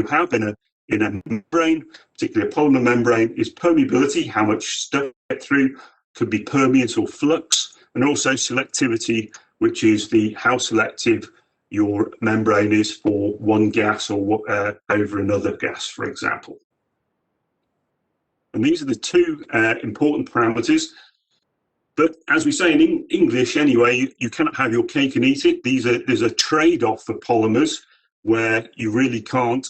have in a membrane, particularly a polymer membrane, is permeability, how much stuff get through, could be permeance or flux, and also selectivity, which is how selective your membrane is for one gas or over another gas, for example. And these are the two important parameters. But as we say in English anyway, you cannot have your cake and eat it. There's a trade-off for polymers where you really can't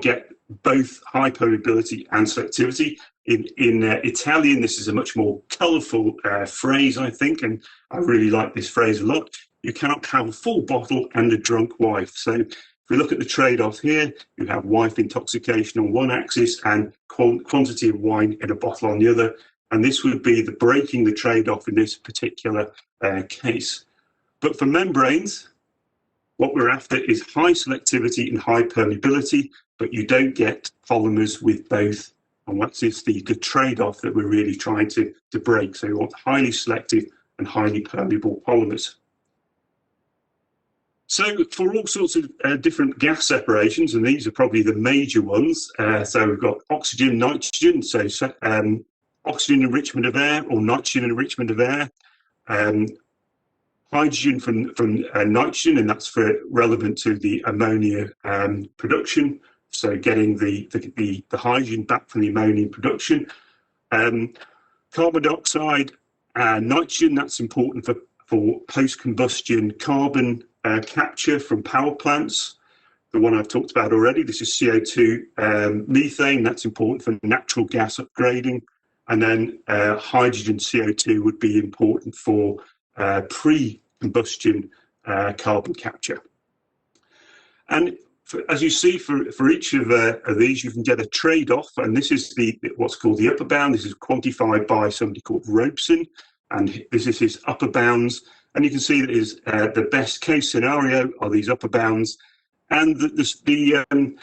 get both high permeability and selectivity. In Italian, this is a much more colourful phrase, I think, and I really like this phrase a lot. You cannot have a full bottle and a drunk wife. So if we look at the trade-off here, you have wife intoxication on one axis and quantity of wine in a bottle on the other. And this would be breaking the trade-off in this particular case. But for membranes, what we're after is high selectivity and high permeability, but you don't get polymers with both. And what's this, the trade-off that we're really trying to break. So you want highly selective and highly permeable polymers. So for all sorts of different gas separations, and these are probably the major ones, so we've got oxygen, nitrogen, so oxygen enrichment of air or nitrogen enrichment of air, hydrogen from nitrogen, and that's relevant to the ammonia production. So getting the hydrogen back from the ammonia production. Carbon dioxide and nitrogen, that's important for post-combustion carbon capture from power plants. The one I've talked about already, this is CO2 methane, that's important for natural gas upgrading. And then hydrogen CO2 would be important for pre-combustion carbon capture. And as you see, for each of these, you can get a trade-off, and this is what's called the upper bound. This is quantified by somebody called Robeson, and this is his upper bounds. And you can see that is the best case scenario are these upper bounds, and the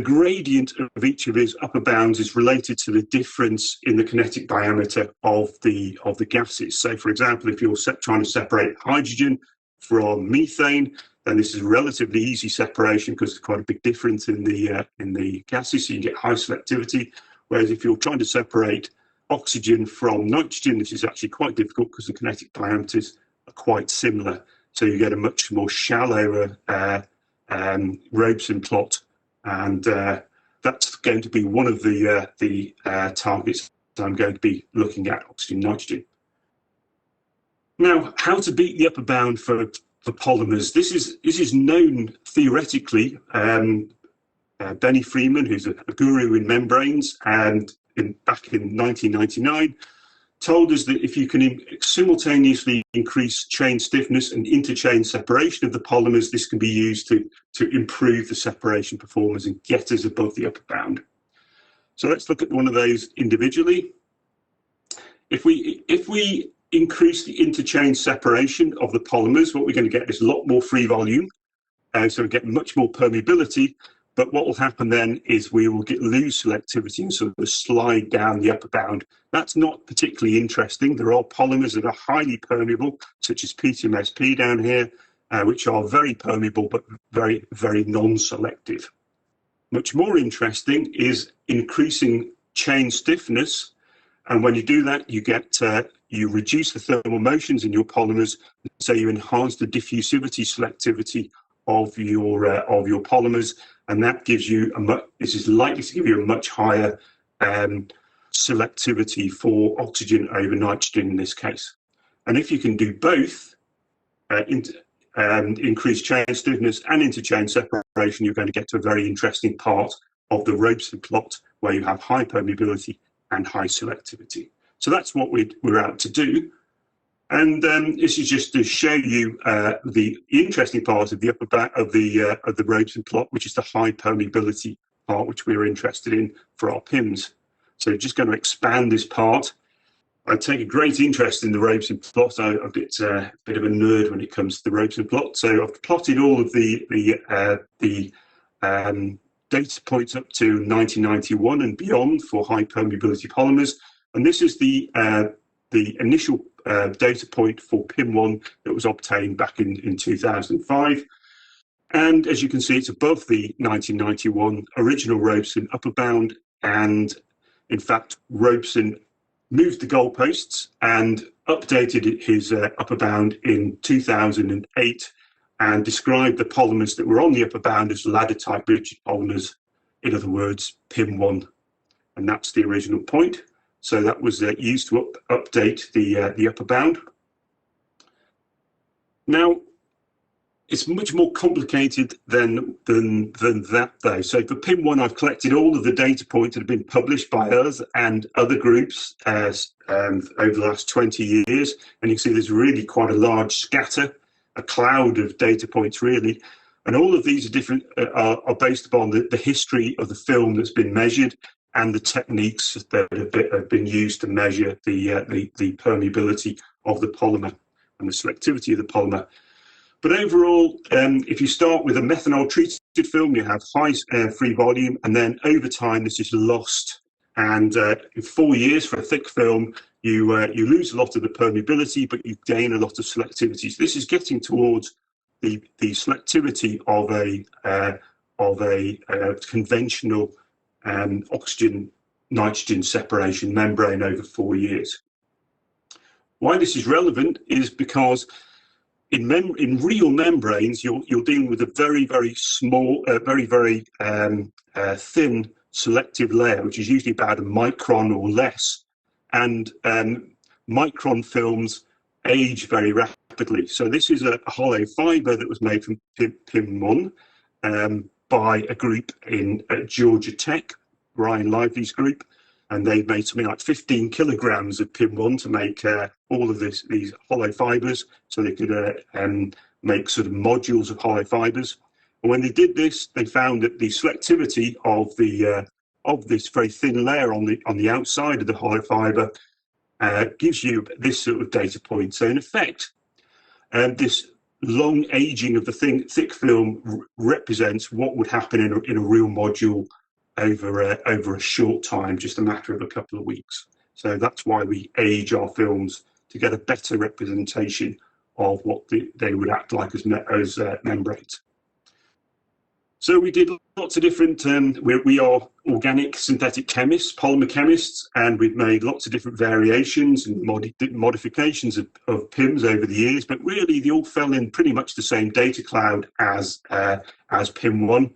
gradient of each of his upper bounds is related to the difference in the kinetic diameter of the gases. So, for example, if you're trying to separate hydrogen from methane, then this is a relatively easy separation because there's quite a big difference in the gases, so you get high selectivity. Whereas if you're trying to separate oxygen from nitrogen, this is actually quite difficult because the kinetic diameters are quite similar. So you get a much more shallower Robeson plot, and that's going to be one of the targets that I'm going to be looking at, oxygen, nitrogen. Now, how to beat the upper bound for polymers? This is known theoretically. Benny Freeman, who's a guru in membranes, and back in 1999, told us that if you can simultaneously increase chain stiffness and interchain separation of the polymers, this can be used to improve the separation performance and get us above the upper bound. So let's look at one of those individually. If we increase the interchain separation of the polymers, what we're going to get is a lot more free volume, so we get much more permeability. But what will happen then is we will lose selectivity and sort of slide down the upper bound. That's not particularly interesting. There are polymers that are highly permeable, such as PTMSP down here, which are very permeable but very, very non-selective. Much more interesting is increasing chain stiffness. And when you do that, you reduce the thermal motions in your polymers, so you enhance the diffusivity selectivity of your polymers, and that gives you this is likely to give you a much higher selectivity for oxygen over nitrogen in this case. And if you can do both, increase chain stiffness and interchain separation, you're going to get to a very interesting part of the Robeson plot where you have high permeability and high selectivity. So that's what we're out to do. And this is just to show you the interesting part of the upper back of the Robeson plot, which is the high permeability part, which we're interested in for our PIMs. So just going to expand this part. I take a great interest in the Robeson plot. I'm a bit of a nerd when it comes to the Robeson plot. So I've plotted all of the data points up to 1991 and beyond for high permeability polymers, and this is the initial data point for PIM1 that was obtained back in 2005. And as you can see, it's above the 1991 original Robeson upper bound. And in fact, Robeson moved the goalposts and updated his upper bound in 2008 and described the polymers that were on the upper bound as ladder-type rigid polymers, in other words, PIM1. And that's the original point. So that was used to update the upper bound. Now, it's much more complicated than that, though. So for PIM1, I've collected all of the data points that have been published by us and other groups over the last 20 years. And you can see there's really quite a large scatter, a cloud of data points, really. And all of these are different, are based upon the history of the film that's been measured and the techniques that have been used to measure the permeability of the polymer and the selectivity of the polymer. But overall, if you start with a methanol-treated film, you have high free volume, and then over time this is lost. And in 4 years for a thick film, you lose a lot of the permeability, but you gain a lot of selectivity. So this is getting towards the selectivity of a conventional oxygen-nitrogen separation membrane over 4 years. Why this is relevant is because in real membranes, you're dealing with a very, very small, very thin selective layer, which is usually about a micron or less. And micron films age very rapidly. So this is a hollow fiber that was made from PIM1 by a group at Georgia Tech, Ryan Lively's group. And they made something like 15 kilograms of PIM1 to make all of these hollow fibers, so they could make sort of modules of hollow fibers. And when they did this, they found that the selectivity of this very thin layer on the outside of the hollow fiber gives you this sort of data point. So in effect, this long aging of the thick film represents what would happen in a real module over a short time, just a matter of a couple of weeks. So that's why we age our films, to get a better representation of what they would act like as membranes. So we did lots of different, we are organic synthetic chemists, polymer chemists, and we've made lots of different variations and modifications of PIMs over the years, but really they all fell in pretty much the same data cloud as PIM1.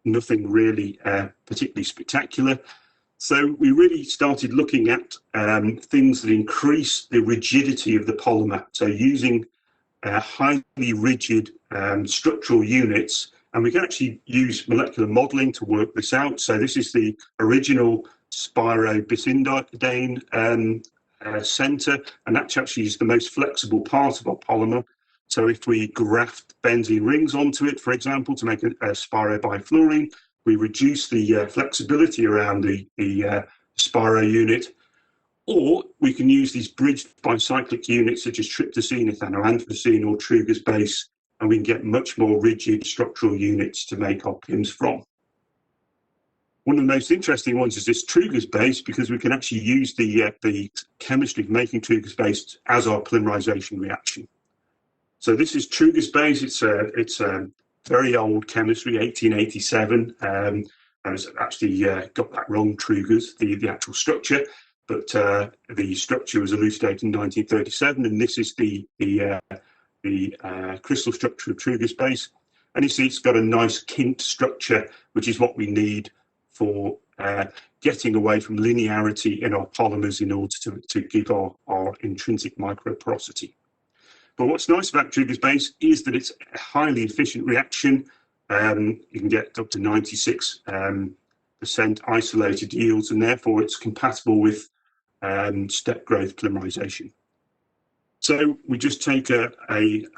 Nothing really particularly spectacular. So we really started looking at things that increase the rigidity of the polymer. So using highly rigid structural units, and we can actually use molecular modeling to work this out. So this is the original spirobisindane center, and that actually is the most flexible part of our polymer. So if we graft benzene rings onto it, for example, to make a spirobifluorine, we reduce the flexibility around the spiro unit. Or we can use these bridged bicyclic units such as tryptosine, ethanoanthracene, or Truger's base, and we can get much more rigid structural units to make our PIMs from. One of the most interesting ones is this Truger's base, because we can actually use the chemistry of making Truger's base as our polymerization reaction. So this is Truger's base. It's a very old chemistry, 1887. And it's actually got that wrong, Truger's, the actual structure, but the structure was elucidated in 1937, and this is the crystal structure of Truger's base. And you see it's got a nice kint structure, which is what we need for getting away from linearity in our polymers in order to give our intrinsic microporosity. But what's nice about Truger's base is that it's a highly efficient reaction. You can get up to 96% isolated yields, and therefore it's compatible with step growth polymerization. So we just take a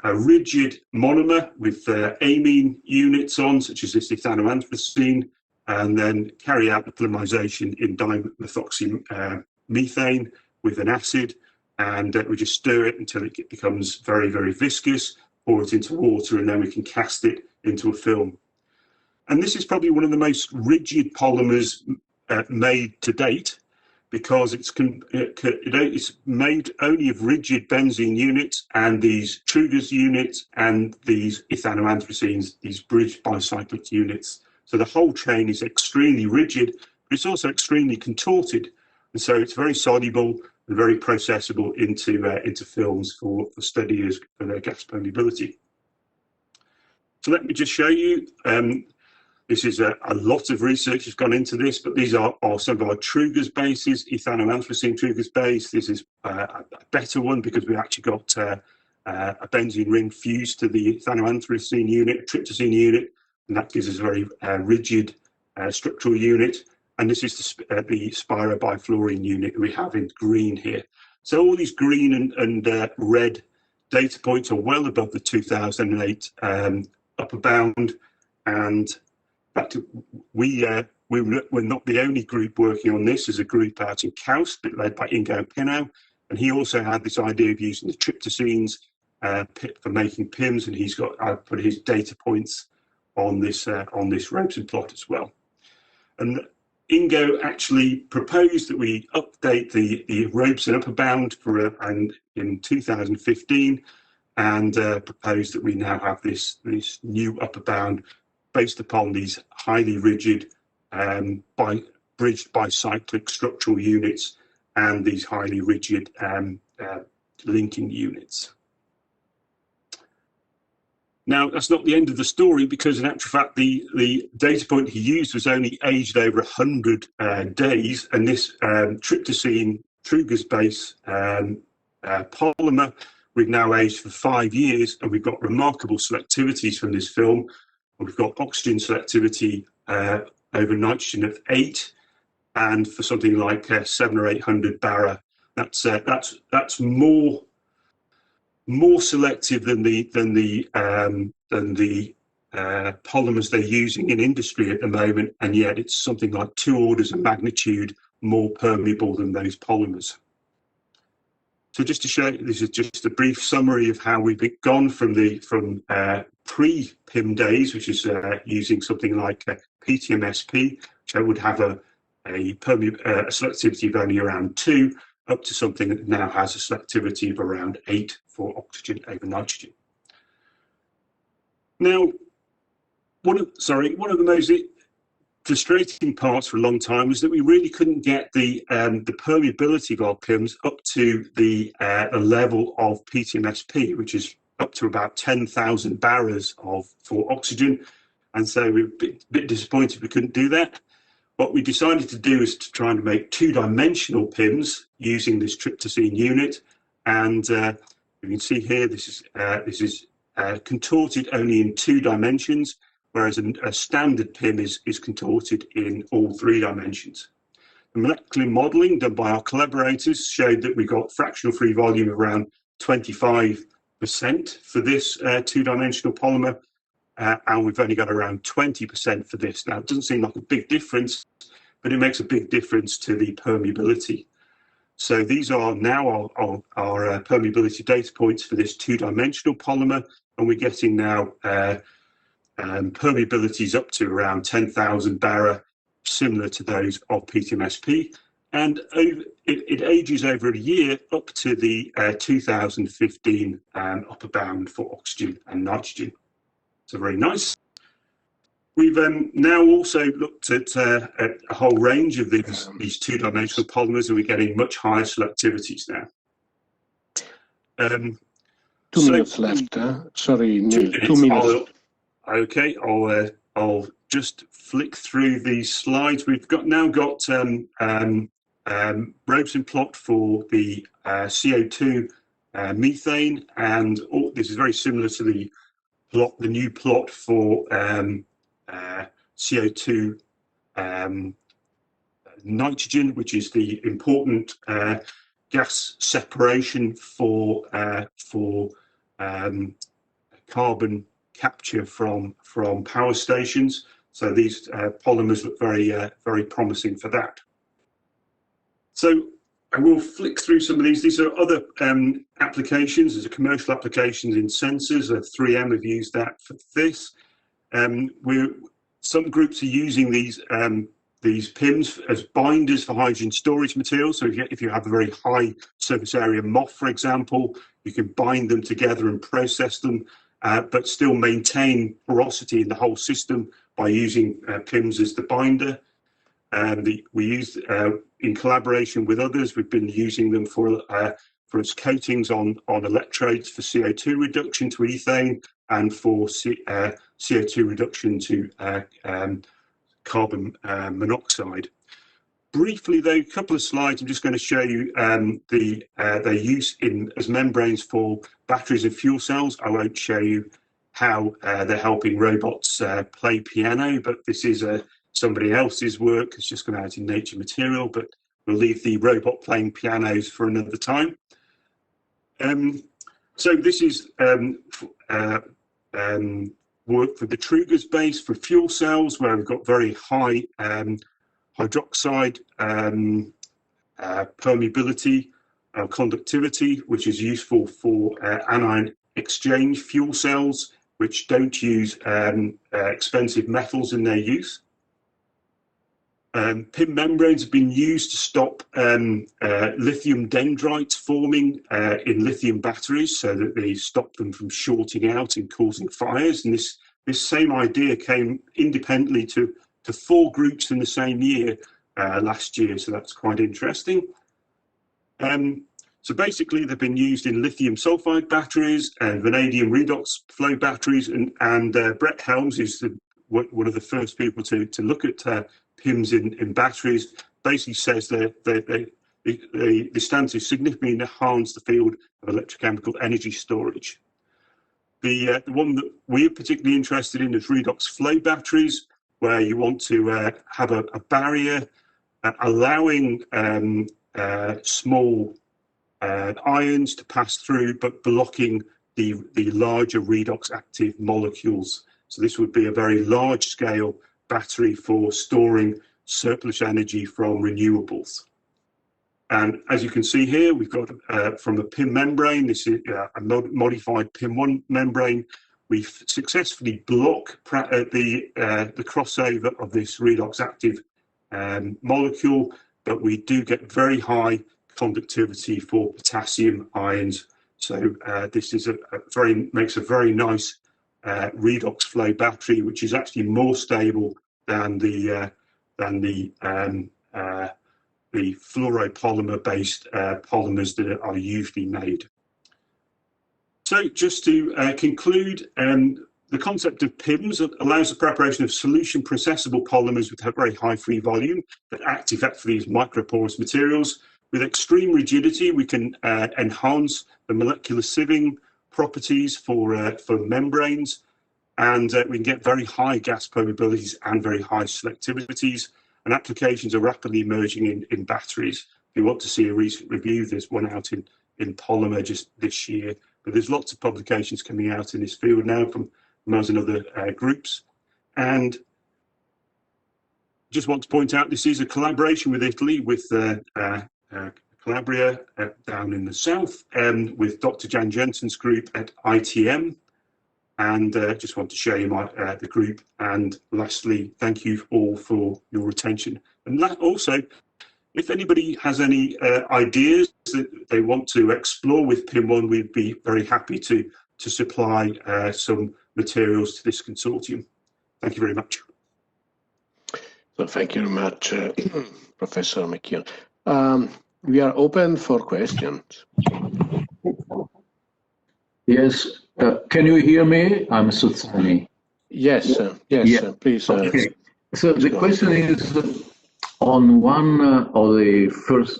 rigid monomer with amine units on, such as this ethanoanthracene, and then carry out the polymerization in dimethoxymethane with an acid. And we just stir it until it becomes very, very viscous, pour it into water, and then we can cast it into a film. And this is probably one of the most rigid polymers made to date. because it's made only of rigid benzene units and these Truger's units and these ethanoanthracenes, these bridged bicyclic units. So the whole chain is extremely rigid, but it's also extremely contorted. And so it's very soluble and very processable into films for studiers for their gas permeability. So let me just show you. This is a lot of research has gone into this, but these are some of our Truger's bases, ethanoanthracene Truger's base. This is a better one because we actually got a benzene ring fused to the ethanoanthracene unit, a tryptosine unit, and that gives us a very rigid structural unit. And this is the spirobifluorine unit we have in green here. So all these green and red data points are well above the 2008 upper bound, and in fact, we're not the only group working on this. There's a group out in Kaus, led by Ingo Pinau, and he also had this idea of using the tryptosines for making PIMs, and he's got put his data points on this Robson plot as well. And Ingo actually proposed that we update the Robson upper bound in 2015, and proposed that we now have this new upper bound based upon these highly rigid bridged bicyclic structural units and these highly rigid linking units. Now, that's not the end of the story, because in actual fact, the data point he used was only aged over 100 days, and this tryptosine Truger's base polymer we've now aged for 5 years, and we've got remarkable selectivities from this film. We've got oxygen selectivity over nitrogen of 8, and for something like 700 or 800 bara, that's more selective than the polymers they're using in industry at the moment, and yet it's something like 2 orders of magnitude more permeable than those polymers. So just to show you, this is just a brief summary of how we've gone from pre-PIM days, which is using something like PTMSP, which would have a selectivity of only around 2, up to something that now has a selectivity of around 8 for oxygen over nitrogen. Now, one of the most frustrating parts for a long time was that we really couldn't get the permeability of our PIMs up to the level of PTMSP, which is up to about 10,000 baras for oxygen, and so we're a bit disappointed we couldn't do that. What we decided to do is to try and make 2-dimensional PIMs using this tryptosine unit, and you can see here this is contorted only in 2 dimensions, whereas a standard PIM is contorted in all 3 dimensions. The molecular modelling done by our collaborators showed that we got fractional free volume of around 25% for this 2-dimensional polymer, and we've only got around 20% for this. Now, it doesn't seem like a big difference, but it makes a big difference to the permeability. So these are now our permeability data points for this 2-dimensional polymer, and we're getting now permeabilities up to around 10,000 bara, similar to those of PTMSP, and it ages over a year up to the 2015 upper bound for oxygen and nitrogen. So very nice. We've now also looked at a whole range of these 2-dimensional polymers, and we're getting much higher selectivities now.
2 minutes left. Sorry, Neil, 2 minutes.
Okay, I'll just flick through these slides. We've now got Robson plot for the CO2 methane, and this is very similar to the new plot for CO2 nitrogen, which is the important gas separation for carbon capture from power stations. So these polymers look very promising for that. So I will flick through some of these. These are other applications. There's a commercial applications in sensors. 3M have used that for this. Some groups are using these these PIMs as binders for hydrogen storage materials. So if you have a very high surface area MOF, for example, you can bind them together and process them, but still maintain porosity in the whole system by using PIMs as the binder. We use, in collaboration with others, we've been using them for its coatings on electrodes for CO2 reduction to ethane and for CO2 reduction to carbon monoxide. Briefly, though, a couple of slides. I'm just going to show you their use as membranes for batteries and fuel cells. I won't show you how they're helping robots play piano, but this is somebody else's work. It's just gone out in Nature Material, but we'll leave the robot playing pianos for another time. So this is work for the Truger's base for fuel cells, where we've got very high hydroxide permeability, conductivity, which is useful for anion exchange fuel cells, which don't use expensive metals in their use. PIM membranes have been used to stop lithium dendrites forming in lithium batteries, so that they stop them from shorting out and causing fires. And this same idea came independently to 4 groups in the same year last year, so that's quite interesting. So basically, they've been used in lithium sulfide batteries and vanadium redox flow batteries, and Brett Helms is one of the first people to look at PIMs in batteries. Basically says that they stand to significantly enhance the field of electrochemical energy storage. The one that we're particularly interested in is redox flow batteries, where you want to have a barrier allowing small ions to pass through, but blocking the larger redox active molecules. So this would be a very large scale battery for storing surplus energy from renewables. And as you can see here, we've got from a PIM membrane, this is a modified PIM1 membrane. We've successfully blocked the crossover of this redox active molecule, but we do get very high conductivity for potassium ions. So this is makes a very nice redox flow battery, which is actually more stable than the fluoropolymer based polymers that are usually made. So just to conclude, the concept of PIMs allows the preparation of solution processable polymers with a very high free volume that act effectively as microporous materials. With extreme rigidity, we can enhance the molecular sieving properties for membranes, and we can get very high gas permeabilities and very high selectivities. And applications are rapidly emerging in batteries. If you want to see a recent review, there's one out in polymer just this year. But there's lots of publications coming out in this field now from us and other groups. And just want to point out, this is a collaboration with Italy, with Calabria down in the south, with Dr. Jan Jensen's group at ITM. And just want to show you the group. And lastly, thank you all for your attention. And also, if anybody has any ideas that they want to explore with PIM1, we'd be very happy to supply some materials to this consortium. Thank you very much.
So thank you very much, Professor McKeon. We are open for questions.
Yes. Can you hear me? I'm Sutsani.
Yes, yes, please.
Okay. So the question is, on one of the first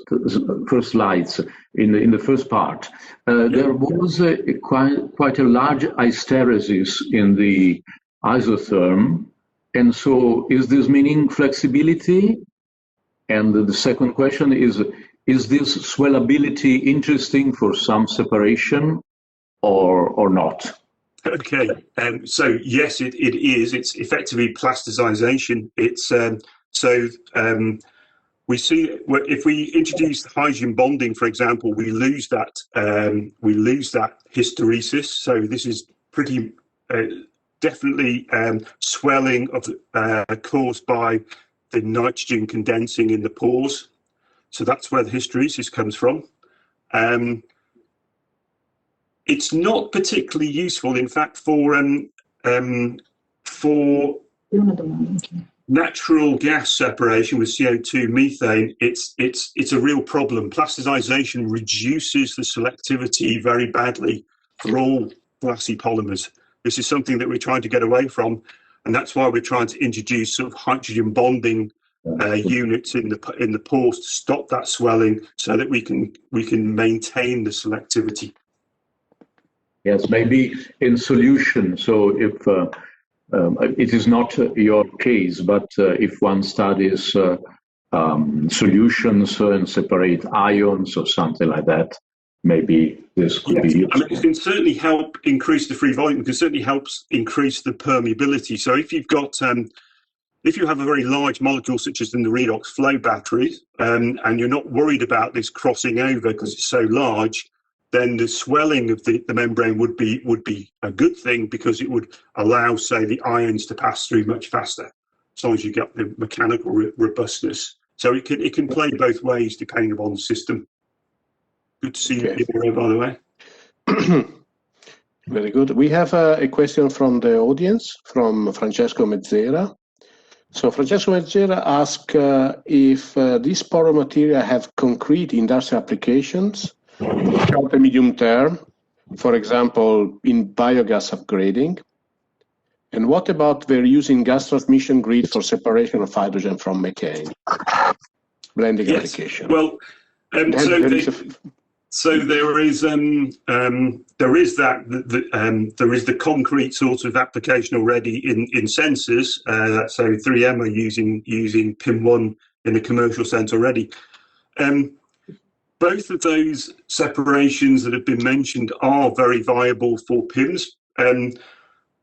slides, in the first part, there was quite a large hysteresis in the isotherm. And so is this meaning flexibility? And the second question is this swellability interesting for some separation or not?
Okay, so yes, it is. It's effectively plasticization. It's we see if we introduce hydrogen bonding, for example, we lose that hysteresis. So this is pretty definitely swelling of caused by the nitrogen condensing in the pores. So that's where the hysteresis comes from. It's not particularly useful, in fact, for natural gas separation with CO2, methane. It's a real problem. Plasticization reduces the selectivity very badly for all glassy polymers. This is something that we're trying to get away from, and that's why we're trying to introduce sort of hydrogen bonding units in the pores to stop that swelling, so that we can maintain the selectivity.
Yes, maybe in solution. So if it is not your case, but if one studies solutions and separate ions or something like that, maybe this could be useful.
I mean, it can certainly help increase the free volume. It can certainly help increase the permeability. So if you've got if you have a very large molecule, such as in the redox flow batteries, and you're not worried about this crossing over because it's so large, then the swelling of the membrane would be a good thing, because it would allow, say, the ions to pass through much faster, as long as you get the mechanical robustness. So it can play both ways depending upon the system. Good to see you here, by the way.
Very good. We have a question from the audience, from Francesco Mezzera. So Francesco Mezzera asks if these polymer material have concrete industrial applications, short and medium term, for example, in biogas upgrading. And what about their use in gas transmission grid for separation of hydrogen from methane? Blending application.
Well, so there is the concrete sort of application already in sensors. So 3M are using PIM1 in the commercial sense already. Both of those separations that have been mentioned are very viable for PIMs.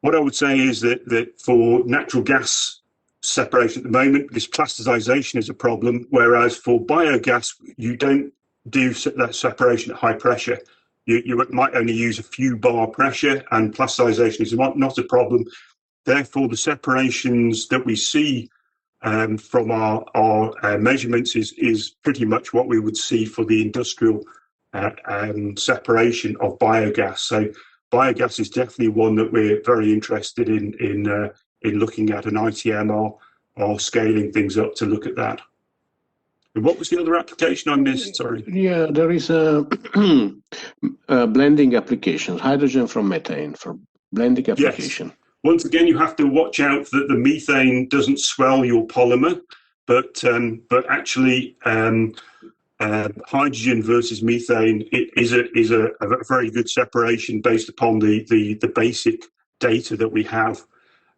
What I would say is that for natural gas separation at the moment, this plasticization is a problem, whereas for biogas, you don't do that separation at high pressure. You might only use a few bar pressure, and plasticization is not a problem. Therefore, the separations that we see from our measurements is pretty much what we would see for the industrial separation of biogas. So biogas is definitely one that we're very interested in looking at an ITM or scaling things up to look at that. And what was the other application I missed? Sorry.
Yeah, there is a blending application, hydrogen from methane for blending application.
Yes. Once again, you have to watch out that the methane doesn't swell your polymer, but actually hydrogen versus methane is a very good separation based upon the basic data that we have.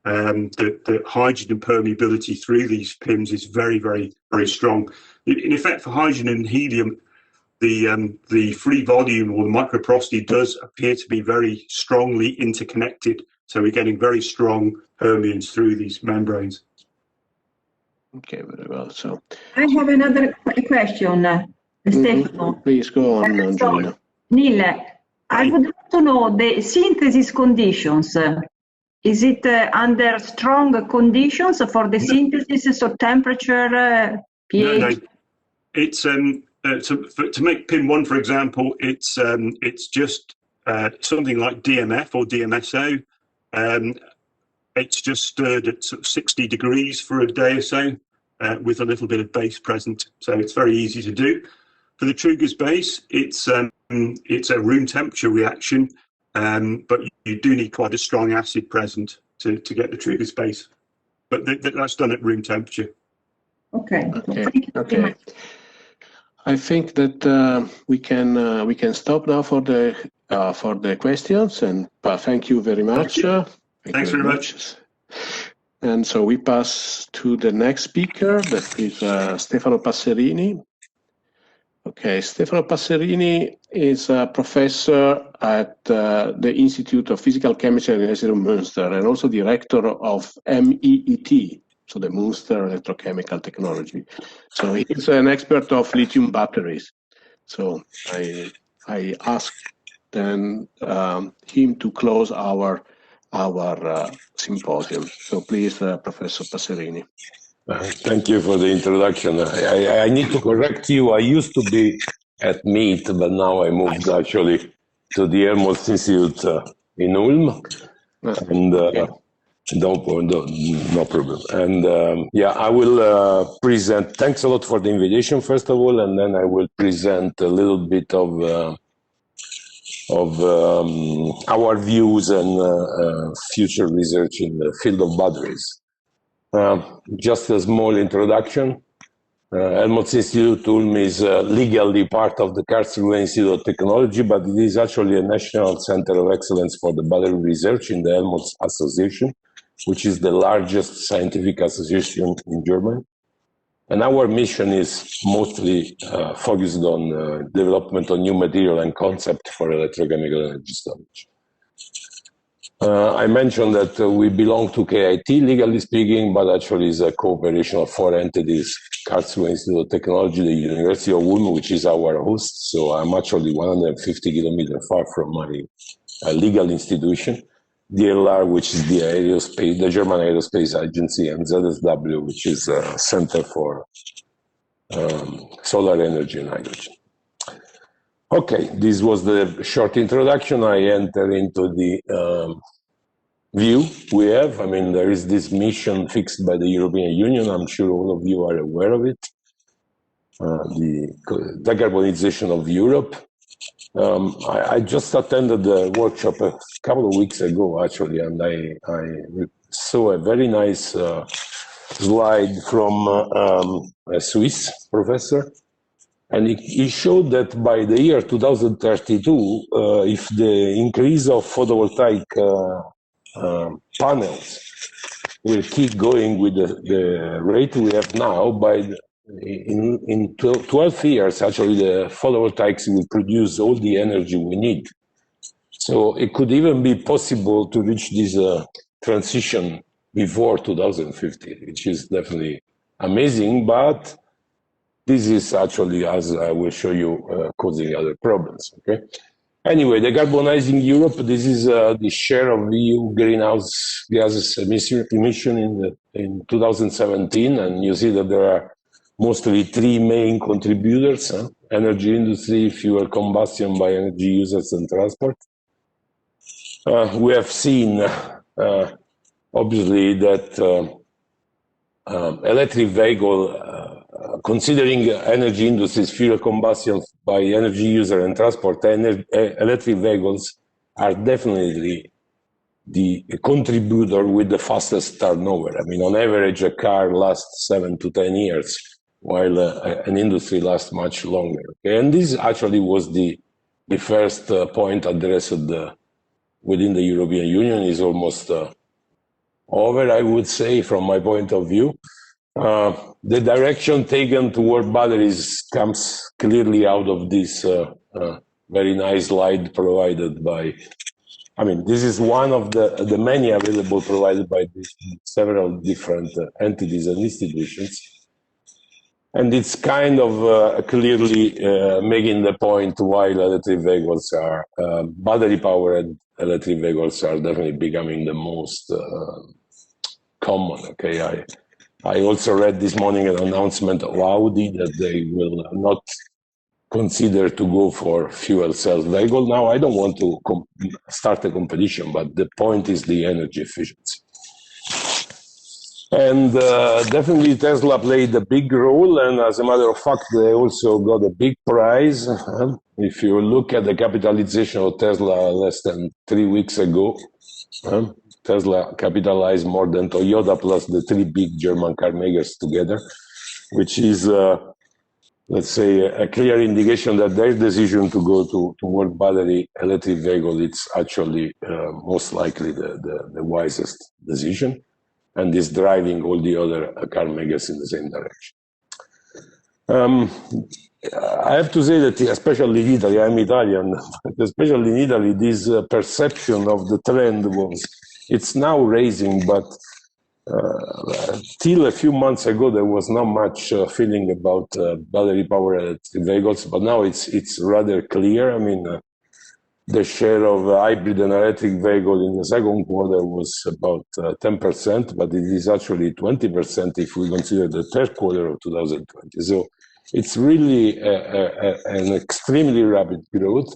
The hydrogen permeability through these PIMs is very, very, very strong. In effect, for hydrogen and helium, the free volume or the microporosity does appear to be very strongly interconnected. So we're getting very strong permeance through these membranes.
Okay, very well. So
I have another question, Stefano.
Please go on, Angelina.
Neil, I would like to know the synthesis conditions. Is it under strong conditions for the synthesis, so temperature, pH?
No. It's to make PIM1, for example, it's just something like DMF or DMSO. It's just stirred at sort of 60 degrees for a day or so with a little bit of base present. So it's very easy to do. For the Truger's base, it's a room temperature reaction, but you do need quite a strong acid present to get the Truger's base. But that's done at room temperature.
Okay.
Okay. I think that we can stop now for the questions, and thank you very much.
Thanks very much.
And so we pass to the next speaker, that is Stefano Passerini. Okay, Stefano Passerini is a professor at the Institute of Physical Chemistry at the University of Münster, and also director of MEET, so the Münster Electrochemical Technology. So he's an expert of lithium batteries. So I asked then him to close our symposium. So please, Professor Passerini.
Thank you for the introduction. I need to correct you. I used to be at MEET, but now I moved actually to the Helmholtz Institute in Ulm. And no problem. And yeah, I will present. Thanks a lot for the invitation, first of all, and then I will present a little bit of our views and future research in the field of batteries. Just a small introduction. Helmholtz Institute Ulm is legally part of the Karlsruhe Institute of Technology, but it is actually a national center of excellence for the battery research in the Helmholtz Association, which is the largest scientific association in Germany. And our mission is mostly focused on development of new material and concept for electrochemical energy storage. I mentioned that we belong to KIT, legally speaking, but actually is a cooperation of 4 entities: Karlsruhe Institute of Technology, the University of Ulm, which is our host. So I'm actually 150 kilometers far from my legal institution. DLR, which is the German Aerospace Agency, and ZSW, which is a center for solar energy and hydrogen. Okay, this was the short introduction. I enter into the view we have. I mean, there is this mission fixed by the European Union. I'm sure all of you are aware of it. The decarbonization of Europe. I just attended the workshop a couple of weeks ago, actually, and I saw a very nice slide from a Swiss professor. And he showed that by the year 2032, if the increase of photovoltaic panels will keep going with the rate we have now, in 12 years, actually, the photovoltaics will produce all the energy we need. So it could even be possible to reach this transition before 2050, which is definitely amazing, but this is actually, as I will show you, causing other problems, okay? Anyway, decarbonizing Europe, this is the share of EU greenhouse gases emission in 2017, and you see that there are mostly 3 main contributors: energy industry, fuel combustion by energy users, and transport. We have seen, obviously, that electric vehicle, considering energy industries, fuel combustion by energy user and transport, electric vehicles are definitely the contributor with the fastest turnover. I mean, on average, a car lasts 7 to 10 years, while an industry lasts much longer. Okay? And this actually was the first point addressed within the European Union. Is almost over, I would say, from my point of view. The direction taken toward batteries comes clearly out of this very nice slide provided by, I mean, this is one of the many available provided by several different entities and institutions. And it's kind of clearly making the point why electric vehicles are, battery-powered electric vehicles are definitely becoming the most common, okay? I also read this morning an announcement of Audi that they will not consider to go for fuel cell vehicle. Now, I don't want to start a competition, but the point is the energy efficiency. And definitely Tesla played a big role, and as a matter of fact, they also got a big prize. If you look at the capitalization of Tesla less than 3 weeks ago, Tesla capitalized more than Toyota plus the 3 big German car makers together, which is, let's say, a clear indication that their decision to go toward battery electric vehicle, it's actually most likely the wisest decision, and is driving all the other car makers in the same direction. I have to say that, especially in Italy, I'm Italian, especially in Italy, this perception of the trend it's now raising, but till a few months ago, there was not much feeling about battery-powered electric vehicles, but now it's rather clear. I mean, the share of hybrid and electric vehicle in the second quarter was about 10%, but it is actually 20% if we consider the third quarter of 2020. So it's really an extremely rapid growth.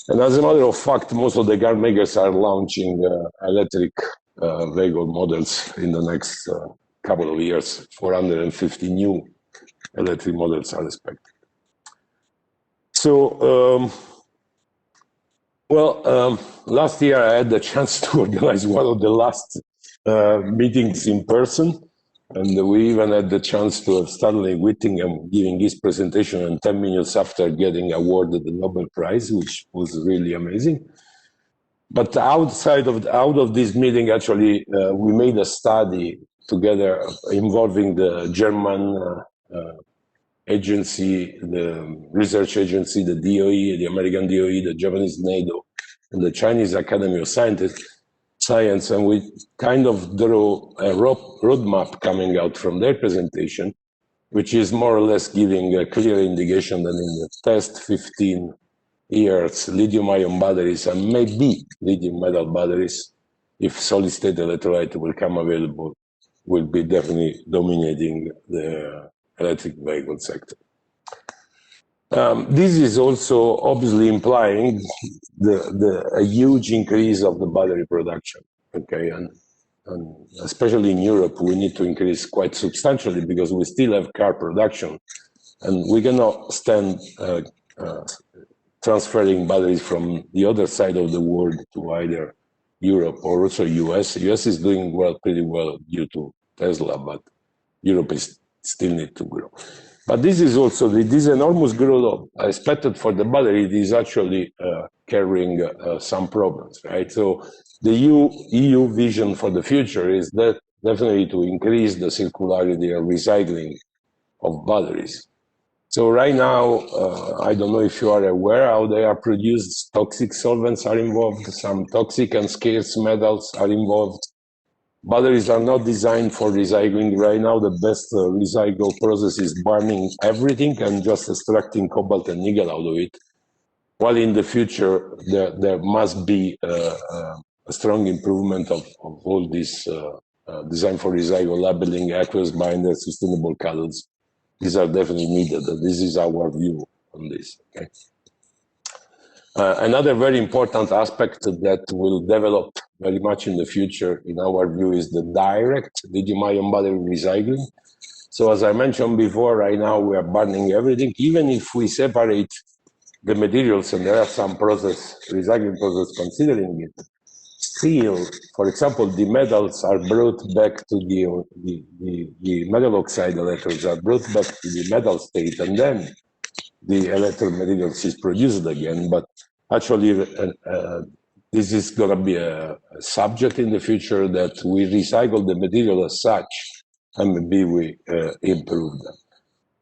And as a matter of fact, most of the car makers are launching electric vehicle models in the next couple of years. 450 new electric models are expected. So, last year I had the chance to organize one of the last meetings in person, and we even had the chance to have Stanley Whittingham giving his presentation and 10 minutes after getting awarded the Nobel Prize, which was really amazing. But out of this meeting, actually, we made a study together involving the German agency, the research agency, the DOE, the American DOE, the Japanese NATO, and the Chinese Academy of Science, and we kind of drew a roadmap coming out from their presentation, which is more or less giving a clear indication that in the past 15 years, lithium-ion batteries and maybe lithium metal batteries, if solid-state electrolyte will come available, will be definitely dominating the electric vehicle sector. This is also obviously implying a huge increase of the battery production, okay? And especially in Europe, we need to increase quite substantially because we still have car production, and we cannot stand transferring batteries from the other side of the world to either Europe or also US. US is doing well, pretty well due to Tesla, but Europe is still need to grow. But this is also, this enormous growth expected for the battery, it is actually carrying some problems, right? So the EU vision for the future is that definitely to increase the circularity and recycling of batteries. So right now, I don't know if you are aware how they are produced. Toxic solvents are involved, some toxic and scarce metals are involved. Batteries are not designed for recycling right now. The best recycle process is burning everything and just extracting cobalt and nickel out of it. While in the future, there must be a strong improvement of all this design for recycle, labeling, aqueous binders, sustainable cathodes. These are definitely needed. This is our view on this. Okay. Another very important aspect that will develop very much in the future, in our view, is the direct lithium-ion battery recycling. So as I mentioned before, right now we are burning everything. Even if we separate the materials, and there are some recycling process considering it, still, for example, the metals are brought back to the metal oxide electrodes are brought back to the metal state, and then the electrode materials is produced again. But actually, this is going to be a subject in the future that we recycle the material as such, and maybe we improve them.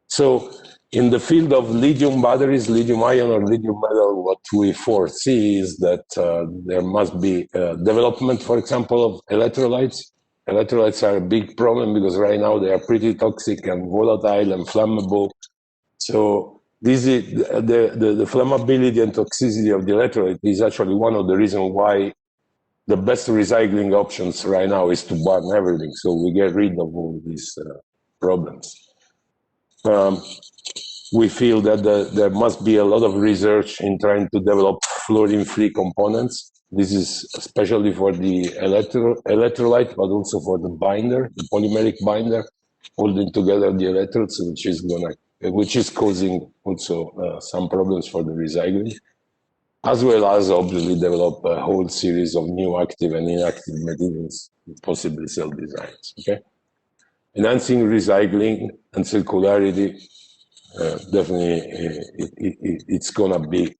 So in the field of lithium batteries, lithium ion or lithium metal, what we foresee is that there must be development, for example, of electrolytes. Electrolytes are a big problem because right now they are pretty toxic and volatile and flammable. So this is the flammability and toxicity of the electrolyte is actually one of the reasons why the best recycling options right now is to burn everything, so we get rid of all these problems. We feel that there must be a lot of research in trying to develop fluorine-free components. This is especially for the electrolyte, but also for the binder, the polymeric binder, holding together the electrodes, which is causing also some problems for the recycling, as well as obviously develop a whole series of new active and inactive materials, possibly cell designs. Okay, enhancing recycling and circularity. Definitely, it's gonna be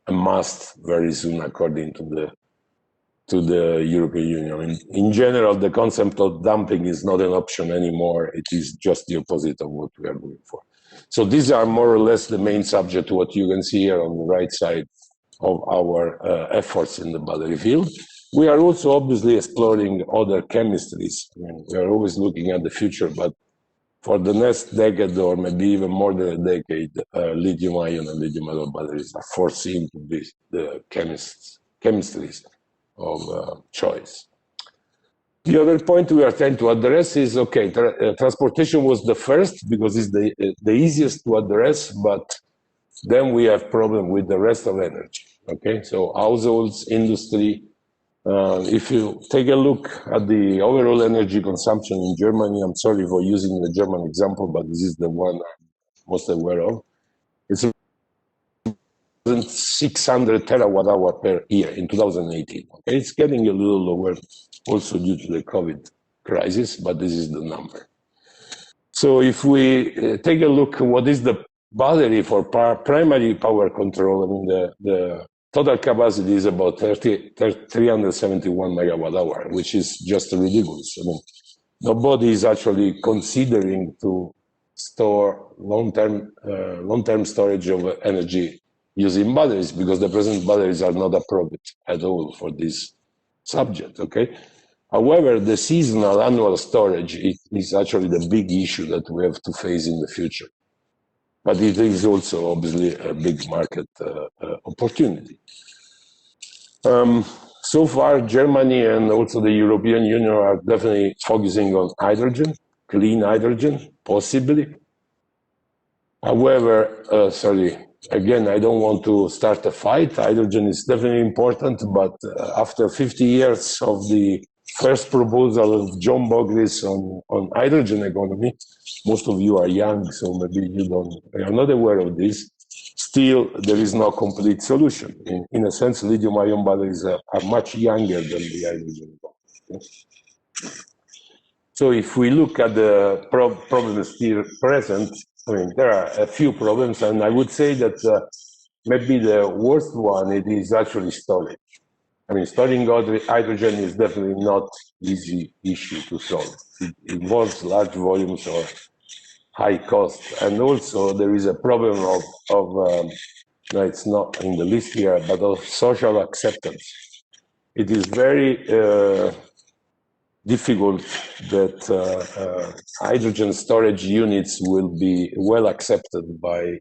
a must very soon, according to the European Union. In general, the concept of dumping is not an option anymore. It is just the opposite of what we are going for. So these are more or less the main subject, what you can see here on the right side of our efforts in the battery field. We are also obviously exploring other chemistries. I mean, we are always looking at the future, but for the next decade or maybe even more than a decade, lithium-ion and lithium-metal batteries are foreseen to be the chemistries of choice. The other point we are trying to address is, okay, transportation was the first because it's the easiest to address, but then we have problem with the rest of energy, okay? So households, industry, if you take a look at the overall energy consumption in Germany, I'm sorry for using the German example, but this is the one I'm most aware of. It's 600 terawatt hour per year in 2018. Okay, it's getting a little lower also due to the COVID crisis, but this is the number. So if we take a look, what is the battery for primary power control? I mean, the total capacity is about 371 megawatt hour, which is just ridiculous. I mean, nobody is actually considering to store long-term storage of energy using batteries because the present batteries are not appropriate at all for this subject, okay? However, the seasonal annual storage is actually the big issue that we have to face in the future. But it is also obviously a big market opportunity. So far, Germany and also the European Union are definitely focusing on hydrogen, clean hydrogen, possibly. However, again, I don't want to start a fight. Hydrogen is definitely important, but after 50 years of the first proposal of John Boggess on hydrogen economy, most of you are young, so maybe you are not aware of this. Still, there is no complete solution. In a sense, lithium-ion batteries are much younger than the hydrogen batteries. So if we look at the problems still present, I mean, there are a few problems, and I would say that maybe the worst one, it is actually storage. I mean, storing hydrogen is definitely not easy issue to solve. It involves large volumes or high cost. And also there is a problem of no, it's not in the list here, but of social acceptance. It is very difficult that hydrogen storage units will be well accepted by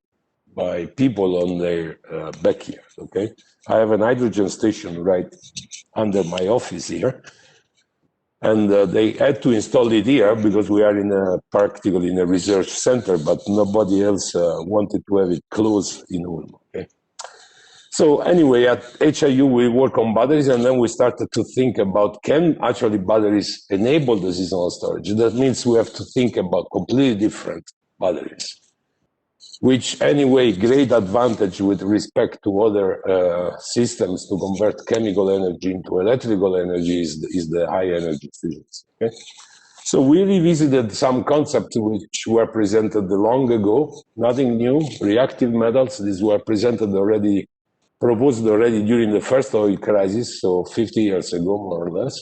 people on their backyard, okay? I have an hydrogen station right under my office here, and they had to install it here because we are practically in a research center, but nobody else wanted to have it close in Ulm, okay? So anyway, at HIU, we work on batteries, and then we started to think about, can actually batteries enable the seasonal storage? That means we have to think about completely different batteries, which anyway, great advantage with respect to other systems to convert chemical energy into electrical energy is the high energy efficiency. Okay? So we revisited some concepts which were presented long ago, nothing new, reactive metals. These were presented already, proposed already during the first oil crisis, so 50 years ago, more or less.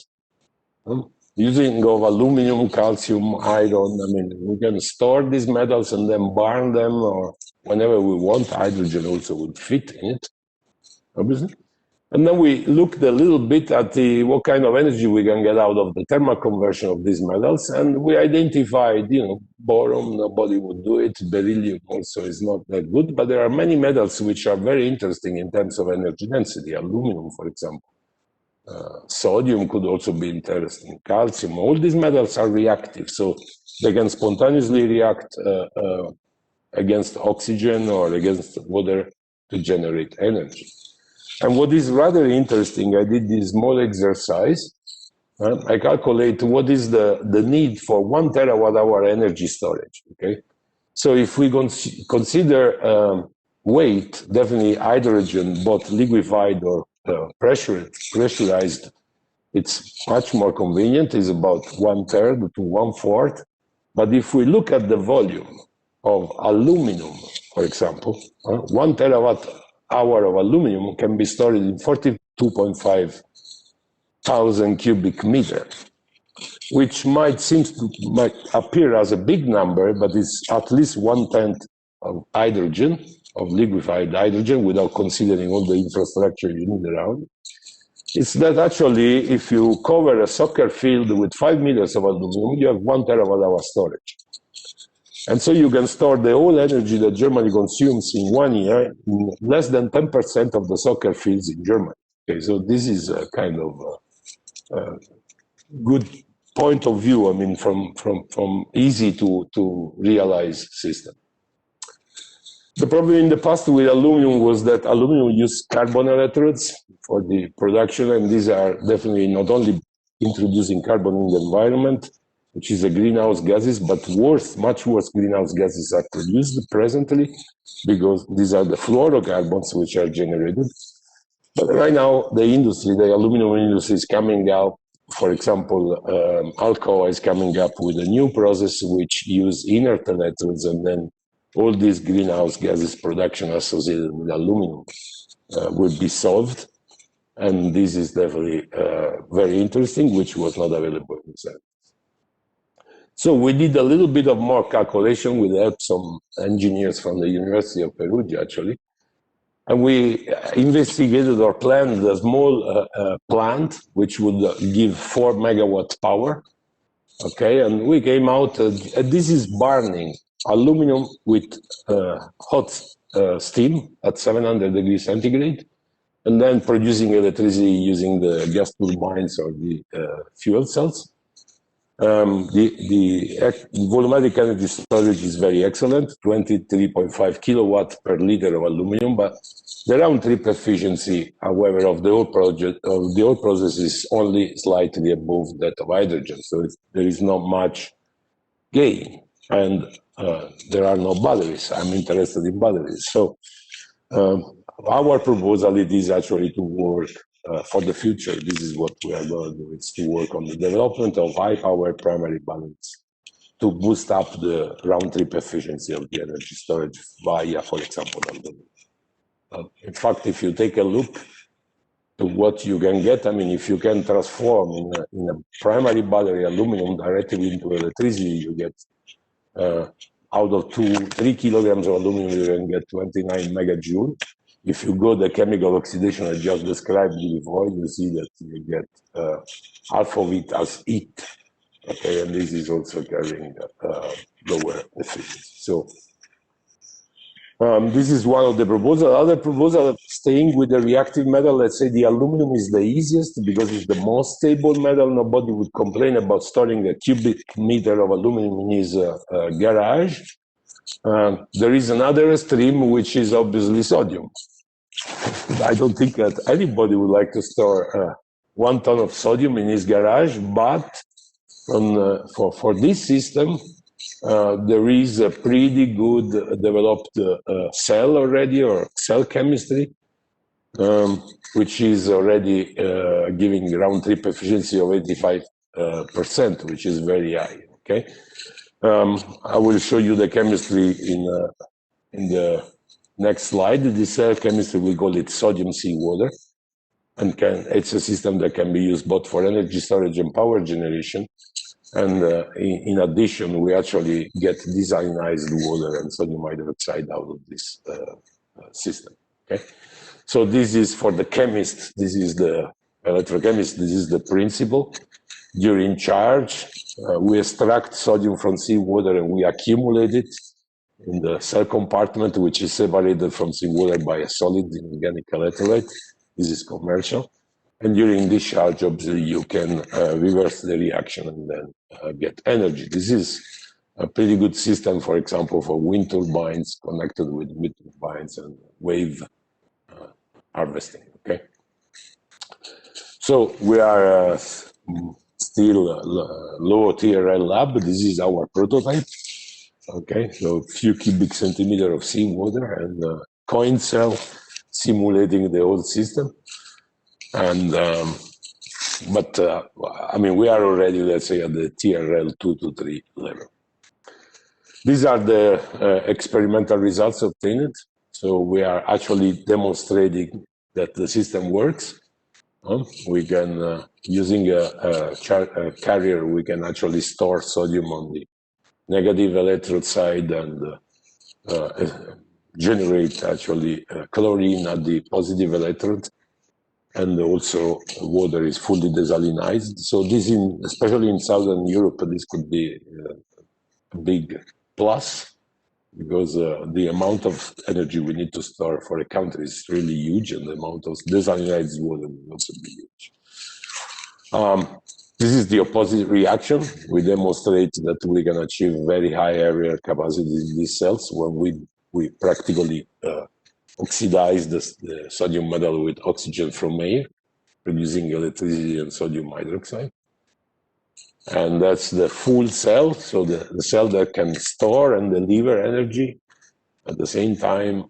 Using of aluminum, calcium, iron, I mean, we can store these metals and then burn them, or whenever we want. Hydrogen also would fit in it, obviously. And then we looked a little bit at what kind of energy we can get out of the thermal conversion of these metals, and we identified, boron, nobody would do it. Beryllium also is not that good, but there are many metals which are very interesting in terms of energy density. Aluminum, for example. Sodium could also be interesting, calcium. All these metals are reactive, so they can spontaneously react against oxygen or against water to generate energy. And what is rather interesting, I did this small exercise. I calculate what is the need for 1 terawatt hour energy storage, okay? So if we consider weight, definitely hydrogen, both liquefied or pressurized, it's much more convenient. It's about 1/3 to 1/4. But if we look at the volume of aluminum, for example, 1 terawatt hour of aluminum can be stored in 42.5 thousand cubic meters, which might appear as a big number, but it's at least 1/10 of hydrogen, of liquefied hydrogen, without considering all the infrastructure you need around. It's that actually, if you cover a soccer field with 5 meters of aluminum, you have 1 terawatt hour storage. And so you can store the whole energy that Germany consumes in 1 year in less than 10% of the soccer fields in Germany. Okay, so this is a kind of good point of view, I mean, from easy to realize system. The problem in the past with aluminum was that aluminum used carbon electrodes for the production, and these are definitely not only introducing carbon in the environment, which is a greenhouse gases, but worse, much worse greenhouse gases are produced presently because these are the fluorocarbons which are generated. But right now, the industry, the aluminum industry is coming out. For example, Alcoa is coming up with a new process which use inert electrodes, and then all these greenhouse gases production associated with aluminum will be solved. And this is definitely very interesting, which was not available in the 70s. So we did a little bit of more calculation with help some engineers from the University of Perugia, actually. And we investigated or planned a small plant which would give 4 megawatt power. Okay, and we came out, this is burning aluminum with hot steam at 700 degrees centigrade, and then producing electricity using the gas turbines or the fuel cells. The volumetric energy storage is very excellent, 23.5 kilowatt per liter of aluminum, but the round trip efficiency, however, of the whole process is only slightly above that of hydrogen, so there is not much gain, and there are no batteries. I'm interested in batteries, so our proposal it is actually to work for the future. This is what we are going to do. It's to work on the development of high-power primary batteries to boost up the round-trip efficiency of the energy storage via, for example, aluminum. In fact, if you take a look to what you can get, I mean, if you can transform in a primary battery aluminum directly into electricity, you get out of 3 kilograms of aluminum, you can get 29 megajoule. If you go the chemical oxidation I just described before, you see that you get half of it as heat. Okay, and this is also carrying lower efficiency. So this is one of the proposals. Other proposal, staying with the reactive metal, let's say the aluminum is the easiest because it's the most stable metal. Nobody would complain about storing a cubic meter of aluminum in his garage. There is another stream, which is obviously sodium. I don't think that anybody would like to store 1 ton of sodium in his garage, but for this system, there is a pretty good developed cell already, or cell chemistry, which is already giving round-trip efficiency of 85%, which is very high. Okay, I will show you the chemistry in the next slide. This cell chemistry, we call it sodium seawater, and it's a system that can be used both for energy storage and power generation. And in addition, we actually get deionized water and sodium hydroxide out of this system. Okay, so this is for the chemist. This is the electrochemist. This is the principle. During charge, we extract sodium from seawater and we accumulate it in the cell compartment, which is separated from seawater by a solid inorganic electrolyte. This is commercial. And during discharge, obviously, you can reverse the reaction and then get energy. This is a pretty good system, for example, for wind turbines connected with wind turbines and wave harvesting. Okay. So we are still low TRL lab. This is our prototype. Okay, so a few cubic centimeter of seawater and coin cell simulating the whole system. And but I mean, we are already, let's say, at the TRL 2 to 3 level. These are the experimental results obtained. So we are actually demonstrating that the system works. We can, using a carrier, we can actually store sodium on the negative electrode side and generate actually chlorine at the positive electrode. And also water is fully desalinized. So this, especially in Southern Europe, this could be a big plus, because the amount of energy we need to store for a country is really huge, and the amount of desalinized water will also be huge. This is the opposite reaction. We demonstrate that we can achieve very high area capacity in these cells when we practically oxidize the sodium metal with oxygen from air, producing electricity and sodium hydroxide. And that's the full cell, so the cell that can store and deliver energy at the same time,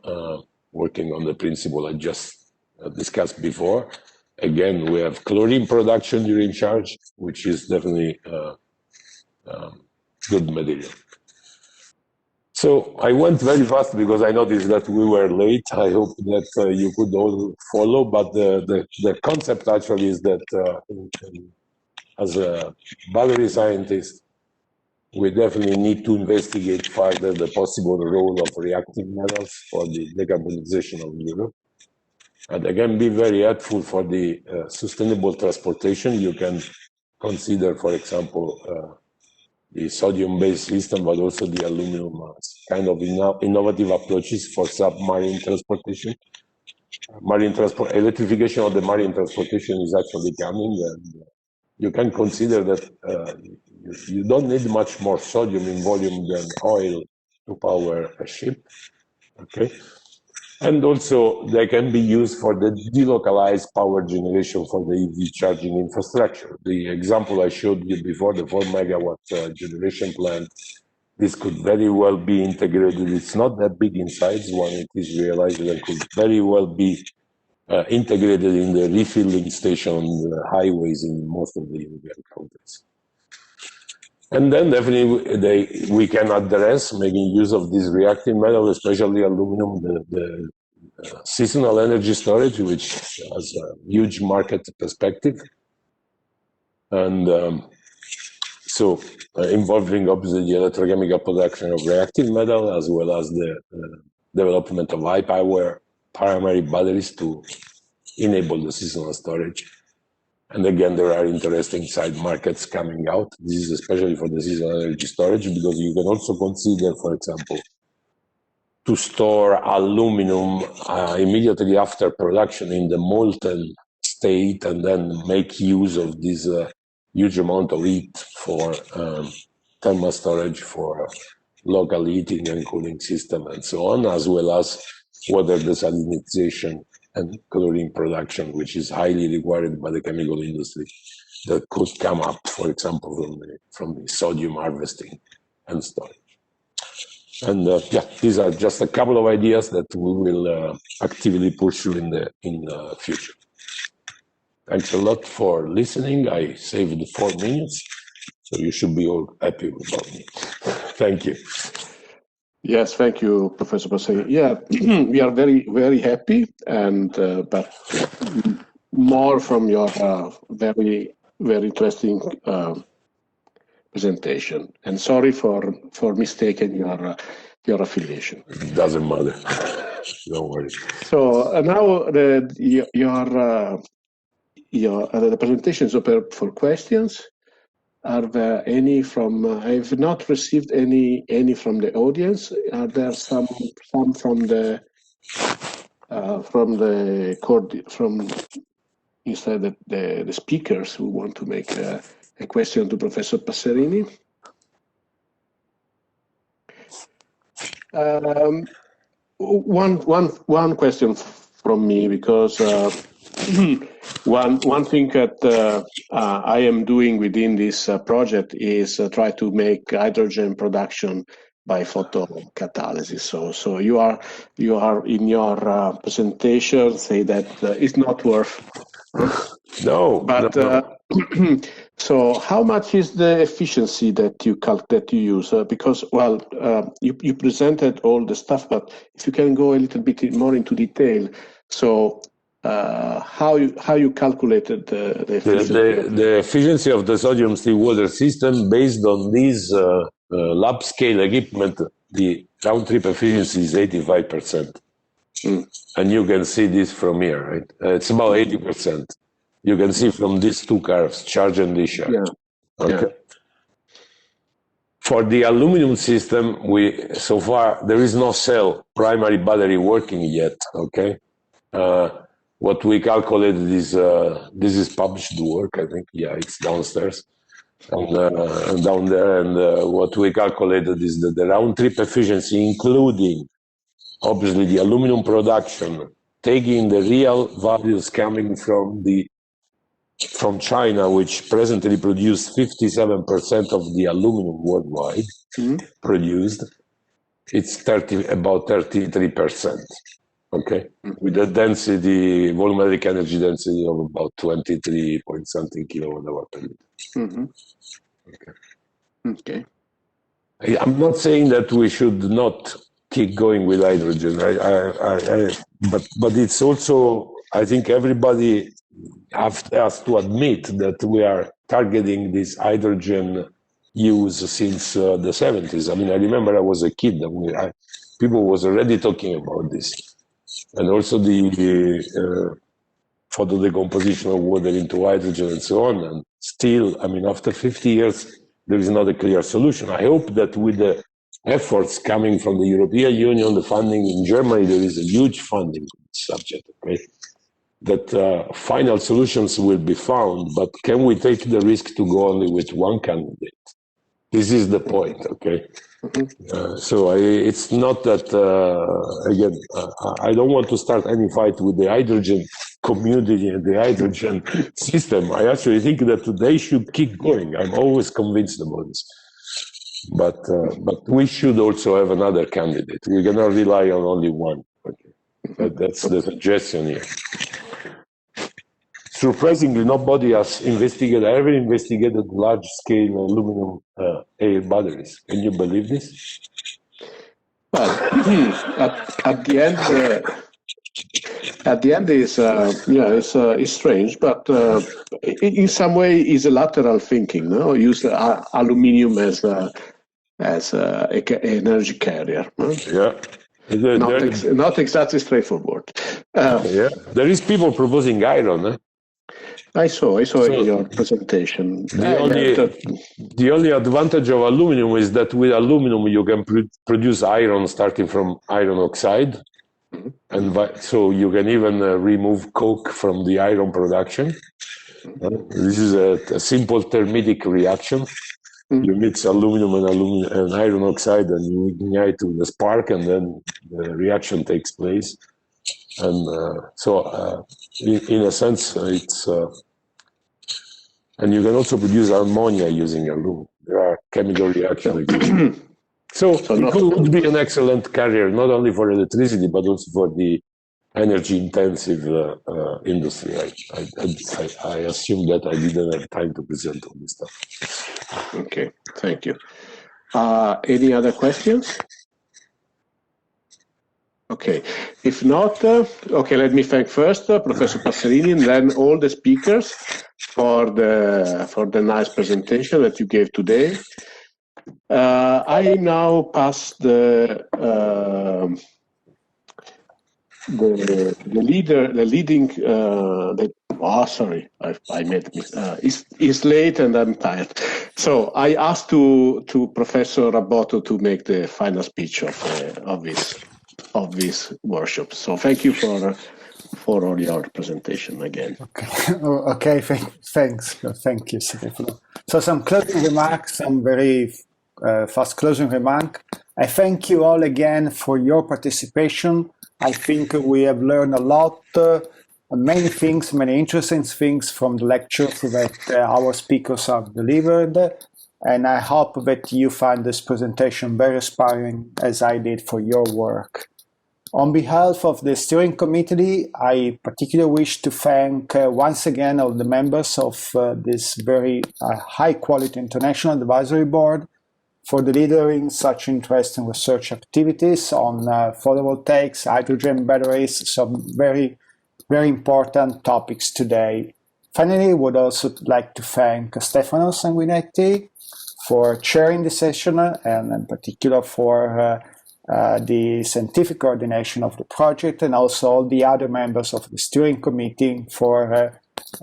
working on the principle I just discussed before. Again, we have chlorine production during charge, which is definitely good material. So I went very fast because I noticed that we were late. I hope that you could all follow, but the concept actually is that as a battery scientist, we definitely need to investigate further the possible role of reactive metals for the decarbonization of Europe. And again, be very helpful for the sustainable transportation. You can consider, for example, the sodium-based system, but also the aluminum kind of innovative approaches for submarine transportation. Electrification of the marine transportation is actually coming, and you can consider that you don't need much more sodium in volume than oil to power a ship. Okay. And also, they can be used for the delocalized power generation for the EV charging infrastructure. The example I showed you before, the 4 megawatt generation plant, this could very well be integrated. It's not that big in size when it is realized, that it could very well be integrated in the refilling station on the highways in most of the European countries. And then definitely we can address making use of this reactive metal, especially aluminum, the seasonal energy storage, which has a huge market perspective. And so involving obviously the electrochemical production of reactive metal, as well as the development of high power primary batteries to enable the seasonal storage. And again, there are interesting side markets coming out. This is especially for the seasonal energy storage, because you can also consider, for example, to store aluminum immediately after production in the molten state, and then make use of this huge amount of heat for thermal storage, for local heating and cooling system, and so on, as well as water desalinization and chlorine production, which is highly required by the chemical industry, that could come up, for example, from the sodium harvesting and storage. And yeah, these are just a couple of ideas that we will actively pursue in the future. Thanks a lot for listening. I saved 4 minutes, so you should be all happy about me. Thank you.
Yes, thank you, Professor Passeri. Yeah, we are very, very happy, and but more from your very, very interesting presentation. And sorry for mistaking your affiliation.
It doesn't matter. Don't worry.
So now the presentation is open for questions. Are there any from? I have not received any from the audience. Are there some from the instead the speakers who want to make a question to Professor Passerini? One question from me, because one thing that I am doing within this project is try to make hydrogen production by photocatalysis. So you are in your presentation say that it's not worth.
No,
but
no.
So how much is the efficiency that you use? Because you presented all the stuff, but if you can go a little bit more into detail, so how you calculated the efficiency?
The efficiency of the sodium still water system based on this lab scale equipment, the round trip efficiency is 85%. And you can see this from here, right? It's about 80%. You can see from these two curves, charge and discharge.
Yeah.
Okay. For the aluminum system, so far there is no cell primary battery working yet. Okay, what we calculated is this is published work. I think it's downstairs and down there. And what we calculated is that the round trip efficiency, including obviously the aluminum production, taking the real values coming from China, which presently produce 57% of the aluminum worldwide produced, it's about 33%. Okay, with a density, volumetric energy density of about 23 point something kilowatt-hour per liter.
Okay.
I'm not saying that we should not keep going with hydrogen. But it's also, I think everybody has to admit that we are targeting this hydrogen use since the 70s. I mean, I remember I was a kid and people was already talking about this. And also the photo decomposition of water into hydrogen and so on. And still, I mean, after 50 years, there is not a clear solution. I hope that with the efforts coming from the European Union, the funding in Germany, there is a huge funding on this subject, okay? That final solutions will be found, but can we take the risk to go only with one candidate? This is the point, okay? So it's not that, again, I don't want to start any fight with the hydrogen community and the hydrogen system. I actually think that they should keep going. I'm always convinced about this. But we should also have another candidate. We cannot rely on only one. Okay. That's the suggestion here. Surprisingly, nobody has ever investigated large-scale aluminum air batteries. Can you believe this?
Well, at the end is strange, but in some way is a lateral thinking. No, use aluminium as an energy carrier. No?
Yeah.
Not exactly straightforward.
Yeah, there is people proposing iron. Eh?
I saw in your presentation.
The only advantage of aluminum is that with aluminum you can produce iron starting from iron oxide, and so you can even remove coke from the iron production. This is a simple thermitic reaction. You mix aluminum and iron oxide, and you ignite with a spark, and then the reaction takes place. And in a sense, it's and you can also produce ammonia using aluminum. There are chemical reactions. So it could be an excellent carrier, not only for electricity, but also for the energy-intensive industry. I assume that I didn't have time to present all this stuff.
Okay, thank you. Any other questions? Okay, if not, okay, let me thank first Professor Passerini and then all the speakers for the nice presentation that you gave today. I now pass the leading. Sorry, I made it's late and I'm tired. So I asked to Professor Rabotto to make the final speech of this workshop. So thank you for all your presentation again.
Okay, thanks. Thank you, Stefano. So some closing remarks, some very fast closing remark. I thank you all again for your participation. I think we have learned a lot, many things, many interesting things from the lectures that our speakers have delivered. And I hope that you find this presentation very inspiring as I did for your work. On behalf of the steering committee, I particularly wish to thank once again all the members of this very high-quality international advisory board for delivering such interesting research activities on photovoltaics, hydrogen batteries, some very, very important topics today. Finally, I would also like to thank Stefano Sanguinetti for chairing the session and in particular for the scientific coordination of the project, and also all the other members of the steering committee for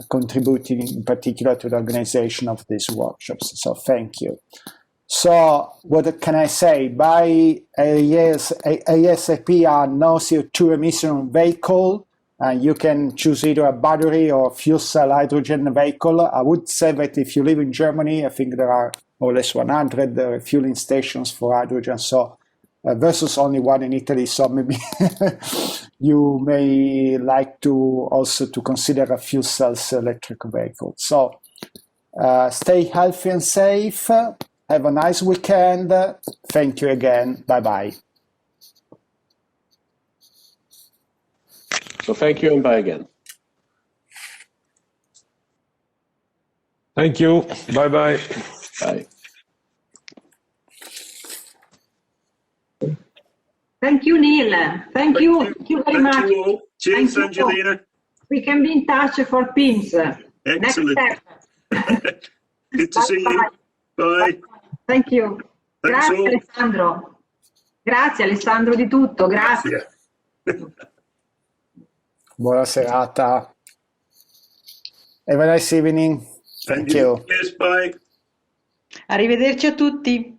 contributing in particular to the organization of these workshops. So thank you. So what can I say? Buy ASAP a no CO2 emission vehicle, and you can choose either a battery or fuel cell hydrogen vehicle. I would say that if you live in Germany, I think there are more or less 100 refueling stations for hydrogen, so versus only one in Italy. So maybe you may like to also to consider a fuel cells electric vehicle. So stay healthy and safe. Have a nice weekend. Thank you again. Bye-bye.
So thank you and bye again.
Thank you. Bye-bye.
Bye.
Thank you, Neil. Thank you. Thank you very much.
You all. Cheers,
Thank you.
Angelina.
We can be in touch for pins.
Excellent.
Next step.
Good to see you. Bye.
Thank you.
Thanks
Grazie
all.
Alessandro. Grazie Alessandro di tutto. Grazie.
Buona serata. Have a nice evening. Thank you.
Yes, bye.
Arrivederci a tutti.